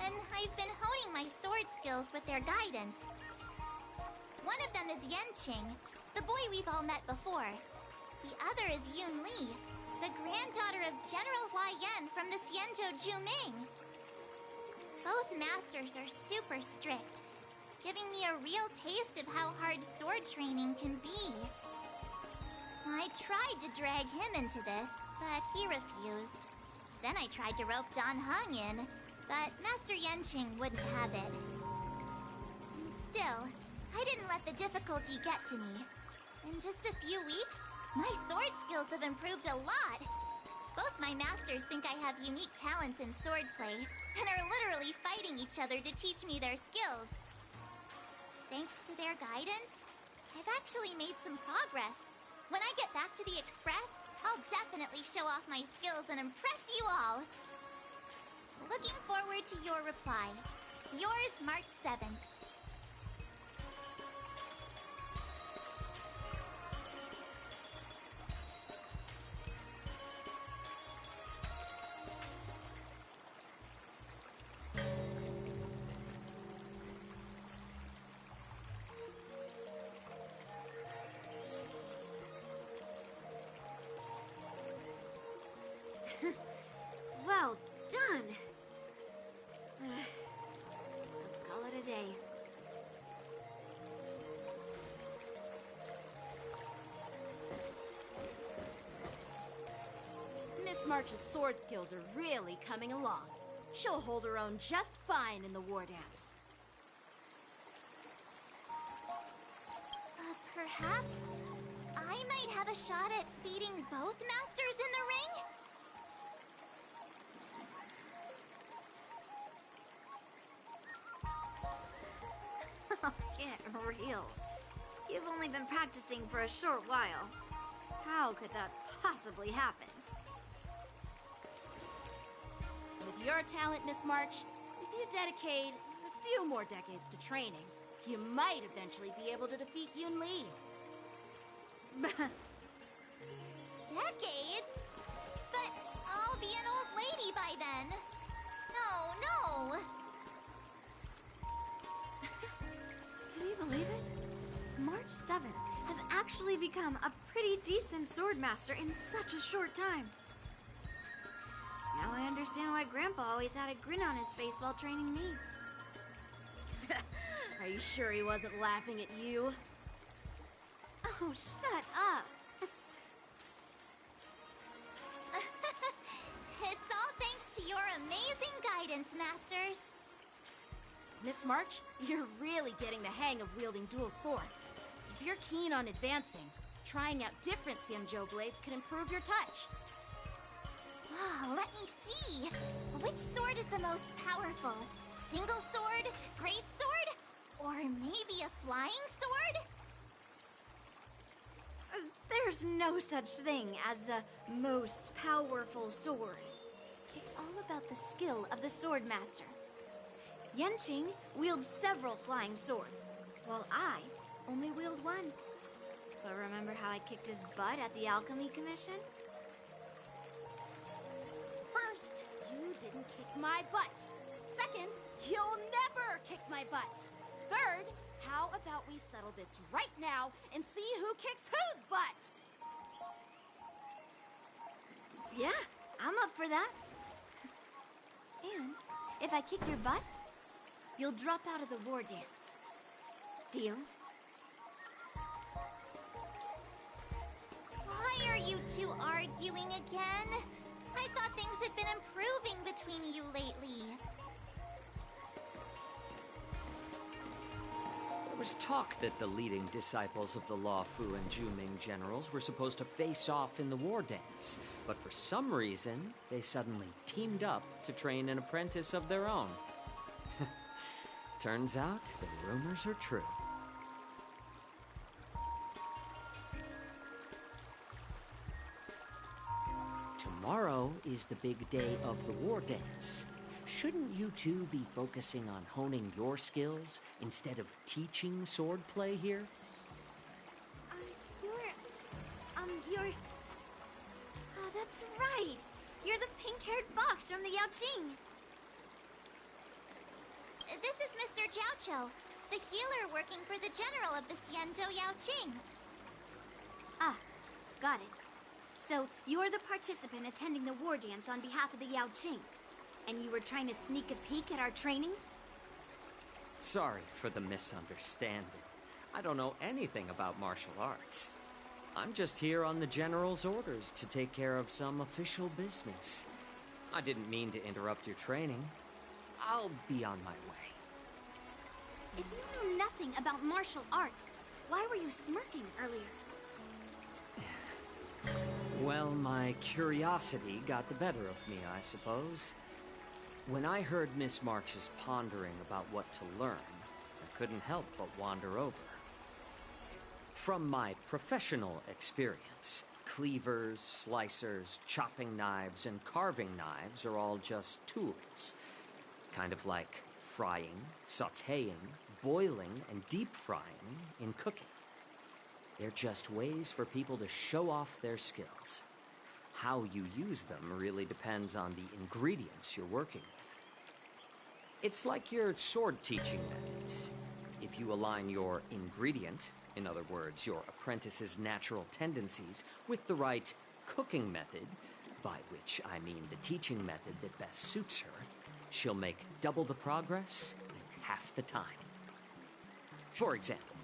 and I've been honing my sword skills with their guidance. One of them is Yanqing, the boy we've all met before. The other is Yun Li, the granddaughter of General Hua Yan from the Xianzhou Juming. Both masters are super strict, giving me a real taste of how hard sword training can be. I tried to drag him into this, but he refused. Then I tried to rope Dan Heng in, but Master Yanqing wouldn't have it. Still, I didn't let the difficulty get to me. In just a few weeks, my sword skills have improved a lot. Both my masters think I have unique talents in swordplay, and are literally fighting each other to teach me their skills. Thanks to their guidance, I've actually made some progress. When I get back to the Express, I'll definitely show off my skills and impress you all. Looking forward to your reply. Yours, March 7th. Well done. Let's call it a day. Miss March's sword skills are really coming along. She'll hold her own just fine in the war dance. Perhaps I might have a shot at beating both masters in the ring? Get real. You've only been practicing for a short while. How could that possibly happen? With your talent, Miss March, if you dedicate a few more decades to training, you might eventually be able to defeat Yun Li. Decades? But I'll be an old lady by then. No. Can you believe it? March 7th has actually become a pretty decent swordmaster in such a short time. Now I understand why Grandpa always had a grin on his face while training me. Are you sure he wasn't laughing at you? Oh, shut up! It's all thanks to your amazing guidance, Masters. Miss March, you're really getting the hang of wielding dual swords. If you're keen on advancing, trying out different Xianzhou blades could improve your touch. Oh, let me see. Which sword is the most powerful? Single sword? Great sword? Or maybe a flying sword? There's no such thing as the most powerful sword. It's all about the skill of the swordmaster. Yanqing wields several flying swords, while I only wield one. But remember how I kicked his butt at the Alchemy Commission? First, you didn't kick my butt. Second, you'll never kick my butt. Third, how about we settle this right now and see who kicks whose butt? Yeah, I'm up for that. And if I kick your butt, you'll drop out of the war dance. Deal? Why are you two arguing again? I thought things had been improving between you lately. was talk that the leading disciples of the Law Fu and Juming generals were supposed to face off in the war dance, but for some reason, they suddenly teamed up to train an apprentice of their own. Turns out, the rumors are true. Tomorrow is the big day of the war dance. Shouldn't you two be focusing on honing your skills instead of teaching swordplay here? You're... Oh, that's right! You're the pink-haired fox from the Yaoqing! This is Mr. Jiaoqiu, the healer working for the general of the Xianzhou Yaoqing. Ah, got it. So, you're the participant attending the war dance on behalf of the Yaoqing. And you were trying to sneak a peek at our training? Sorry for the misunderstanding. I don't know anything about martial arts. I'm just here on the General's orders to take care of some official business. I didn't mean to interrupt your training. I'll be on my way. If you knew nothing about martial arts, why were you smirking earlier? Well, my curiosity got the better of me, I suppose. When I heard Miss March's pondering about what to learn, I couldn't help but wander over. From my professional experience, cleavers, slicers, chopping knives, and carving knives are all just tools. Kind of like frying, sautéing, boiling, and deep frying in cooking. They're just ways for people to show off their skills. How you use them really depends on the ingredients you're working with. It's like your sword teaching methods. If you align your ingredient, in other words, your apprentice's natural tendencies, with the right cooking method, by which I mean the teaching method that best suits her, she'll make double the progress in half the time. For example,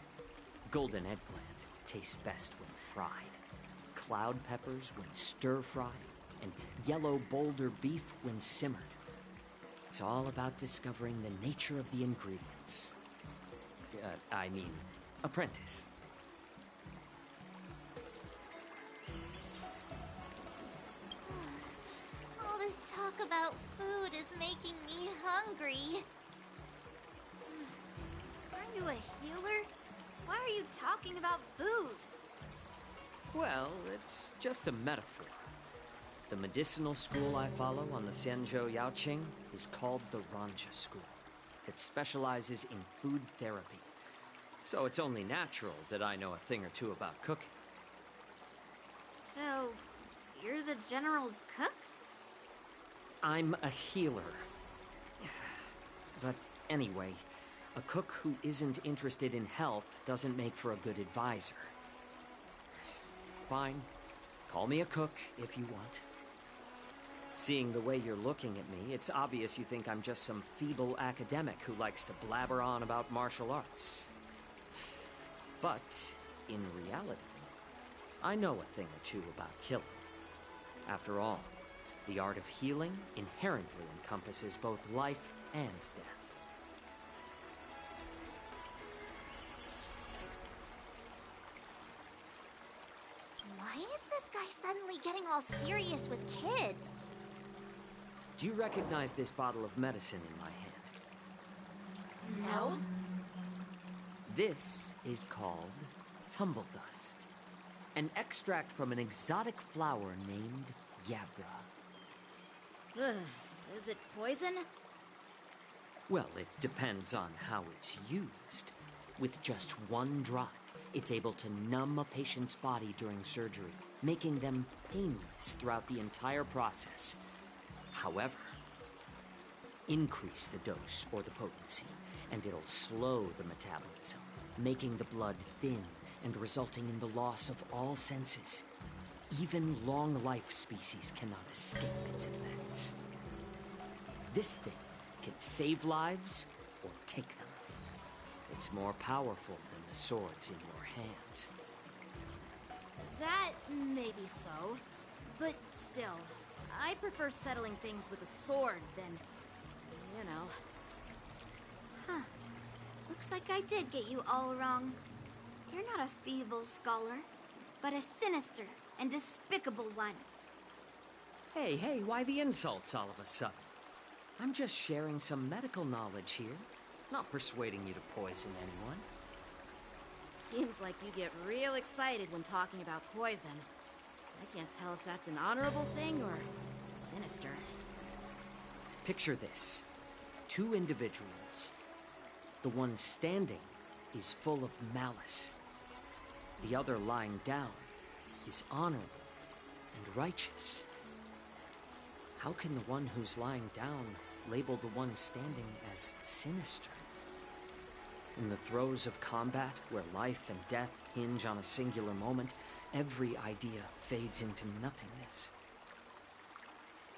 golden eggplant tastes best when fried, cloud peppers when stir-fried, and yellow boulder beef when simmered. It's all about discovering the nature of the ingredients. Apprentice. All this talk about food is making me hungry. Aren't you a healer? Why are you talking about food? Well, it's just a metaphor. The medicinal school I follow on the Xianzhou Yaoqing is called the Ranja School. It specializes in food therapy. So it's only natural that I know a thing or two about cooking. So, you're the general's cook? I'm a healer. But anyway, a cook who isn't interested in health doesn't make for a good advisor. Fine. Call me a cook if you want. Seeing the way you're looking at me, it's obvious you think I'm just some feeble academic who likes to blabber on about martial arts. But, in reality, I know a thing or two about killing. After all, the art of healing inherently encompasses both life and death. Why is this guy suddenly getting all serious with kids? Do you recognize this bottle of medicine in my hand? No. This is called tumble dust, an extract from an exotic flower named Yabra. Ugh, is it poison? Well, it depends on how it's used. With just one drop, it's able to numb a patient's body during surgery, making them painless throughout the entire process. However, increase the dose or the potency, and it'll slow the metabolism, making the blood thin and resulting in the loss of all senses. Even long-life species cannot escape its effects. This thing can save lives or take them. It's more powerful than the swords in your hands. That may be so, but still, I prefer settling things with a sword than, you know. Huh. Looks like I did get you all wrong. You're not a feeble scholar, but a sinister and despicable one. Hey, why the insults all of a sudden? I'm just sharing some medical knowledge here, not persuading you to poison anyone. Seems like you get real excited when talking about poison. I can't tell if that's an honorable thing or sinister. Picture this. 2 individuals. The one standing is full of malice. The other lying down is honorable and righteous. How can the one who's lying down label the one standing as sinister? In the throes of combat, where life and death hinge on a singular moment, every idea fades into nothingness.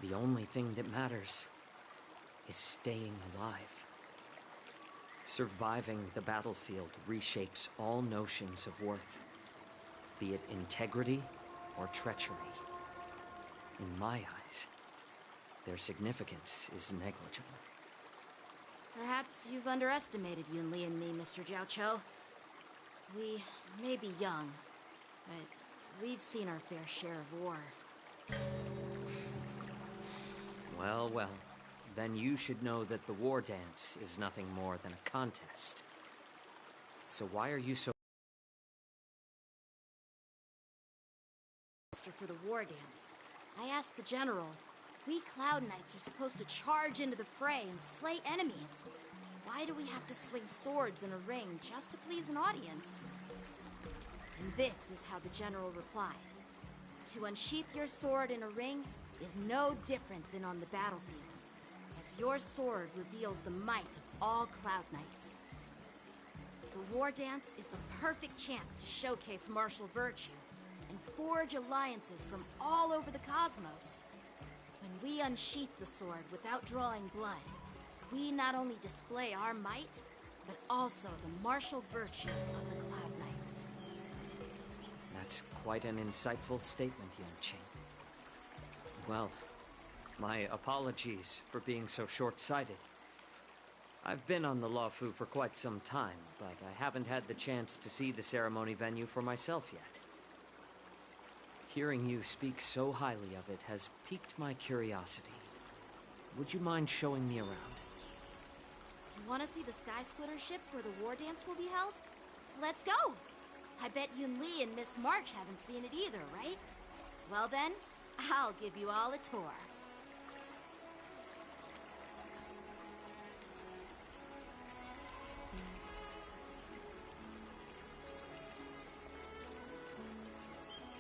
The only thing that matters is staying alive. Surviving the battlefield reshapes all notions of worth, be it integrity or treachery. In my eyes, their significance is negligible. Perhaps you've underestimated Yun Li and me, Mr. Jiaoqiu. We may be young, but we've seen our fair share of war. Well, then you should know that the war dance is nothing more than a contest. So why are you so... For the war dance, I asked the general. We Cloud Knights are supposed to charge into the fray and slay enemies. Why do we have to swing swords in a ring just to please an audience? And this is how the general replied. To unsheath your sword in a ring is no different than on the battlefield, as your sword reveals the might of all Cloud Knights. The war dance is the perfect chance to showcase martial virtue and forge alliances from all over the cosmos. When we unsheath the sword without drawing blood, we not only display our might, but also the martial virtue of the Cloud Knights. That's quite an insightful statement, Yanqing. Well, my apologies for being so short-sighted. I've been on the Luofu for quite some time, but I haven't had the chance to see the ceremony venue for myself yet. Hearing you speak so highly of it has piqued my curiosity. Would you mind showing me around? You want to see the Sky Splitter ship where the war dance will be held? Let's go! I bet Yun Li and Miss March haven't seen it either, right? Well then, I'll give you all a tour.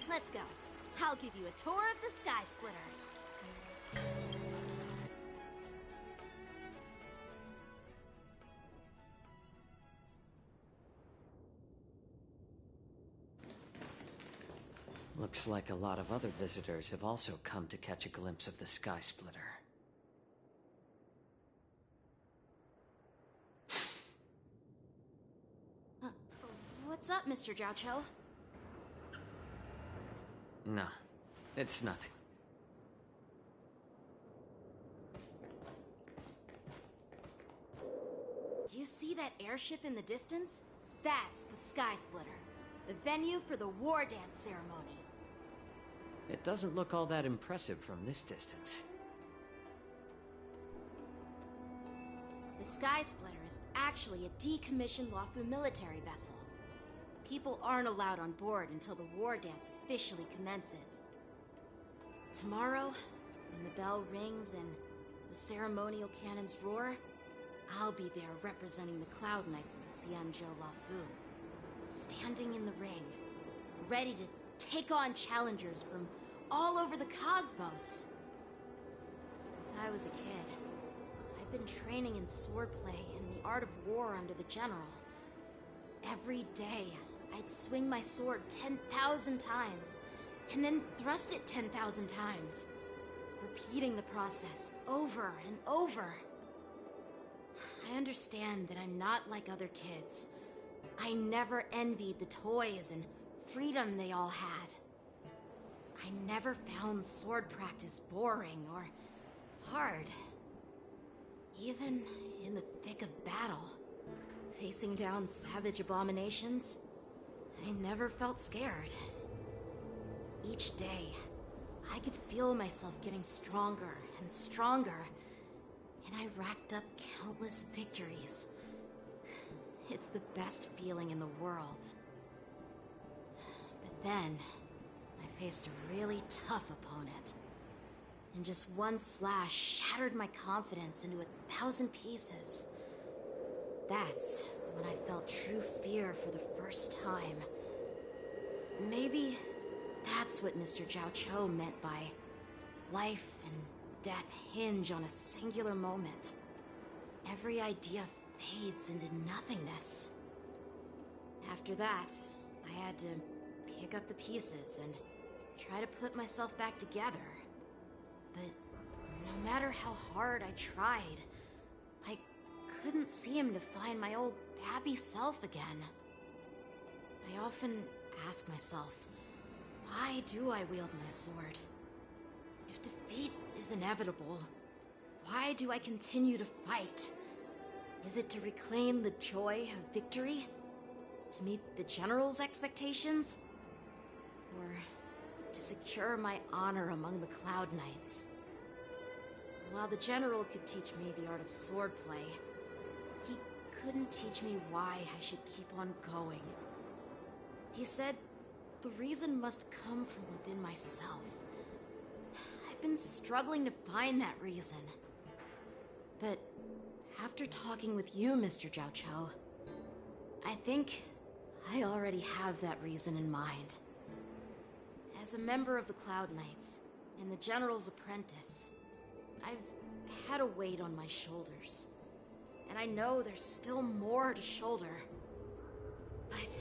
Let's go. I'll give you a tour of the Sky Splitter. Looks like a lot of other visitors have also come to catch a glimpse of the Sky Splitter. What's up, Mr. Jiaoqiu? No, it's nothing. Do you see that airship in the distance? That's the Sky Splitter, the venue for the war dance ceremony. It doesn't look all that impressive from this distance. The Sky Splitter is actually a decommissioned Luofu military vessel. People aren't allowed on board until the war dance officially commences. Tomorrow, when the bell rings and the ceremonial cannons roar, I'll be there representing the Cloud Knights of the Xianzhou Luofu, standing in the ring, ready to take on challengers from all over the cosmos. Since I was a kid, I've been training in swordplay and the art of war under the general. Every day, I'd swing my sword 10,000 times, and then thrust it 10,000 times, repeating the process over and over. I understand that I'm not like other kids. I never envied the toys and freedom they all had. I never found sword practice boring or hard. Even in the thick of battle, facing down savage abominations, I never felt scared. Each day, I could feel myself getting stronger and stronger, and I racked up countless victories. It's the best feeling in the world. But then, I faced a really tough opponent, and just one slash shattered my confidence into 1,000 pieces. That's when I felt true fear for the first time. Maybe that's what Mr. Jiao Cho meant by life and death hinge on a singular moment. Every idea fades into nothingness. After that, I had to pick up the pieces and try to put myself back together. But no matter how hard I tried, I couldn't seem to find my old happy self again. I often ask myself, why do I wield my sword? If defeat is inevitable, why do I continue to fight? Is it to reclaim the joy of victory? To meet the General's expectations? Or to secure my honor among the Cloud Knights? While the General could teach me the art of swordplay, he couldn't teach me why I should keep on going. He said the reason must come from within myself. I've been struggling to find that reason. But after talking with you, Mr. Jiao Cho, I think I already have that reason in mind. As a member of the Cloud Knights and the General's apprentice, I've had a weight on my shoulders. And I know there's still more to shoulder. But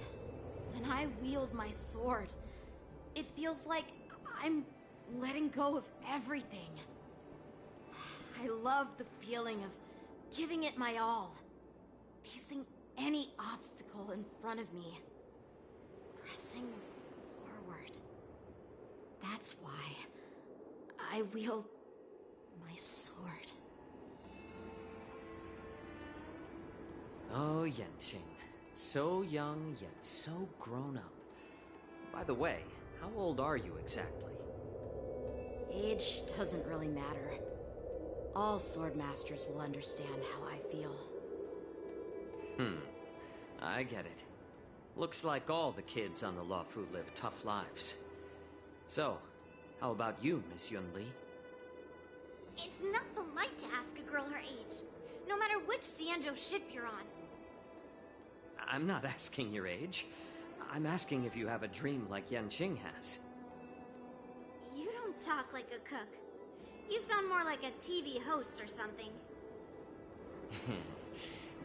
when I wield my sword, it feels like I'm letting go of everything. I love the feeling of giving it my all, facing any obstacle in front of me, pressing forward. That's why I wield my sword. Oh, Yanqing. So young, yet so grown up. By the way, how old are you exactly? Age doesn't really matter. All sword masters will understand how I feel. I get it. Looks like all the kids on the Luofu live tough lives. So, how about you, Miss Yunli? It's not polite to ask a girl her age, no matter which Xianzhou ship you're on. I'm not asking your age. I'm asking if you have a dream like Yanqing has. You don't talk like a cook. You sound more like a TV host or something.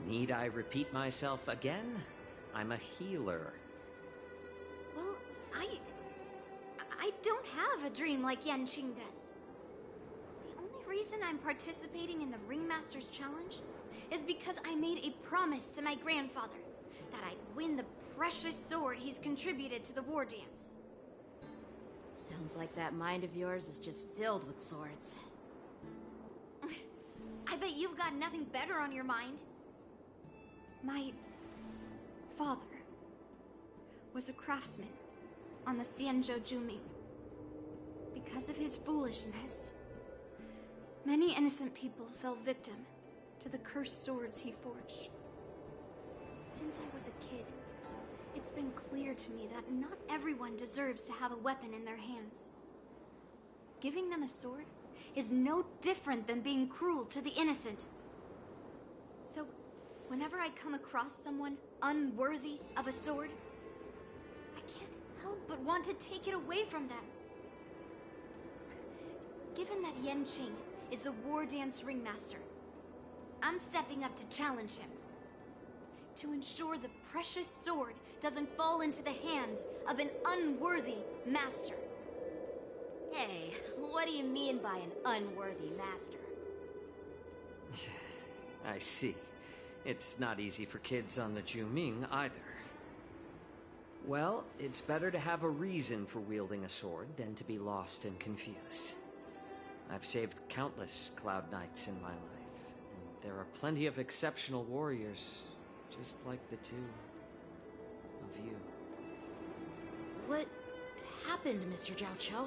Need I repeat myself again? I'm a healer. Well, I don't have a dream like Yanqing does. The only reason I'm participating in the Ringmaster's Challenge is because I made a promise to my grandfather that I'd win the precious sword he's contributed to the war dance. Sounds like that mind of yours is just filled with swords. I bet you've got nothing better on your mind. My father was a craftsman on the Xianzhou Juming. Because of his foolishness, many innocent people fell victim to the cursed swords he forged. Since I was a kid, it's been clear to me that not everyone deserves to have a weapon in their hands. Giving them a sword is no different than being cruel to the innocent. So, whenever I come across someone unworthy of a sword, I can't help but want to take it away from them. Given that Yanqing is the war dance ringmaster, I'm stepping up to challenge him. To ensure the precious sword doesn't fall into the hands of an unworthy master. Hey, what do you mean by an unworthy master? I see. It's not easy for kids on the Juming either. Well, it's better to have a reason for wielding a sword than to be lost and confused. I've saved countless Cloud Knights in my life, and there are plenty of exceptional warriors just like the two of you. What happened, Mr. Zhao Cho?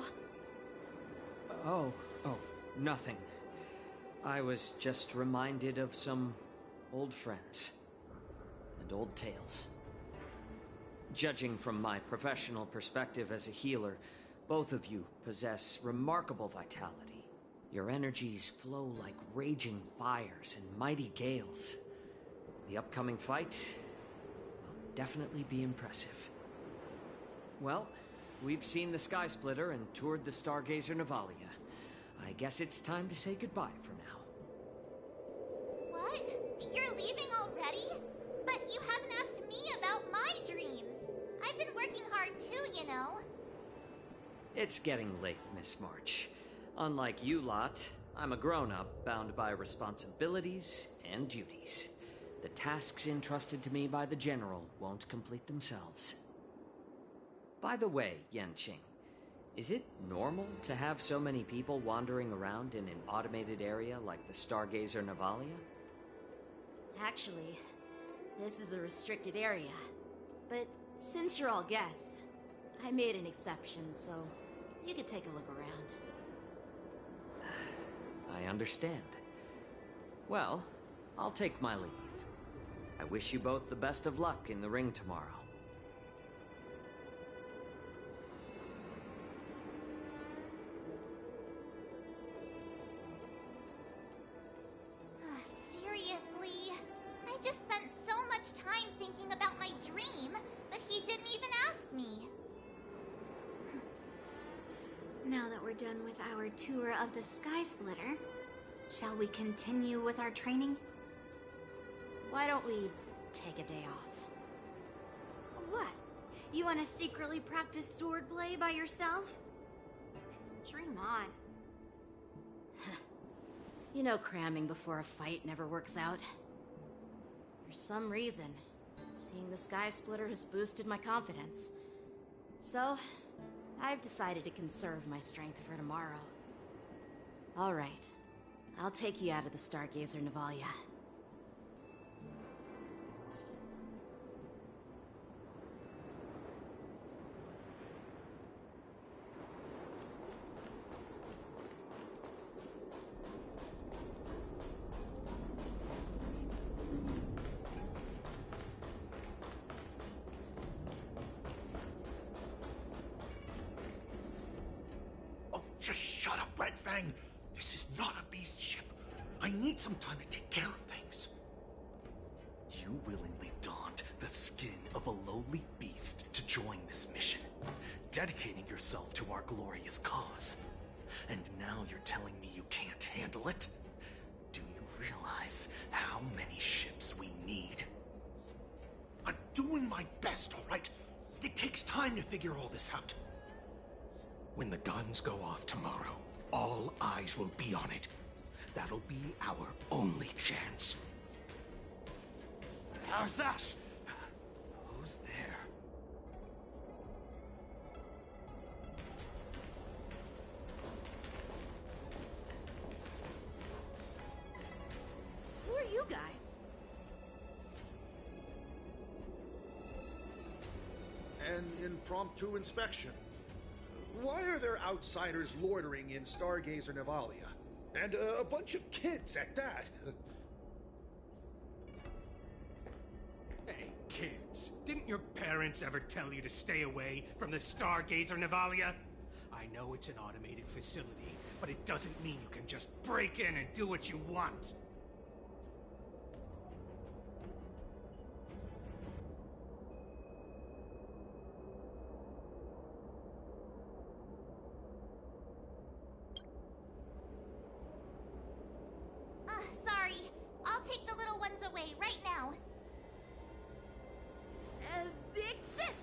Oh, nothing. I was just reminded of some old friends and old tales. Judging from my professional perspective as a healer, both of you possess remarkable vitality. Your energies flow like raging fires and mighty gales. The upcoming fight will definitely be impressive. Well, we've seen the Sky Splitter and toured the Stargazer Navalia. I guess it's time to say goodbye for now. What? You're leaving already? But you haven't asked me about my dreams. I've been working hard too, you know. It's getting late, Miss March. Unlike you lot, I'm a grown-up bound by responsibilities and duties. The tasks entrusted to me by the General won't complete themselves. By the way, Yanqing, is it normal to have so many people wandering around in an automated area like the Stargazer Navalia? Actually, this is a restricted area. But since you're all guests, I made an exception, so you could take a look around. I understand. Well, I'll take my leave. I wish you both the best of luck in the ring tomorrow. Seriously? I just spent so much time thinking about my dream, but he didn't even ask me. Now that we're done with our tour of the Sky Splitter, shall we continue with our training? Why don't we take a day off? What? You want to secretly practice swordplay by yourself? Dream on. You know cramming before a fight never works out. For some reason, seeing the Sky Splitter has boosted my confidence. So, I've decided to conserve my strength for tomorrow. Alright, I'll take you out of the Stargazer Navalia. Just shut up, Red Fang. This is not a beast ship. I need some time to take care of things. You willingly donned the skin of a lowly beast to join this mission, dedicating yourself to our glorious cause. And now you're telling me you can't handle it? Do you realize how many ships we need? I'm doing my best, all right? It takes time to figure all this out. When the guns go off tomorrow, all eyes will be on it. That'll be our only chance. How's that? Who's there? Who are you guys? An impromptu inspection. Why are there outsiders loitering in Stargazer Navalia? And a bunch of kids at that. Hey, kids. Didn't your parents ever tell you to stay away from the Stargazer Navalia? I know it's an automated facility, but it doesn't mean you can just break in and do what you want. Sorry. I'll take the little ones away right now. Big sis!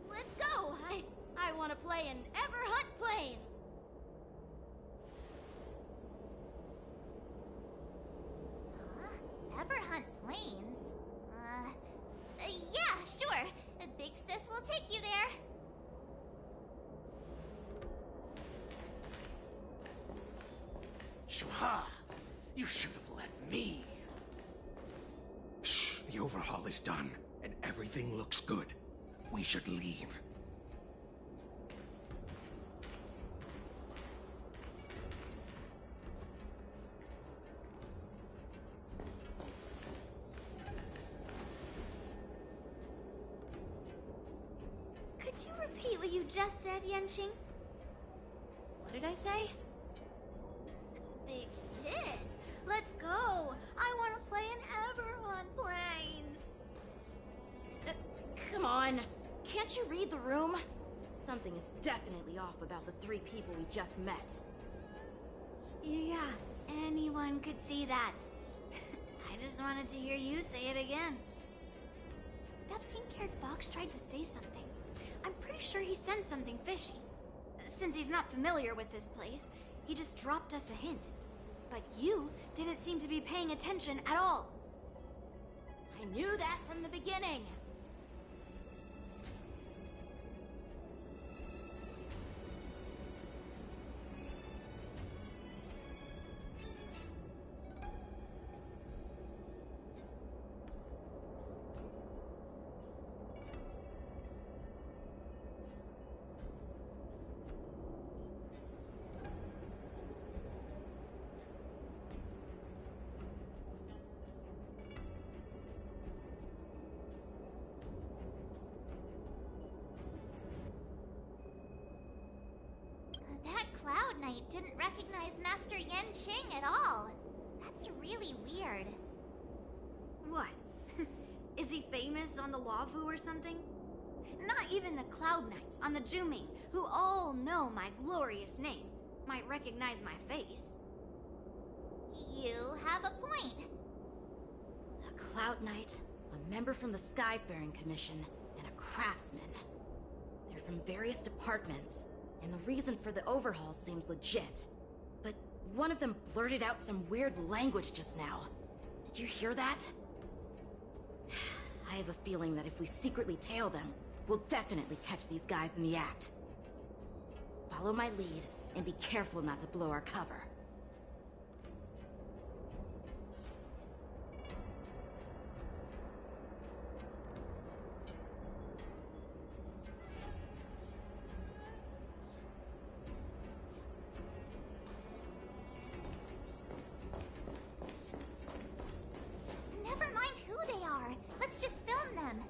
Let's go! I want to play in Everhunt Plains! Huh? Everhunt Plains? Yeah, sure. Big sis will take you there. Shuha! You should have let me. Shh, the The overhaul is done, and everything looks good. We should leave. Could you repeat what you just said, Yenching? What did I say? Big sis, let's go. I want to play in Everhorn Plains. Come on. Can't you read the room? Something is definitely off about the 3 people we just met. Yeah, anyone could see that. I just wanted to hear you say it again. That pink-haired fox tried to say something. I'm pretty sure he sensed something fishy. Since he's not familiar with this place, he just dropped us a hint. But you didn't seem to be paying attention at all. I knew that from the beginning. That Cloud Knight didn't recognize Master Yenching at all. That's really weird. What? Is he famous on the Lavu or something? Not even the Cloud Knights on the Juming, who all know my glorious name, might recognize my face. You have a point. A Cloud Knight, a member from the Skyfaring Commission, and a craftsman. They're from various departments, and the reason for the overhaul seems legit. But one of them blurted out some weird language just now. Did you hear that? I have a feeling that if we secretly tail them, we'll definitely catch these guys in the act. Follow my lead, and be careful not to blow our cover. Never mind who they are. Let's just film them.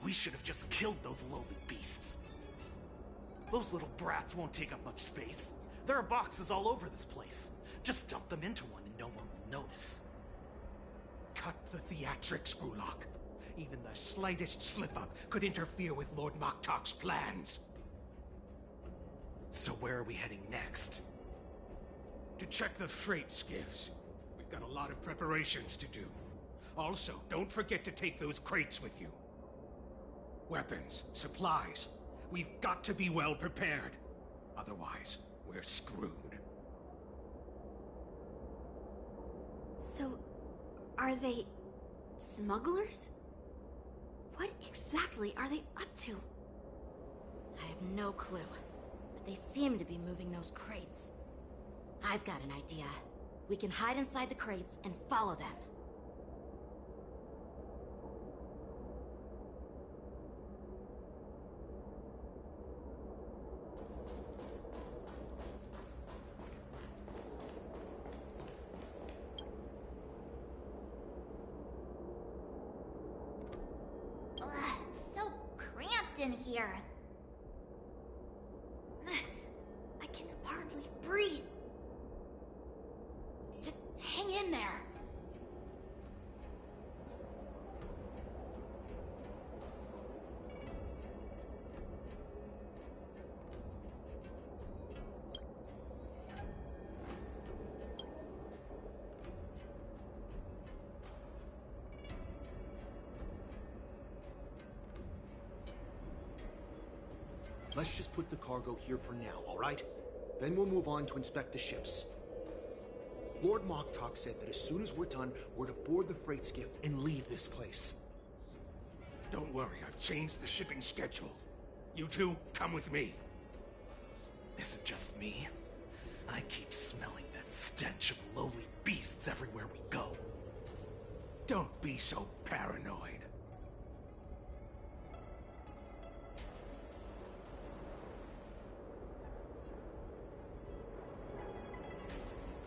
We should have just killed those lowly beasts. Those little brats won't take up much space. There are boxes all over this place. Just dump them into one and no one will notice. Cut the theatrics, Grulok. Even the slightest slip-up could interfere with Lord Moktok's plans. So where are we heading next? To check the freight skiffs. We've got a lot of preparations to do. Also, don't forget to take those crates with you. Weapons, supplies. We've got to be well prepared. Otherwise, we're screwed. So, are they smugglers? What exactly are they up to? I have no clue, but they seem to be moving those crates. I've got an idea. We can hide inside the crates and follow them. Ugh, so cramped in here. I can hardly breathe. Just hang in there. Let's just put the cargo here for now, all right? Then we'll move on to inspect the ships. Lord Moktok said that as soon as we're done, we're to board the freight skiff and leave this place. Don't worry, I've changed the shipping schedule. You two, come with me. Is it just me? I keep smelling that stench of lowly beasts everywhere we go. Don't be so paranoid.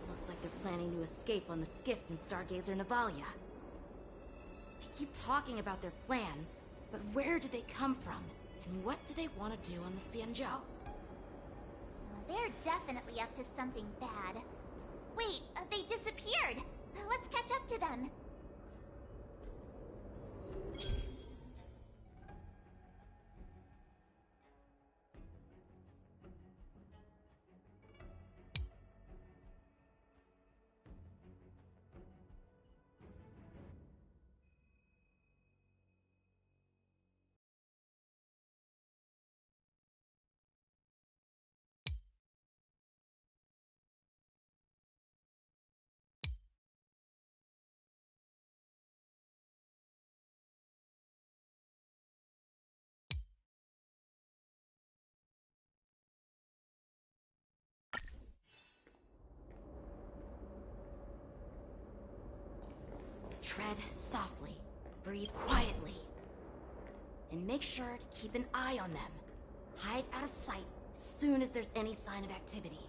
Looks like they're planning to escape on the skiffs in Stargazer Navalia. They keep talking about their plans, but where do they come from? And what do they want to do on the Xianzhou? They're definitely up to something bad. Wait, they disappeared! Let's catch up to them. Tread softly, breathe quietly, and make sure to keep an eye on them. Hide out of sight as soon as there's any sign of activity.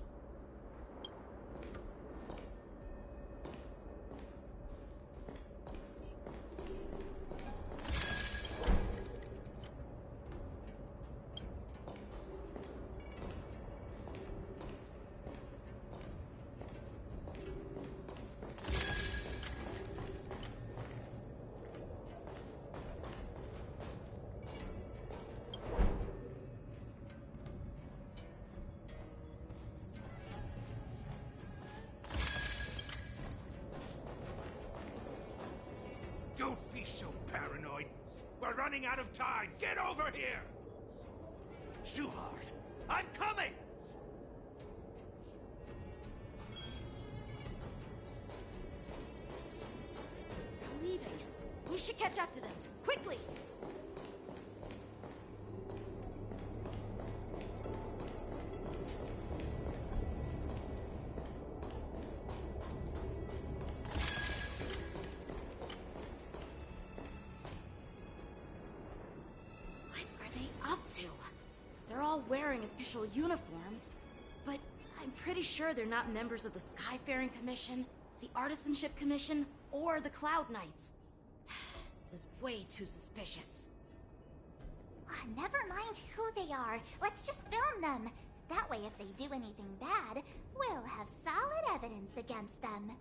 Don't be so paranoid. We're running out of time. Get over here! Shuhard, I'm coming! They're leaving. We should catch up to them. Quickly! They're all wearing official uniforms, but I'm pretty sure they're not members of the Skyfaring Commission, the Artisanship Commission, or the Cloud Knights. This is way too suspicious. Never mind who they are. Let's just film them. That way, if they do anything bad, we'll have solid evidence against them.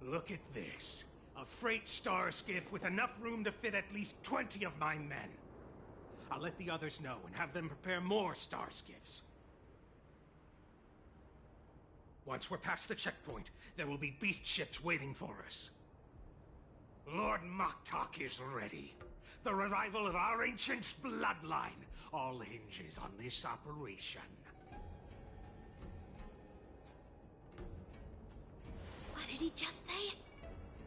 Look at this. A freight star skiff with enough room to fit at least 20 of my men. I'll let the others know and have them prepare more star skiffs. Once we're past the checkpoint, there will be beast ships waiting for us. Lord Moktok is ready. The revival of our ancient bloodline all hinges on this operation. What did he just say?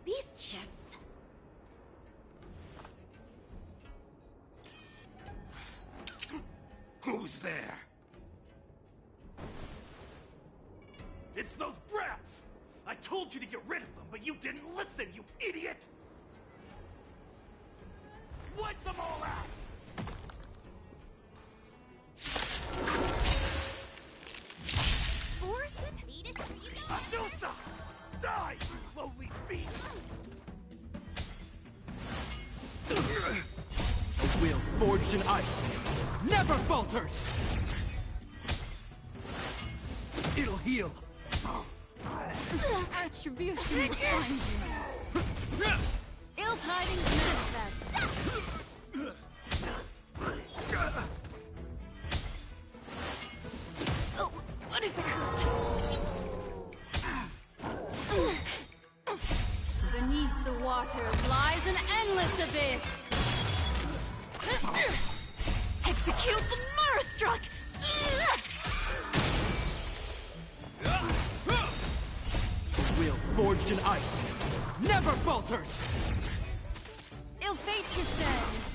Beast ships? Who's there? It's those brats! I told you to get rid of them, but you didn't listen, you idiot! Wipe them all out! Orson? Lead us where you go. Anusa! Die, you lowly beast! A will forged in ice never falters! It'll heal. Attribution will find you. Ill tidings manifest. sacrifice never falters! Ill fate descends!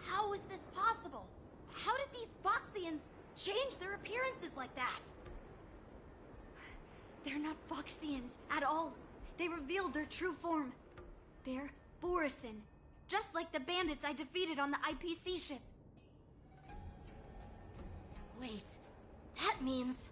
How is this possible? How did these Foxians change their appearances like that? They're not Foxians at all. They revealed their true form. They're Borisin, just like the bandits I defeated on the IPC ship. Wait, that means...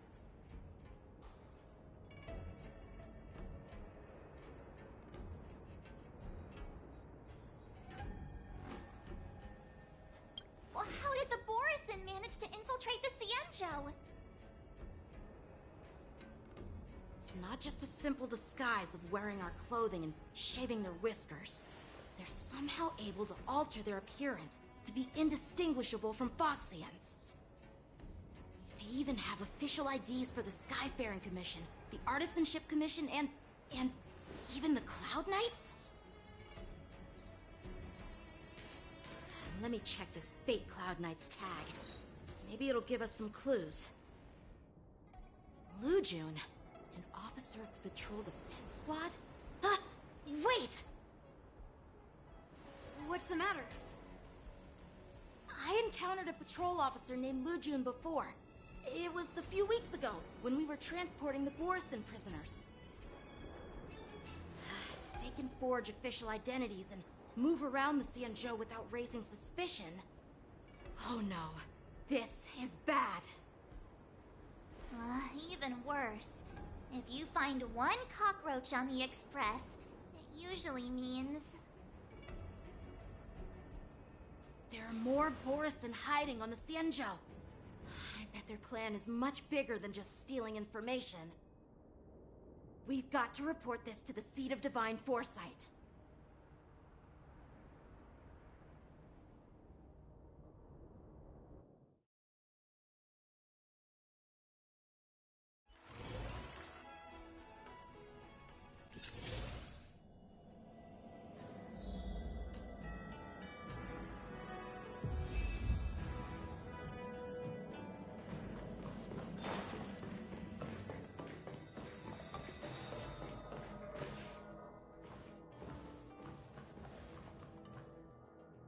Well, how did the Borisin manage to infiltrate the Cienjo? It's not just a simple disguise of wearing our clothing and shaving their whiskers. They're somehow able to alter their appearance to be indistinguishable from Foxians. They even have official IDs for the Skyfaring Commission, the Artisanship Commission, and even the Cloud Knights? Let me check this fake Cloud Knight's tag. Maybe it'll give us some clues. Lujun, an officer of the Patrol Defense Squad? Wait! What's the matter? I encountered a patrol officer named Lujun before. It was a few weeks ago, when we were transporting the Borisin prisoners. They can forge official identities and move around the Cienjo without raising suspicion. Oh no, this is bad. Even worse. If you find one cockroach on the Express, it usually means... There are more Borisin hiding on the Cienjo. I bet their plan is much bigger than just stealing information. We've got to report this to the Seat of Divine Foresight.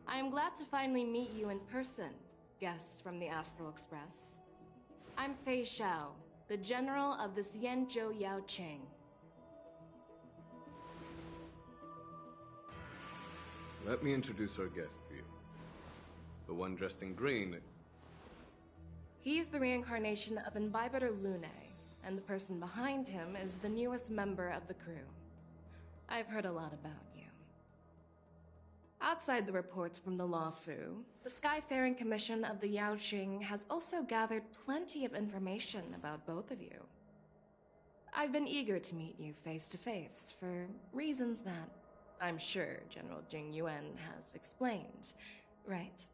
I am glad to finally meet you in person, guests from the Astral Express. I'm Fei Xiao, the General of the Xianzhou Yaocheng. Let me introduce our guest to you. The one dressed in green. He's the reincarnation of Imbibitor Lune, and the person behind him is the newest member of the crew. I've heard a lot about you. Outside the reports from the Law Fu, the Skyfaring Commission of the Yaoqing has also gathered plenty of information about both of you. I've been eager to meet you face to face for reasons that I'm sure General Jing Yuan has explained, right?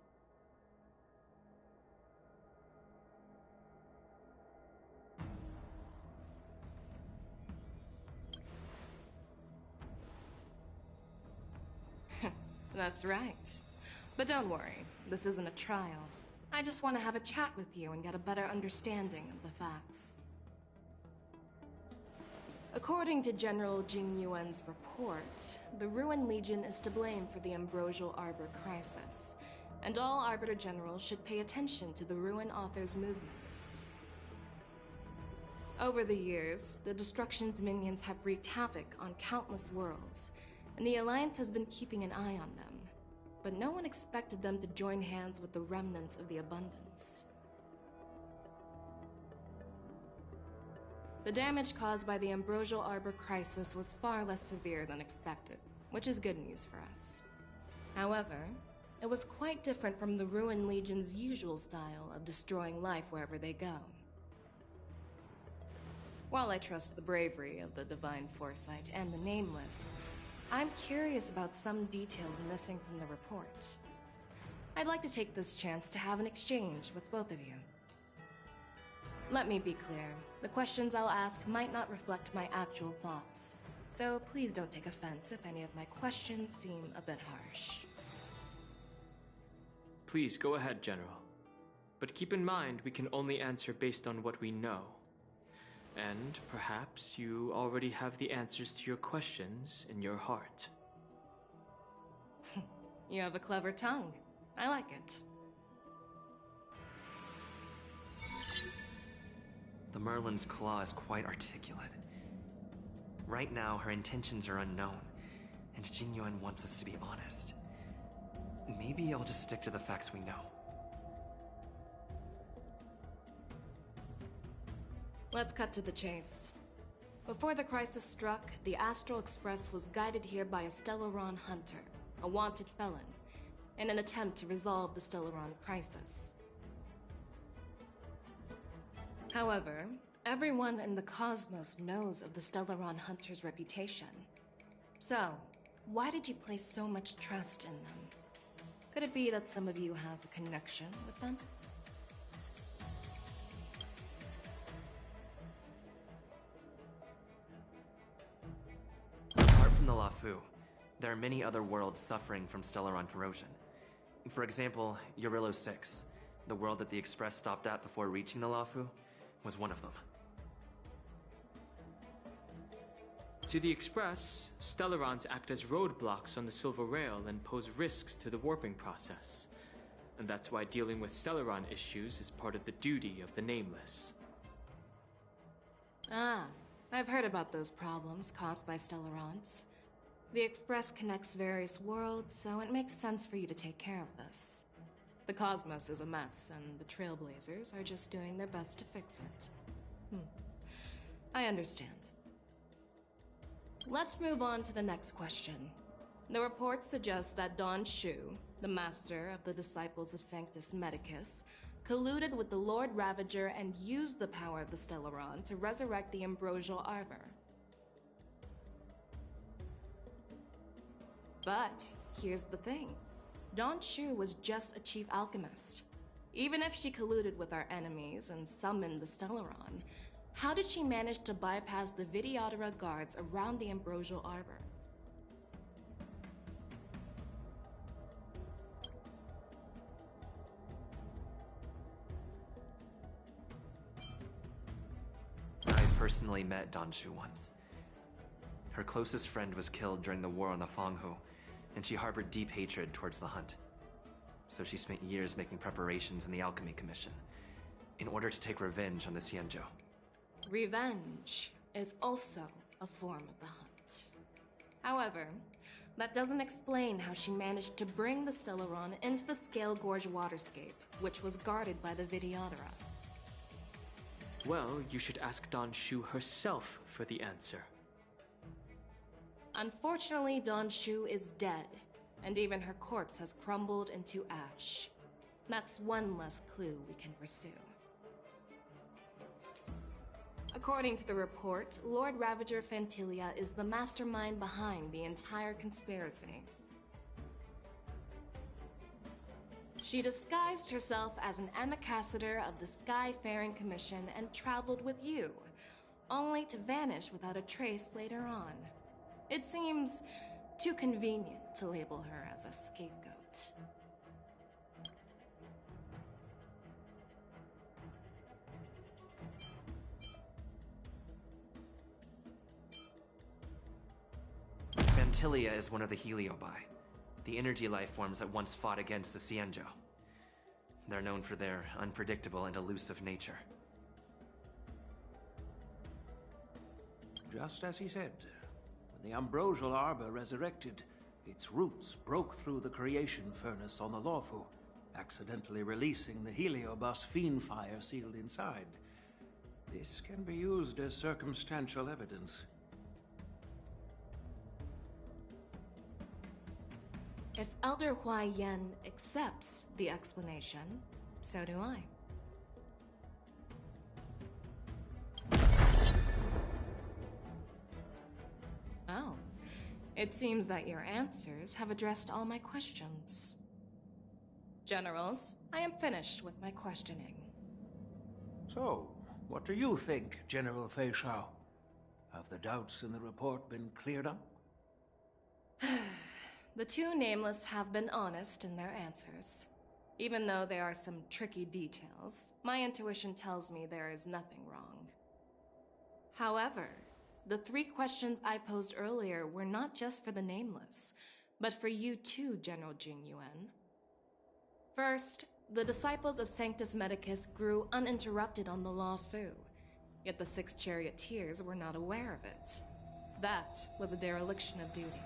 That's right. But don't worry, this isn't a trial. I just want to have a chat with you and get a better understanding of the facts. According to General Jing Yuan's report, the Ruin Legion is to blame for the Ambrosial Arbor crisis, and all Arbiter Generals should pay attention to the Ruin Author's movements. Over the years, the Destruction's minions have wreaked havoc on countless worlds, and the Alliance has been keeping an eye on them. But no one expected them to join hands with the remnants of the Abundance. The damage caused by the Ambrosial Arbor crisis was far less severe than expected, which is good news for us. However, it was quite different from the Ruin Legion's usual style of destroying life wherever they go. While I trust the bravery of the Divine Foresight and the Nameless, I'm curious about some details missing from the report. I'd like to take this chance to have an exchange with both of you. Let me be clear. The questions I'll ask might not reflect my actual thoughts. So please don't take offense if any of my questions seem a bit harsh. Please go ahead, General. But keep in mind, we can only answer based on what we know. And perhaps you already have the answers to your questions in your heart. You have a clever tongue. I like it. The Merlin's claw is quite articulate. Right now, her intentions are unknown, and Jing Yuan wants us to be honest. Maybe I'll just stick to the facts we know. Let's cut to the chase. Before the crisis struck, the Astral Express was guided here by a Stellaron hunter, a wanted felon, in an attempt to resolve the Stellaron crisis. However, everyone in the cosmos knows of the Stellaron hunter's reputation. So, why did you place so much trust in them? Could it be that some of you have a connection with them? Apart from the Lafu, there are many other worlds suffering from Stellaron corrosion. For example, Eurillo 6, the world that the Express stopped at before reaching the Lafu, was one of them. To the Express, Stellarons act as roadblocks on the Silver Rail and pose risks to the warping process. And that's why dealing with Stellaron issues is part of the duty of the Nameless. Ah, I've heard about those problems caused by Stellarons. The Express connects various worlds, so it makes sense for you to take care of this. The cosmos is a mess, and the Trailblazers are just doing their best to fix it. I understand. Let's move on to the next question. The reports suggest that Don Shu, the master of the disciples of Sanctus Medicus, colluded with the Lord Ravager and used the power of the Stellaron to resurrect the Ambrosial Arbor. But here's the thing. Don Shu was just a chief alchemist. Even if she colluded with our enemies and summoned the Stellaron, how did she manage to bypass the Videodora guards around the Ambrosial Arbor? I personally met Don Shu once. Her closest friend was killed during the war on the Fanghu, and she harbored deep hatred towards the Hunt. So she spent years making preparations in the Alchemy Commission, in order to take revenge on the Xianzhou. Revenge is also a form of the Hunt. However, that doesn't explain how she managed to bring the Stellaron into the Scale Gorge waterscape, which was guarded by the Videodora. Well, you should ask Don Shu herself for the answer. Unfortunately, Don Shu is dead, and even her corpse has crumbled into ash. That's one less clue we can pursue. According to the report, Lord Ravager Fantilia is the mastermind behind the entire conspiracy. She disguised herself as an ambassador of the Skyfaring Commission and traveled with you, only to vanish without a trace later on. It seems too convenient to label her as a scapegoat. Fantilia is one of the Heliobi, the energy life forms that once fought against the Xianzhou. They're known for their unpredictable and elusive nature. Just as he said, when the Ambrosial Arbor resurrected, its roots broke through the creation furnace on the Lawfu, accidentally releasing the Heliobus fiend fire sealed inside. This can be used as circumstantial evidence. If Elder Hua Yen accepts the explanation, so do I. Oh, it seems that your answers have addressed all my questions. Generals, I am finished with my questioning. So, What do you think, General Fei Shao? Have the doubts in the report been cleared up? The two Nameless have been honest in their answers. Even though there are some tricky details, my intuition tells me there is nothing wrong. However, the 3 questions I posed earlier were not just for the Nameless, but for you too, General Jing Yuan. First, the disciples of Sanctus Medicus grew uninterrupted on the Law Fu, yet the 6 charioteers were not aware of it. That was a dereliction of duty.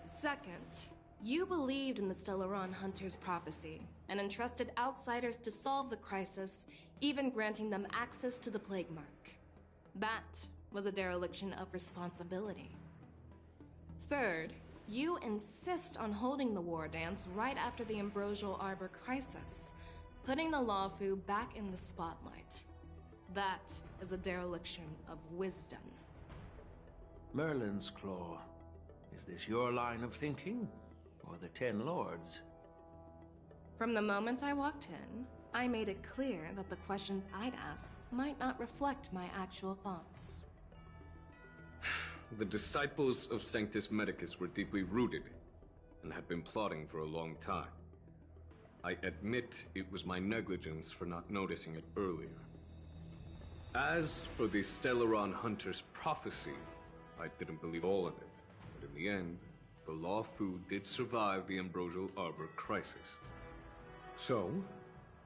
Second, you believed in the Stellaron Hunter's prophecy and entrusted outsiders to solve the crisis, even granting them access to the Plague Mark. That was a dereliction of responsibility. Third, you insist on holding the war dance right after the Ambrosial Arbor crisis, putting the Lawfu back in the spotlight. That is a dereliction of wisdom. Merlin's Claw. Is this your line of thinking, or the Ten Lords? From the moment I walked in, I made it clear that the questions I'd ask might not reflect my actual thoughts. The disciples of Sanctus Medicus were deeply rooted and had been plotting for a long time. I admit it was my negligence for not noticing it earlier. As for the Stellaron Hunter's prophecy, I didn't believe all of it, but in the end, the Law Fu did survive the Ambrosial Arbor crisis. So,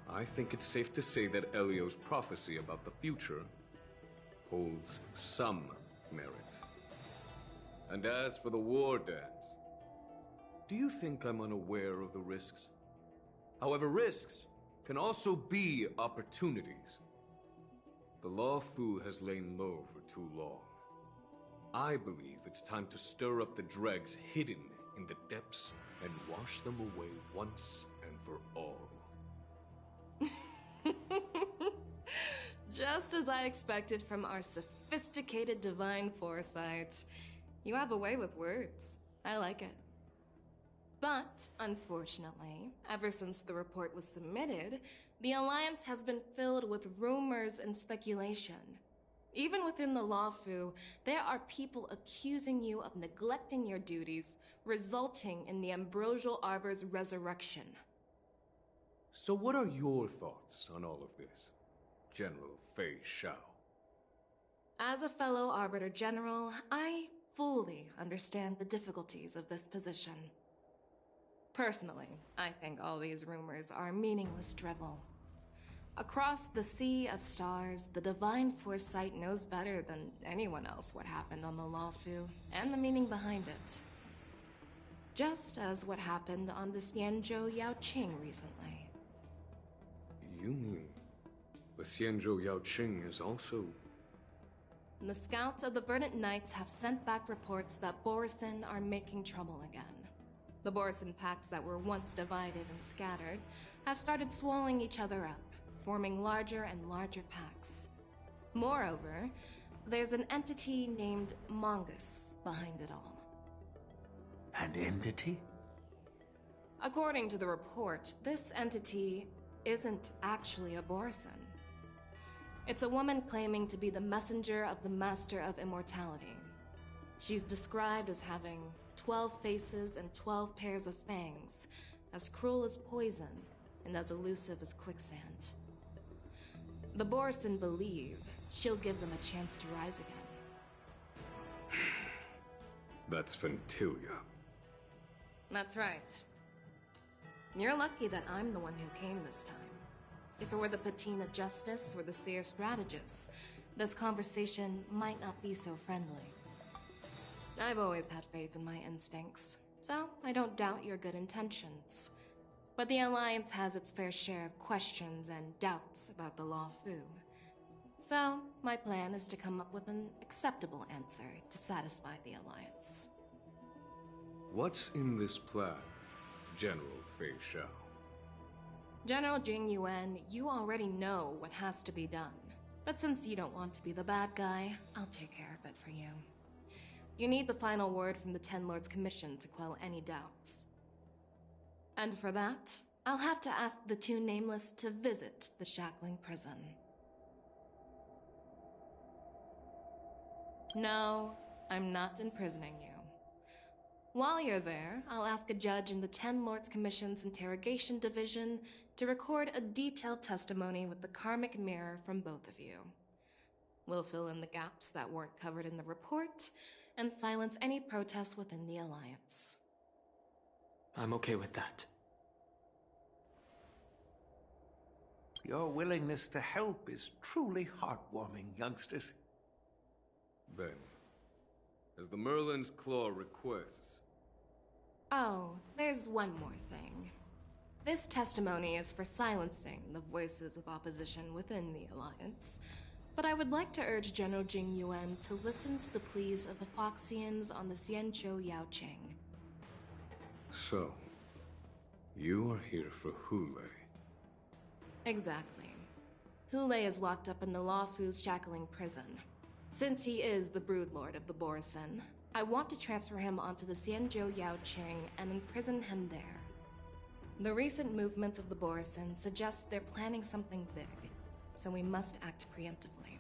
I think it's safe to say that Elio's prophecy about the future holds some merit. And as for the war dance, do you think I'm unaware of the risks? However, risks can also be opportunities. The Law Fu has lain low for too long. I believe it's time to stir up the dregs hidden in the depths and wash them away once and for all. Just as I expected from our sophisticated divine foresight. You have a way with words. I like it. But, unfortunately, ever since the report was submitted, the Alliance has been filled with rumors and speculation. Even within the Lawfu, there are people accusing you of neglecting your duties, resulting in the Ambrosial Arbor's resurrection. So what are your thoughts on all of this, General Fei Shao? As a fellow Arbiter General, I fully understand the difficulties of this position. Personally, I think all these rumors are meaningless drivel. Across the sea of stars, the divine foresight knows better than anyone else what happened on the Lawfu and the meaning behind it. Just as what happened on the Xianzhou Yaoqing recently. You mean the Xianzhou Yaoqing is also... The scouts of the Verdant Knights have sent back reports that Borisin are making trouble again. The Borisin packs that were once divided and scattered have started swallowing each other up, forming larger and larger packs. Moreover, there's an entity named Mongus behind it all. An entity? According to the report, this entity isn't actually a Borisin. It's a woman claiming to be the messenger of the Master of Immortality. She's described as having 12 faces and 12 pairs of fangs, as cruel as poison and as elusive as quicksand. The Borisin believe she'll give them a chance to rise again. That's Ventilia. That's right. You're lucky that I'm the one who came this time. If it were the Patina Justice or the Seer Strategist, this conversation might not be so friendly. I've always had faith in my instincts, so I don't doubt your good intentions. But the Alliance has its fair share of questions and doubts about the Lawfu. So, my plan is to come up with an acceptable answer to satisfy the Alliance. What's in this plan, General Fei Shao? General Jing Yuan, you already know what has to be done. But since you don't want to be the bad guy, I'll take care of it for you. You need the final word from the Ten Lords Commission to quell any doubts. And for that, I'll have to ask the two Nameless to visit the Shackling Prison. No, I'm not imprisoning you. While you're there, I'll ask a judge in the 10 Lords Commission's Interrogation Division to record a detailed testimony with the karmic mirror from both of you. We'll fill in the gaps that weren't covered in the report and silence any protests within the Alliance. I'm okay with that. Your willingness to help is truly heartwarming, youngsters. Then, as the Merlin's Claw requests... Oh, there's one more thing. This testimony is for silencing the voices of opposition within the Alliance, but I would like to urge General Jing Yuan to listen to the pleas of the Foxians on the Xianzhou Yaoqing. So, you are here for Hule. Exactly. Hule is locked up in the Luofu's shackling prison. Since he is the broodlord of the Borisin, I want to transfer him onto the Xianzhou Yaoqing and imprison him there. The recent movements of the Borisin suggest they're planning something big, so we must act preemptively.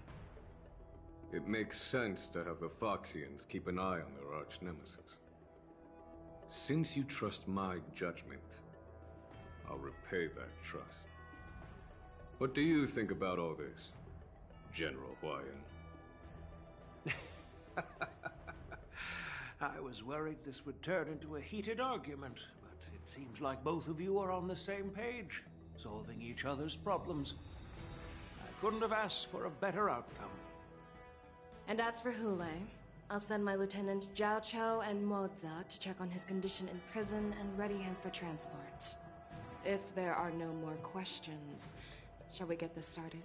It makes sense to have the Foxians keep an eye on their arch-nemesis. Since you trust my judgment, I'll repay that trust. What do you think about all this, General Huayan? I was worried this would turn into a heated argument, but it seems like both of you are on the same page, solving each other's problems. I couldn't have asked for a better outcome. And as for Hule, I'll send my Lieutenant Zhao Chou and Moza to check on his condition in prison and ready him for transport. If there are no more questions, shall we get this started?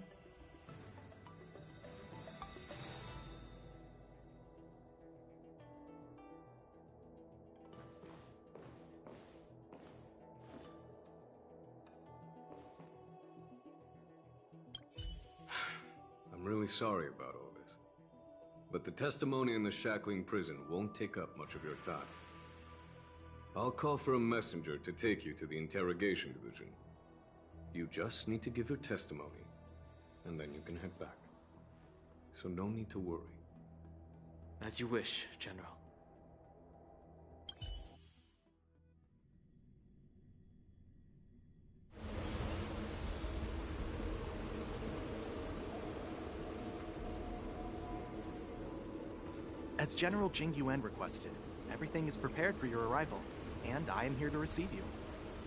I'm really sorry about all this. But the testimony in the shackling prison won't take up much of your time. I'll call for a messenger to take you to the interrogation division. You just need to give your testimony, and then you can head back. So no need to worry. As you wish, General. As General Jing Yuan requested, everything is prepared for your arrival, and I am here to receive you.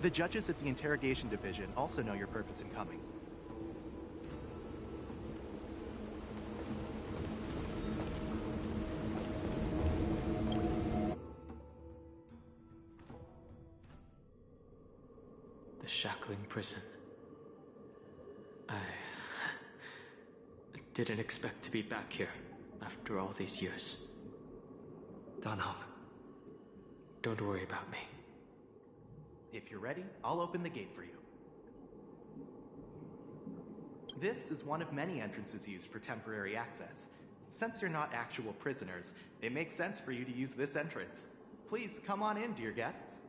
The judges at the Interrogation Division also know your purpose in coming. The shackling prison. I didn't expect to be back here after all these years. Danheng. Don't worry about me. If you're ready, I'll open the gate for you. This is one of many entrances used for temporary access. Since you're not actual prisoners, it makes sense for you to use this entrance. Please come on in, dear guests.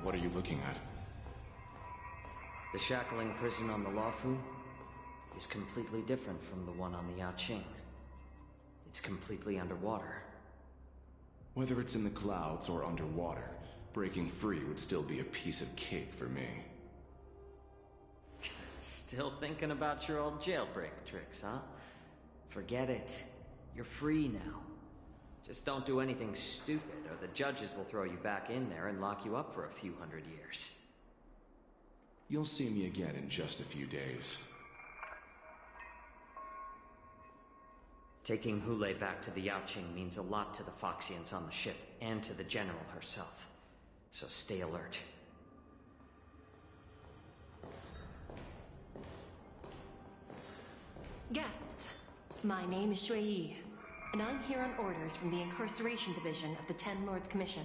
What are you looking at? The shackling prison on the Luofu is completely different from the one on the Yaoqing. It's completely underwater. Whether it's in the clouds or underwater, breaking free would still be a piece of cake for me. Still thinking about your old jailbreak tricks, huh? Forget it. You're free now. Just don't do anything stupid, or the judges will throw you back in there and lock you up for a few hundred years. You'll see me again in just a few days. Taking Hule back to the Yaoqing means a lot to the Foxians on the ship, and to the General herself. So stay alert. Guests, my name is Shui Yi, and I'm here on orders from the Incarceration Division of the Ten Lords Commission.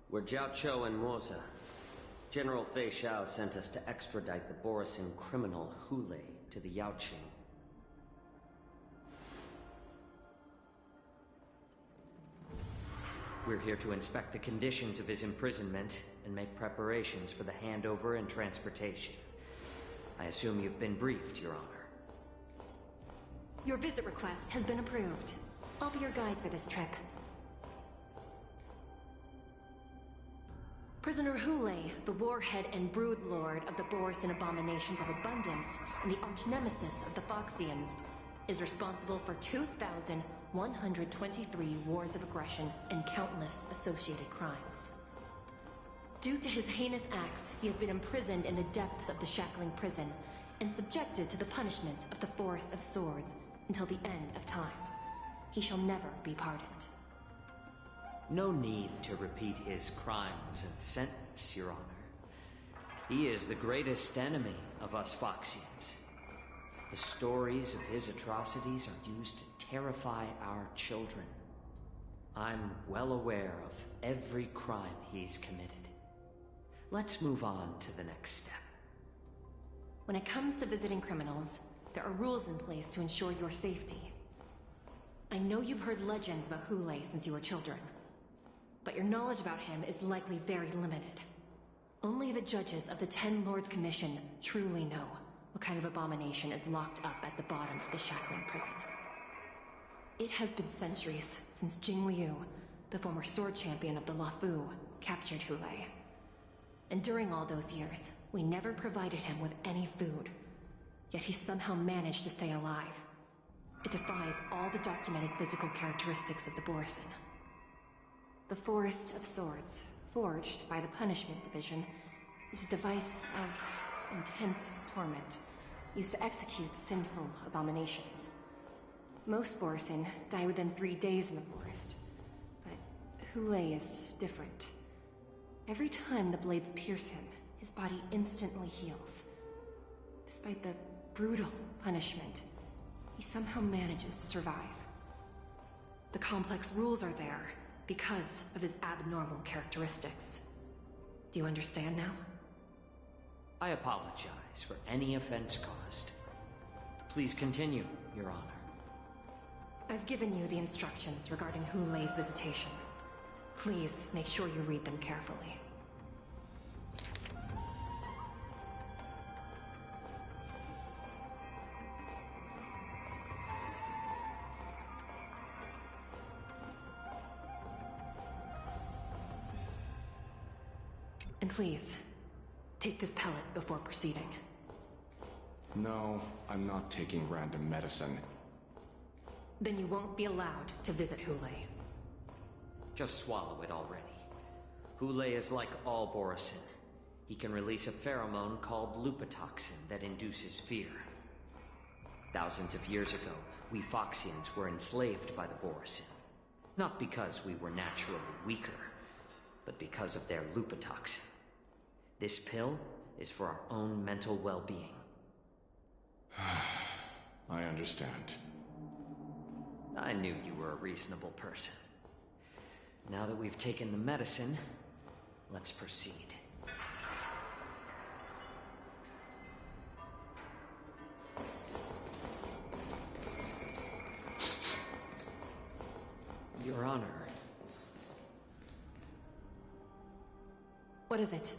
We're Jiao Cho and Moza. General Fei Xiao sent us to extradite the Borisin criminal Hule to the Yaoqing. We're here to inspect the conditions of his imprisonment and make preparations for the handover and transportation. I assume you've been briefed, Your Honor. Your visit request has been approved. I'll be your guide for this trip. Prisoner Hule, the warhead and brood lord of the Borisin abominations of abundance and the arch-nemesis of the Foxians, is responsible for 2,123 wars of aggression and countless associated crimes. Due to his heinous acts, he has been imprisoned in the depths of the shackling prison and subjected to the punishment of the Forest of Swords until the end of time. He shall never be pardoned. No need to repeat his crimes and sentence, Your Honor. He is the greatest enemy of us Foxians. The stories of his atrocities are used to terrify our children. I'm well aware of every crime he's committed. Let's move on to the next step. When it comes to visiting criminals, there are rules in place to ensure your safety. I know you've heard legends about Hule since you were children, but your knowledge about him is likely very limited. Only the judges of the Ten Lords Commission truly know what kind of abomination is locked up at the bottom of the shackling prison. It has been centuries since Jing Liu, the former sword champion of the Luofu, captured Hule. And during all those years, we never provided him with any food. Yet he somehow managed to stay alive. It defies all the documented physical characteristics of the Borisin. The Forest of Swords, forged by the Punishment Division, is a device of intense torment, used to execute sinful abominations. Most Borisin die within 3 days in the forest, but Hule is different. Every time the blades pierce him, his body instantly heals. Despite the brutal punishment, he somehow manages to survive. The complex rules are there because of his abnormal characteristics. Do you understand now? I apologize for any offense caused. Please continue, Your Honor. I've given you the instructions regarding Hule's visitation. Please make sure you read them carefully. And please, take this pellet before proceeding. No, I'm not taking random medicine. Then you won't be allowed to visit Hule. Just swallow it already. Hule is like all Borisin. He can release a pheromone called lupatoxin that induces fear. Thousands of years ago, we Foxians were enslaved by the Borisin. Not because we were naturally weaker, but because of their lupatoxin. This pill is for our own mental well-being. I understand. I knew you were a reasonable person. Now that we've taken the medicine, let's proceed. Your Honor. What is it?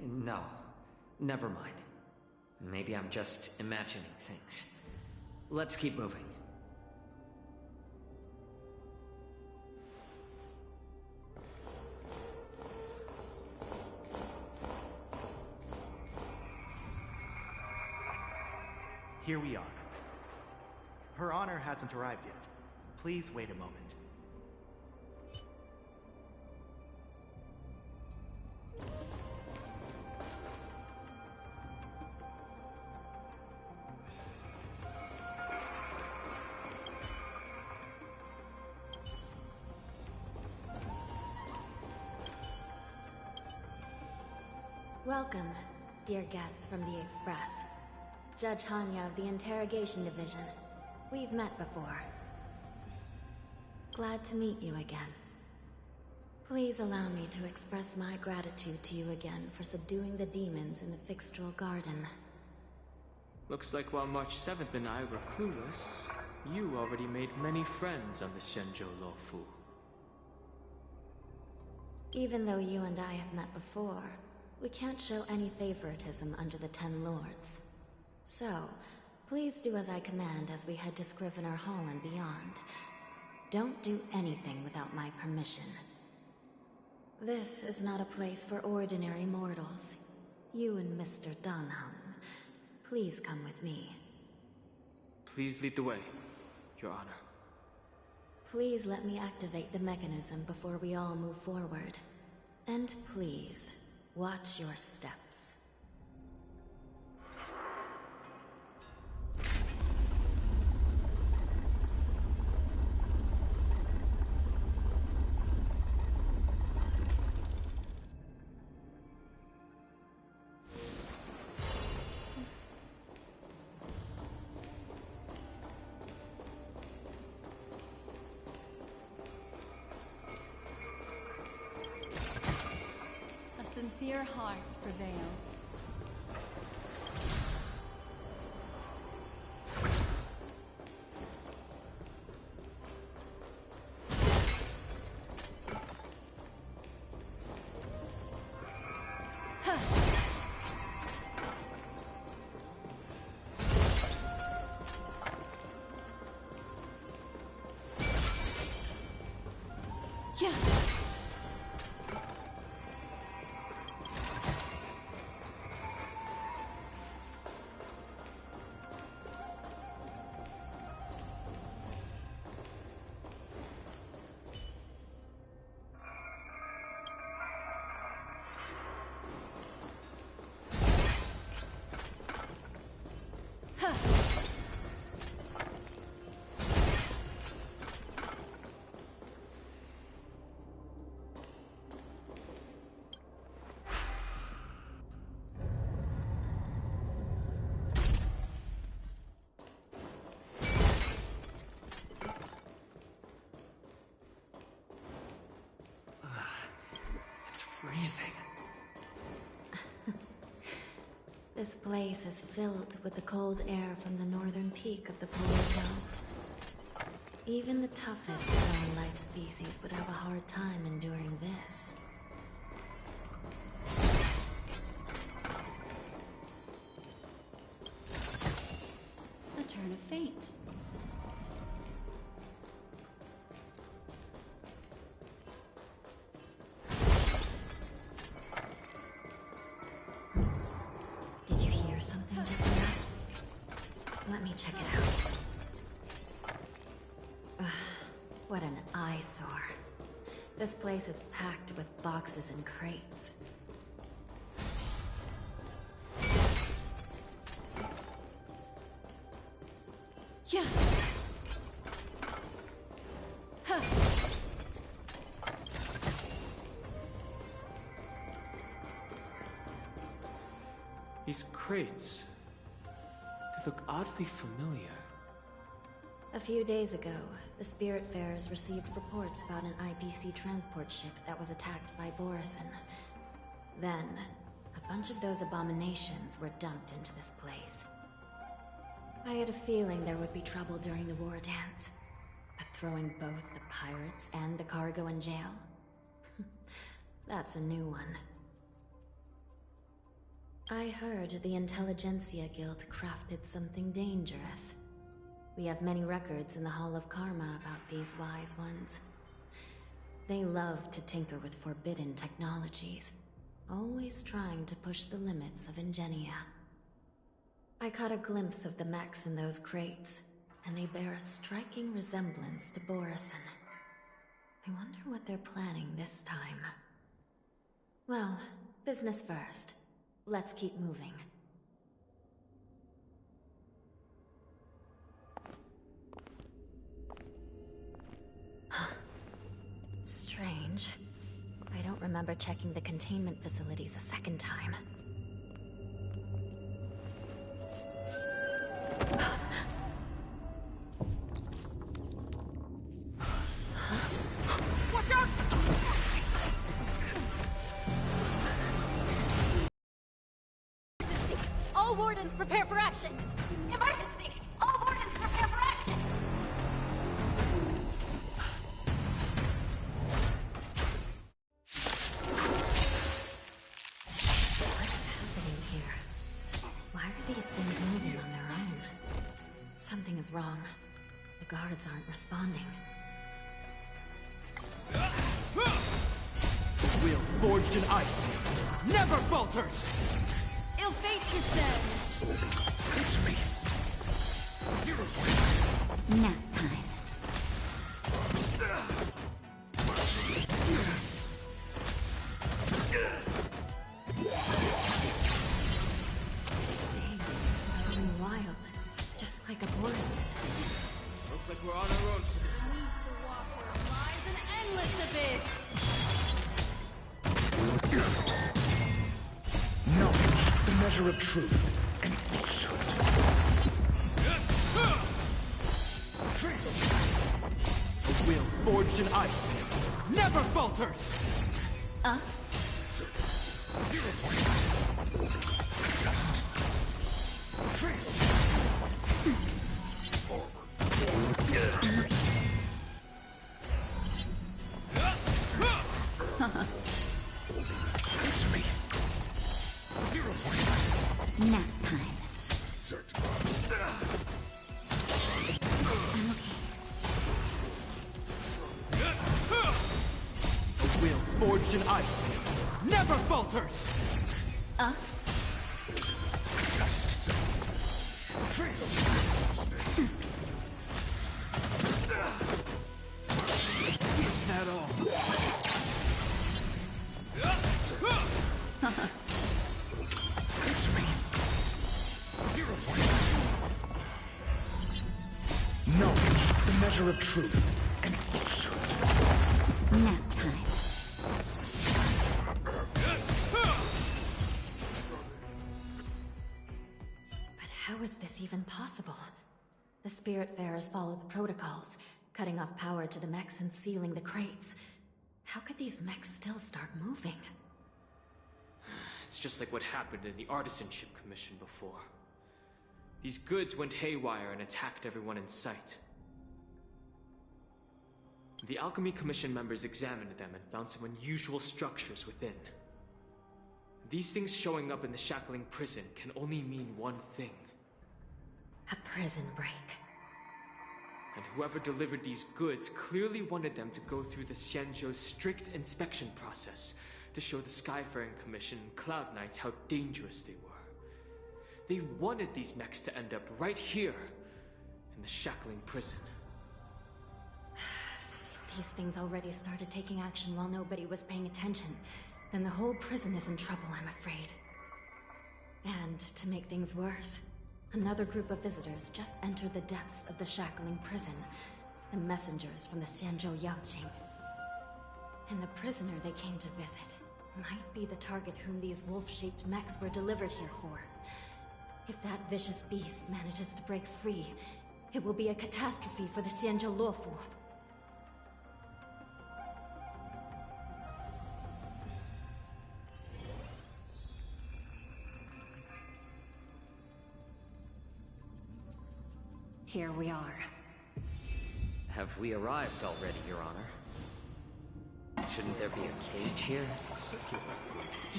No. Never mind. Maybe I'm just imagining things. Let's keep moving. Here we are. Her Honor hasn't arrived yet. Please wait a moment. Welcome, dear guests from the Express. Judge Hanya of the Interrogation Division. We've met before. Glad to meet you again. Please allow me to express my gratitude to you again for subduing the demons in the Fixtral Garden. Looks like while March 7th and I were clueless, you already made many friends on the Shenzhou Luofu. Even though you and I have met before, we can't show any favoritism under the Ten Lords. So, please do as I command as we head to Scrivener Hall and beyond. Don't do anything without my permission. This is not a place for ordinary mortals. You and Mr. Danhun, please come with me. Please lead the way, Your Honor. Please let me activate the mechanism before we all move forward. And please, watch your steps. Sincere heart prevails. Yeah. Freezing. This place is filled with the cold air from the northern peak of the polar delta. Even the toughest long-life species would have a hard time enduring this. The turn of fate. Did you hear something just now? Let me check it out. Ugh, what an eyesore. This place is packed with boxes and crates. Yeah. Huh. These crates, they look oddly familiar. A few days ago, the Spiritfarers received reports about an IPC transport ship that was attacked by Borison. Then, a bunch of those abominations were dumped into this place. I had a feeling there would be trouble during the war dance, but Throwing both the pirates and the cargo in jail? That's a new one. I heard the Intelligentsia Guild crafted something dangerous. We have many records in the Hall of Karma about these wise ones. They love to tinker with forbidden technologies, always trying to push the limits of Ingenia. I caught a glimpse of the mechs in those crates, and they bear a striking resemblance to Borison. I wonder what they're planning this time. Well, business first. Let's keep moving. Strange. I don't remember checking the containment facilities a second time. Watch out! All wardens prepare for action! Emergency! All wardens prepare for action! What's happening here? Why are these things moving on their own? Something is wrong. The guards aren't responding. Will forged in ice never falters! Ill fate is said! Answer me! Nap time. This is going wild, just like a Borison. Looks like we're on our own for this one. Beneath the water lies an endless abyss! Knowledge, the measure of truth, and falsehood. A will forged in ice never falters! Just answer me. 0 points. Nap time. I'm okay. A will forged in ice never falters! Just Is that all? answer me. 0 points. Knowledge, the measure of truth, and falsehood. Nap time. But how is this even possible? The Spiritfarers follow the protocols, cutting off power to the mechs and sealing the crates. How could these mechs still start moving? It's just like what happened in the Artisanship Commission before. These goods went haywire and attacked everyone in sight. The Alchemy Commission members examined them and found some unusual structures within. These things showing up in the Shackling prison can only mean one thing. A prison break. And whoever delivered these goods clearly wanted them to go through the Xianzhou's strict inspection process to show the Skyfaring Commission and Cloud Knights how dangerous they were. They wanted these mechs to end up right here, in the Shackling prison. If these things already started taking action while nobody was paying attention, then the whole prison is in trouble, I'm afraid. And to make things worse, another group of visitors just entered the depths of the Shackling prison, the messengers from the Xianzhou Yaoqing. And the prisoner they came to visit might be the target whom these wolf-shaped mechs were delivered here for. If that vicious beast manages to break free, it will be a catastrophe for the Xianzhou Luofu. Here we are. Have we arrived already, Your Honor? Shouldn't there be a cage here?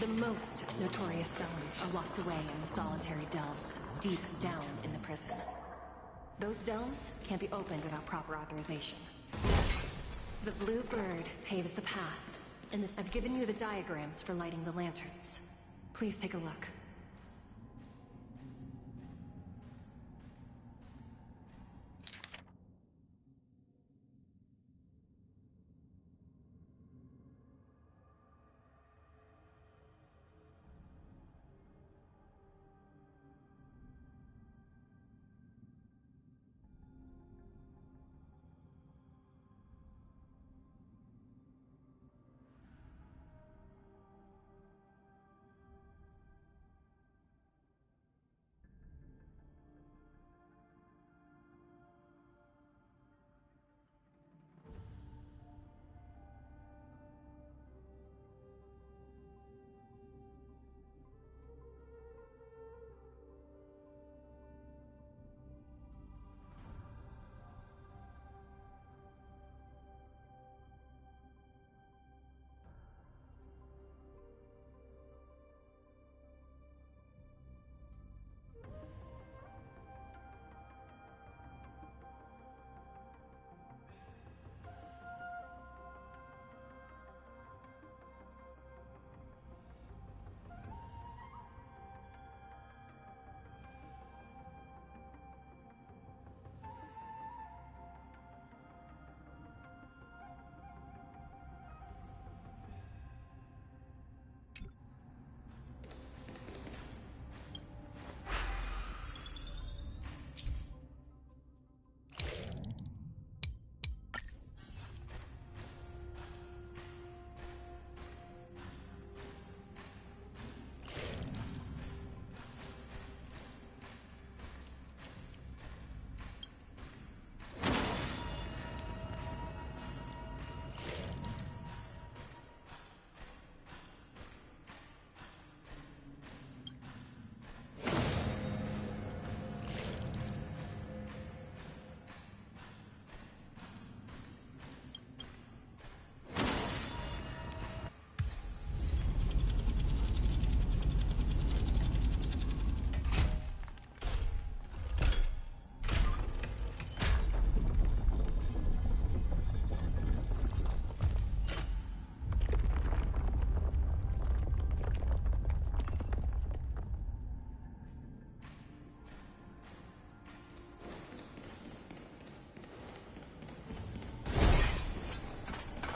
The most notorious felons are locked away in the solitary delves, deep down in the prison. Those delves can't be opened without proper authorization. The blue bird paves the path, and I've given you the diagrams for lighting the lanterns. Please take a look.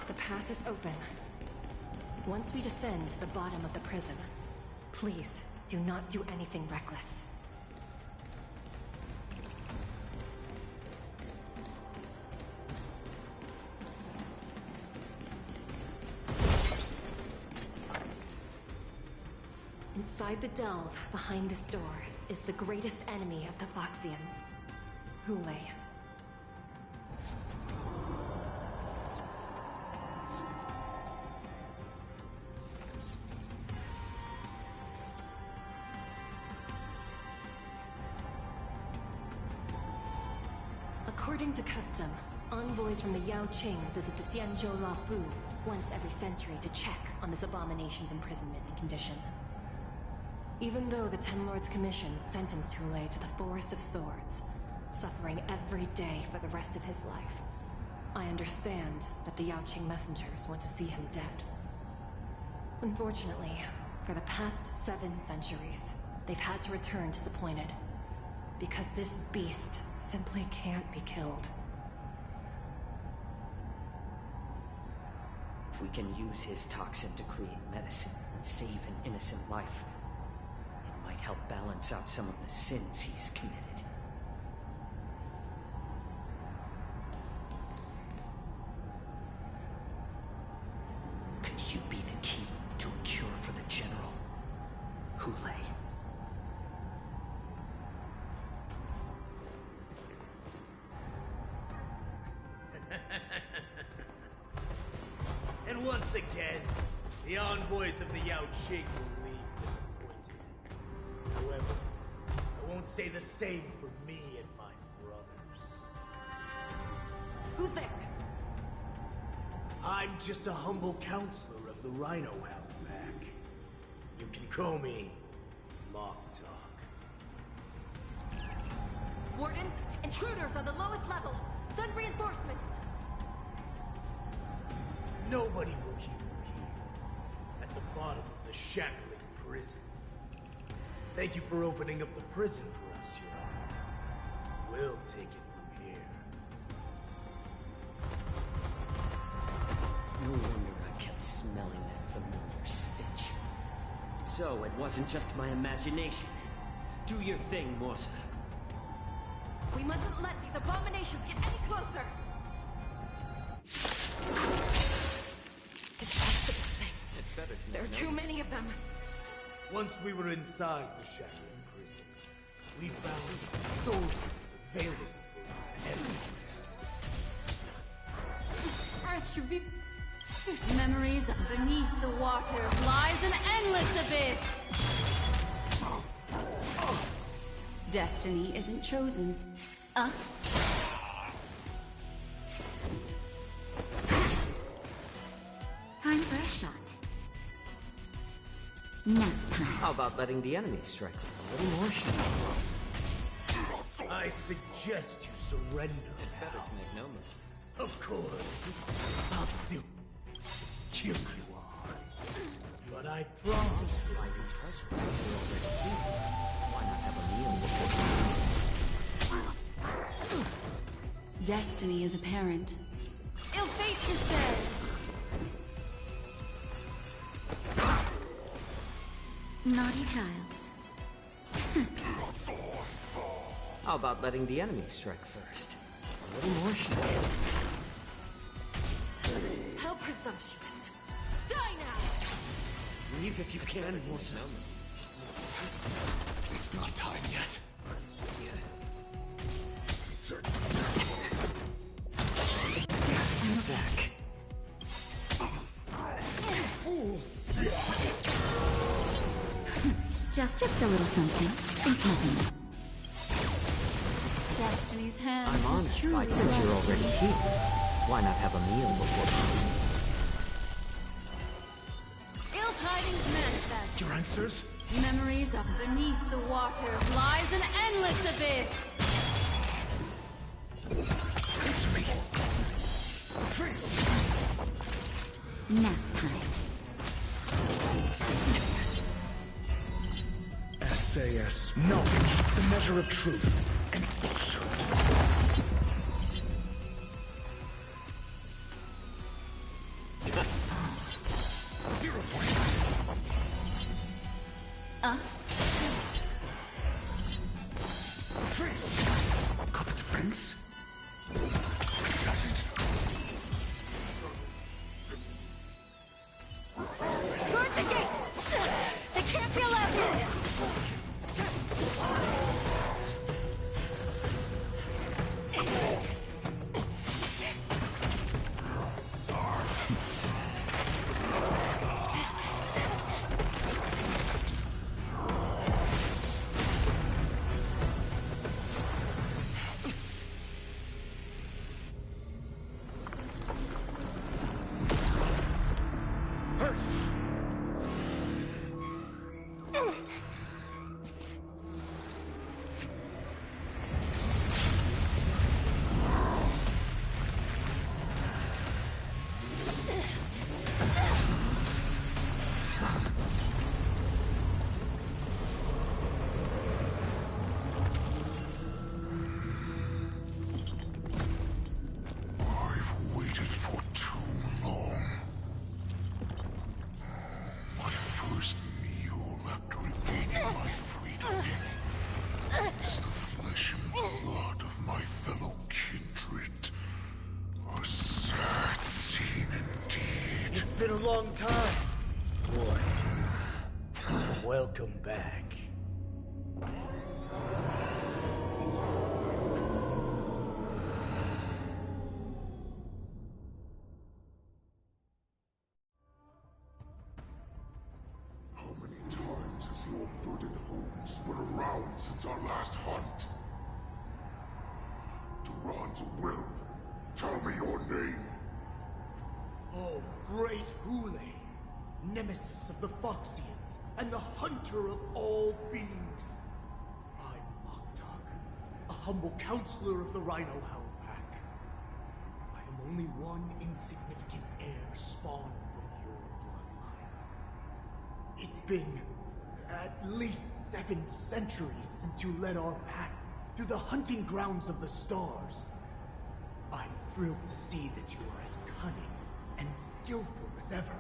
The path is open. Once we descend to the bottom of the prison, please do not do anything reckless. Inside the delve, behind this door, is the greatest enemy of the Foxians, Hule. According to custom, envoys from the Yao Qing visit the Xianzhou La Fu once every century to check on this abomination's imprisonment and condition. Even though the Ten Lords Commission sentenced Hule to the Forest of Swords, suffering every day for the rest of his life, I understand that the Yao Qing messengers want to see him dead. Unfortunately, for the past 7 centuries, they've had to return disappointed, because this beast simply can't be killed. If we can use his toxin to create medicine and save an innocent life, it might help balance out some of the sins he's committed. Could you be the key to a cure for the General, Hule? And once again, the envoys of the Yao Qing will leave disappointed. However, I won't say the same for me and my brothers. Who's there? I'm just a humble counselor of the Rhino Hound Pack. You can call me Mock Talk. Wardens, intruders on the lowest level. Send reinforcements. Nobody will hear you here. At the bottom of the shackling prison. Thank you for opening up the prison for us, Your Honor. We'll take it from here. No wonder I kept smelling that familiar stench. So it wasn't just my imagination. Do your thing, Morsa. We mustn't let these abominations get any closer! Detestable things. It's better to There are too many of them. Once we were inside the shackling prison, we found soldiers available for us everywhere. Attribute. Memories beneath the water lies an endless abyss. Destiny isn't chosen. Time for a shot. Nap time. How about letting the enemy strike a little more shot? I suggest you surrender. It's better to make no move. Of course. I'll still kill you all. But I promise you. Why not have a meal before? Destiny is apparent. Ill fate is dead. Naughty child. How about letting the enemy strike first? A little more shot. How presumptuous! Die now! Leave if you can, Morsa. It's not time yet. I'm back. Just a little something. Think nothing. Destiny's hand I'm on is it. truly But since you're blessed. already here, why not have a meal before? Ill tidings manifest. Your answers? Memories of beneath the water lies an endless abyss. Answer me. Nap time. SAS. Knowledge. The measure of truth and falsehood. 0 points. Got the defense? Test. Guard the gate! They can't be allowed in! Been a long time, boy. Welcome back. How many times has your verdant homes been around since our last hunt? Duran's a whelp. Tell me your name. Oh, great Hule, nemesis of the Foxians, and the hunter of all beings. I'm Moktok, a humble counselor of the Rhino Hound Pack. I am only one insignificant heir spawned from your bloodline. It's been at least 7 centuries since you led our pack through the hunting grounds of the stars. I'm thrilled to see that you are as cunning and skillful as ever.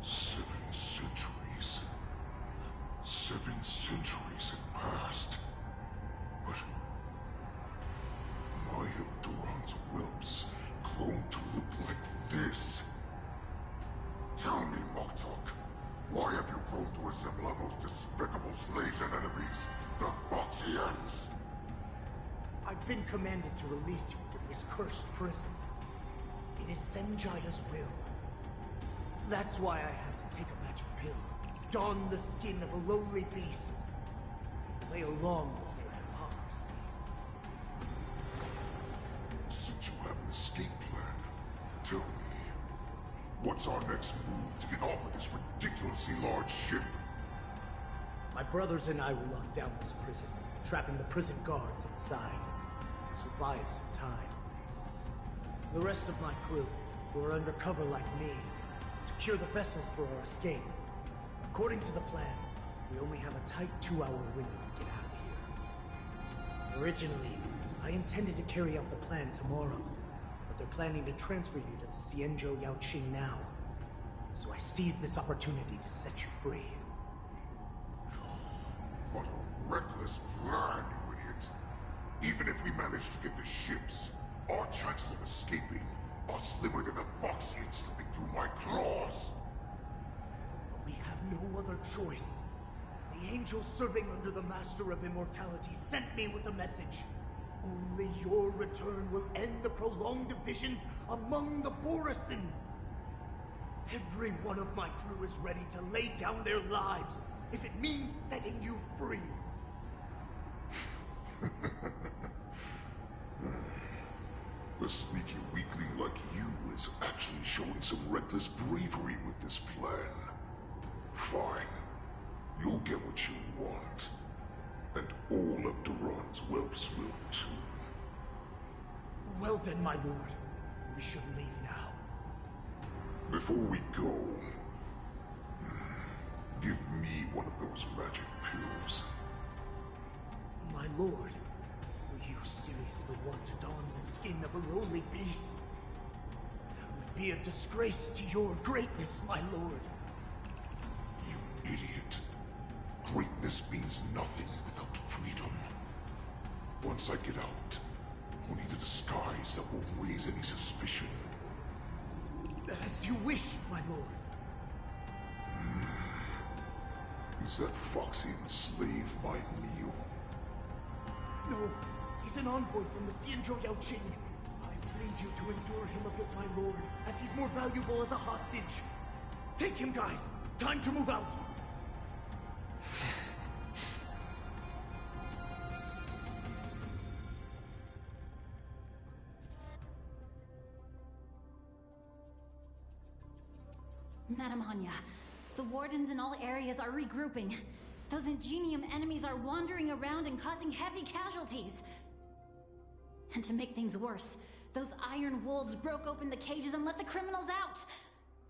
7 centuries. 7 centuries have passed. But why have Duran's whelps grown to look like this? Tell me, Moktok, why have you grown to resemble our most despicable slaves and enemies, the Foxians? I've been commanded to release you from this cursed prison. It is Senjaya's will. That's why I had to take a magic pill, don the skin of a lowly beast, and play along with their hypocrisy. Since you have an escape plan, tell me, what's our next move to get off of this ridiculously large ship? My brothers and I will lock down this prison, trapping the prison guards inside. This will buy us some time. The rest of my crew, who are undercover like me, secure the vessels for our escape. According to the plan, we only have a tight 2-hour window to get out of here. Originally, I intended to carry out the plan tomorrow, but they're planning to transfer you to the Xianzhou Yaoqing now. So I seized this opportunity to set you free. What a reckless plan, you idiot! Even if we manage to get the ships, our chances of escaping are slimmer than the Foxians slipping through my claws! But we have no other choice. The angel serving under the Master of Immortality sent me with a message. Only your return will end the prolonged divisions among the Borisin. Every one of my crew is ready to lay down their lives if it means setting you free. A sneaky weakling like you is actually showing some reckless bravery with this plan. Fine. You'll get what you want. And all of Duran's whelps will too. Well then, my lord. We should leave now. Before we go, give me one of those magic pills. My lord, were you seriously want to don the skin of a lowly beast? That would be a disgrace to your greatness, my lord. You idiot. Greatness means nothing without freedom. Once I get out, I'll need a disguise that won't raise any suspicion. As you wish, my lord. Is that Foxian slave my meal? No, he's an envoy from the Xianzhou Yaoqing. I plead you to endure him a bit, my lord, as he's more valuable as a hostage. Take him, guys. Time to move out. Madam Hanya, the wardens in all areas are regrouping. Those Ingenium enemies are wandering around and causing heavy casualties. And to make things worse, those iron wolves broke open the cages and let the criminals out.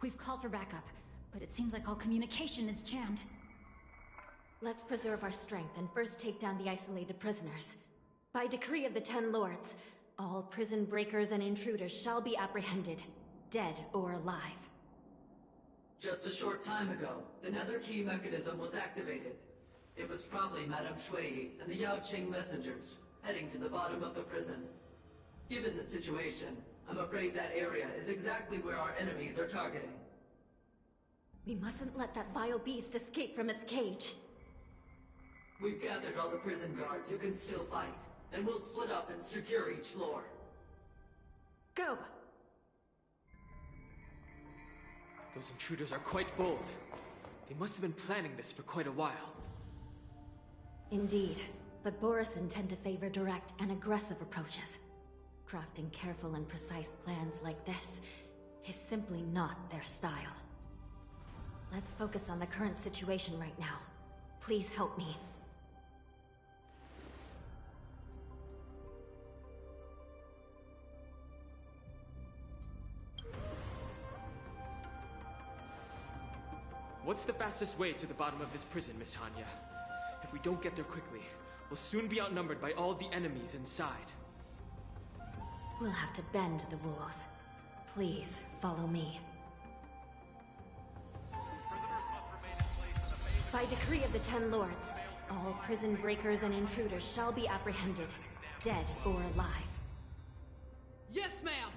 We've called for backup, but it seems like all communication is jammed. Let's preserve our strength and first take down the isolated prisoners. By decree of the 10 Lords, all prison breakers and intruders shall be apprehended, dead or alive. Just a short time ago, the Nether Key mechanism was activated. It was probably Madame Shui and the Yaoqing messengers, heading to the bottom of the prison. Given the situation, I'm afraid that area is exactly where our enemies are targeting. We mustn't let that vile beast escape from its cage. We've gathered all the prison guards who can still fight, and we'll split up and secure each floor. Go! Those intruders are quite bold. They must have been planning this for quite a while. Indeed, but Borisin tend to favor direct and aggressive approaches. crafting careful and precise plans like this is simply not their style. Let's focus on the current situation right now. Please help me. What's the fastest way to the bottom of this prison, Miss Hanya? If we don't get there quickly, we'll soon be outnumbered by all the enemies inside. We'll have to bend the rules. Please, follow me. By decree of the Ten Lords, all prison breakers and intruders shall be apprehended, dead or alive. Yes, ma'am!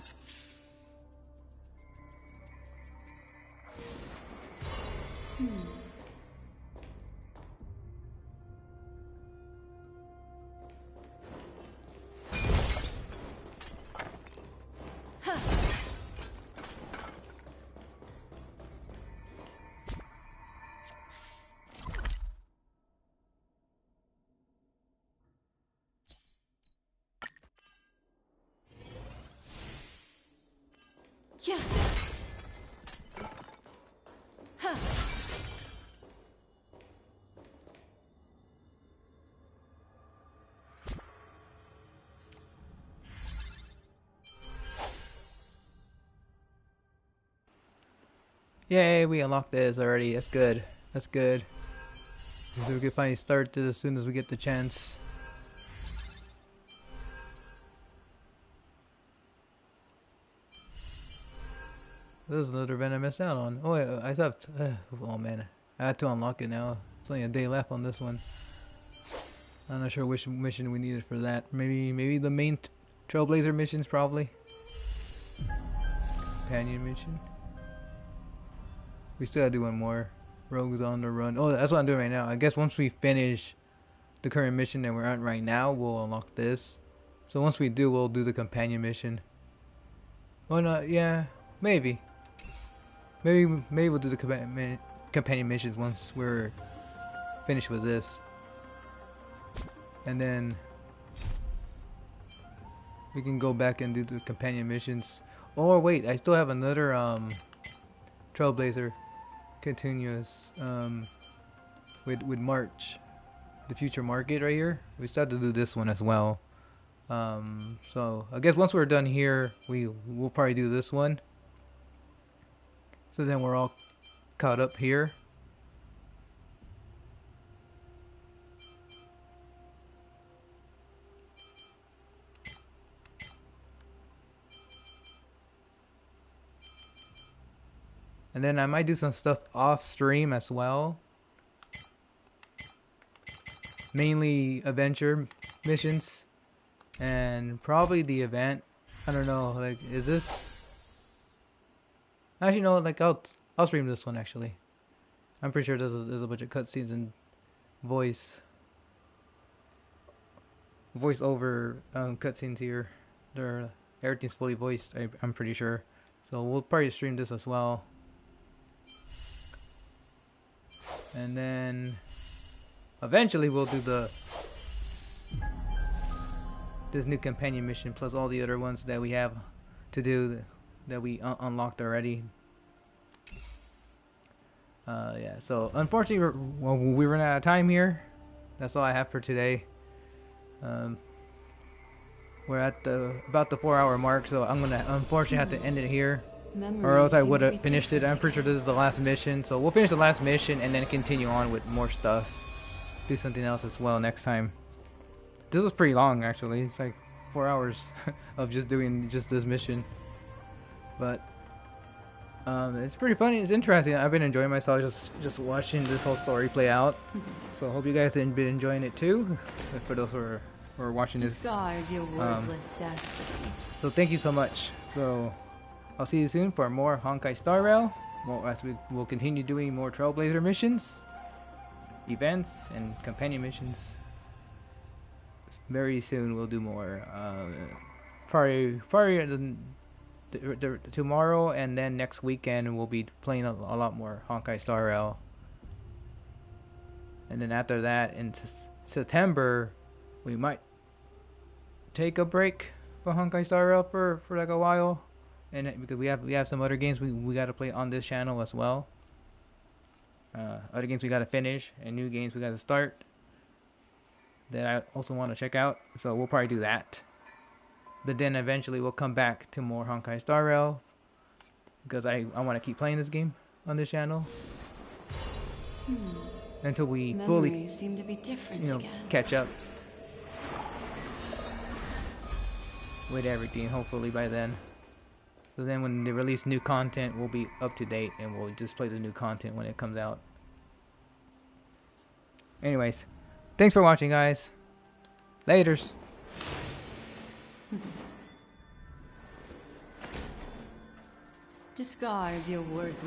Yeah. Huh. Yay, we unlocked this already. That's good. That's good. So we can finally start this as soon as we get the chance. This is another event I missed out on. Oh, I still have oh man, I had to unlock it now. It's only a day left on this one. I'm not sure which mission we needed for that. Maybe the main Trailblazer missions, probably. Companion mission. We still gotta do one more. Rogues on the Run. Oh, that's what I'm doing right now. I guess once we finish the current mission that we're on right now, we'll unlock this. So once we do, we'll do the companion mission. Oh no, yeah, maybe. Maybe we'll do the companion missions once we're finished with this. And then we can go back and do the companion missions. Or wait, I still have another Trailblazer continuous with March, the future market right here. We still have to do this one as well. So I guess once we're done here, we'll probably do this one. So then we're all caught up here. And then I might do some stuff off stream as well. Mainly adventure missions. And probably the event. I don't know, like, is this... Actually, no, like, I'll stream this one, actually. I'm pretty sure there's a bunch of cutscenes and voice over cutscenes here. Everything's fully voiced, I'm pretty sure. So we'll probably stream this as well. And then eventually we'll do this new companion mission plus all the other ones that we have to do that we unlocked already. Yeah, so unfortunately we ran out of time here. That's all I have for today. We're at about the 4-hour mark, so I'm gonna unfortunately have to end it here. Or else I would have finished it. I'm pretty sure this is the last mission, so we'll finish the last mission and then continue on with more stuff. Do something else as well next time. This was pretty long, actually. It's like 4 hours of just doing just this mission. But it's pretty funny. It's interesting. I've been enjoying myself just watching this whole story play out. So I hope you guys have been enjoying it too. For those who are watching this. Discard your wordless destiny. So thank you so much. So I'll see you soon for more Honkai Star Rail. As we will continue doing more Trailblazer missions, events, and companion missions. Very soon we'll do more. Probably tomorrow and then next weekend we'll be playing a lot more Honkai Star Rail. And then after that in September we might take a break for Honkai Star Rail for like a while, and because we have some other games we got to play on this channel as well. Other games we got to finish, and new games we got to start that I also want to check out. So we'll probably do that. But then eventually we'll come back to more Honkai Star Rail because I want to keep playing this game on this channel until we fully seem to be different again. catch up with everything. Hopefully by then. So then when they release new content, we'll be up to date and we'll just play the new content when it comes out. Anyways, thanks for watching, guys. Laters. Discard your worthless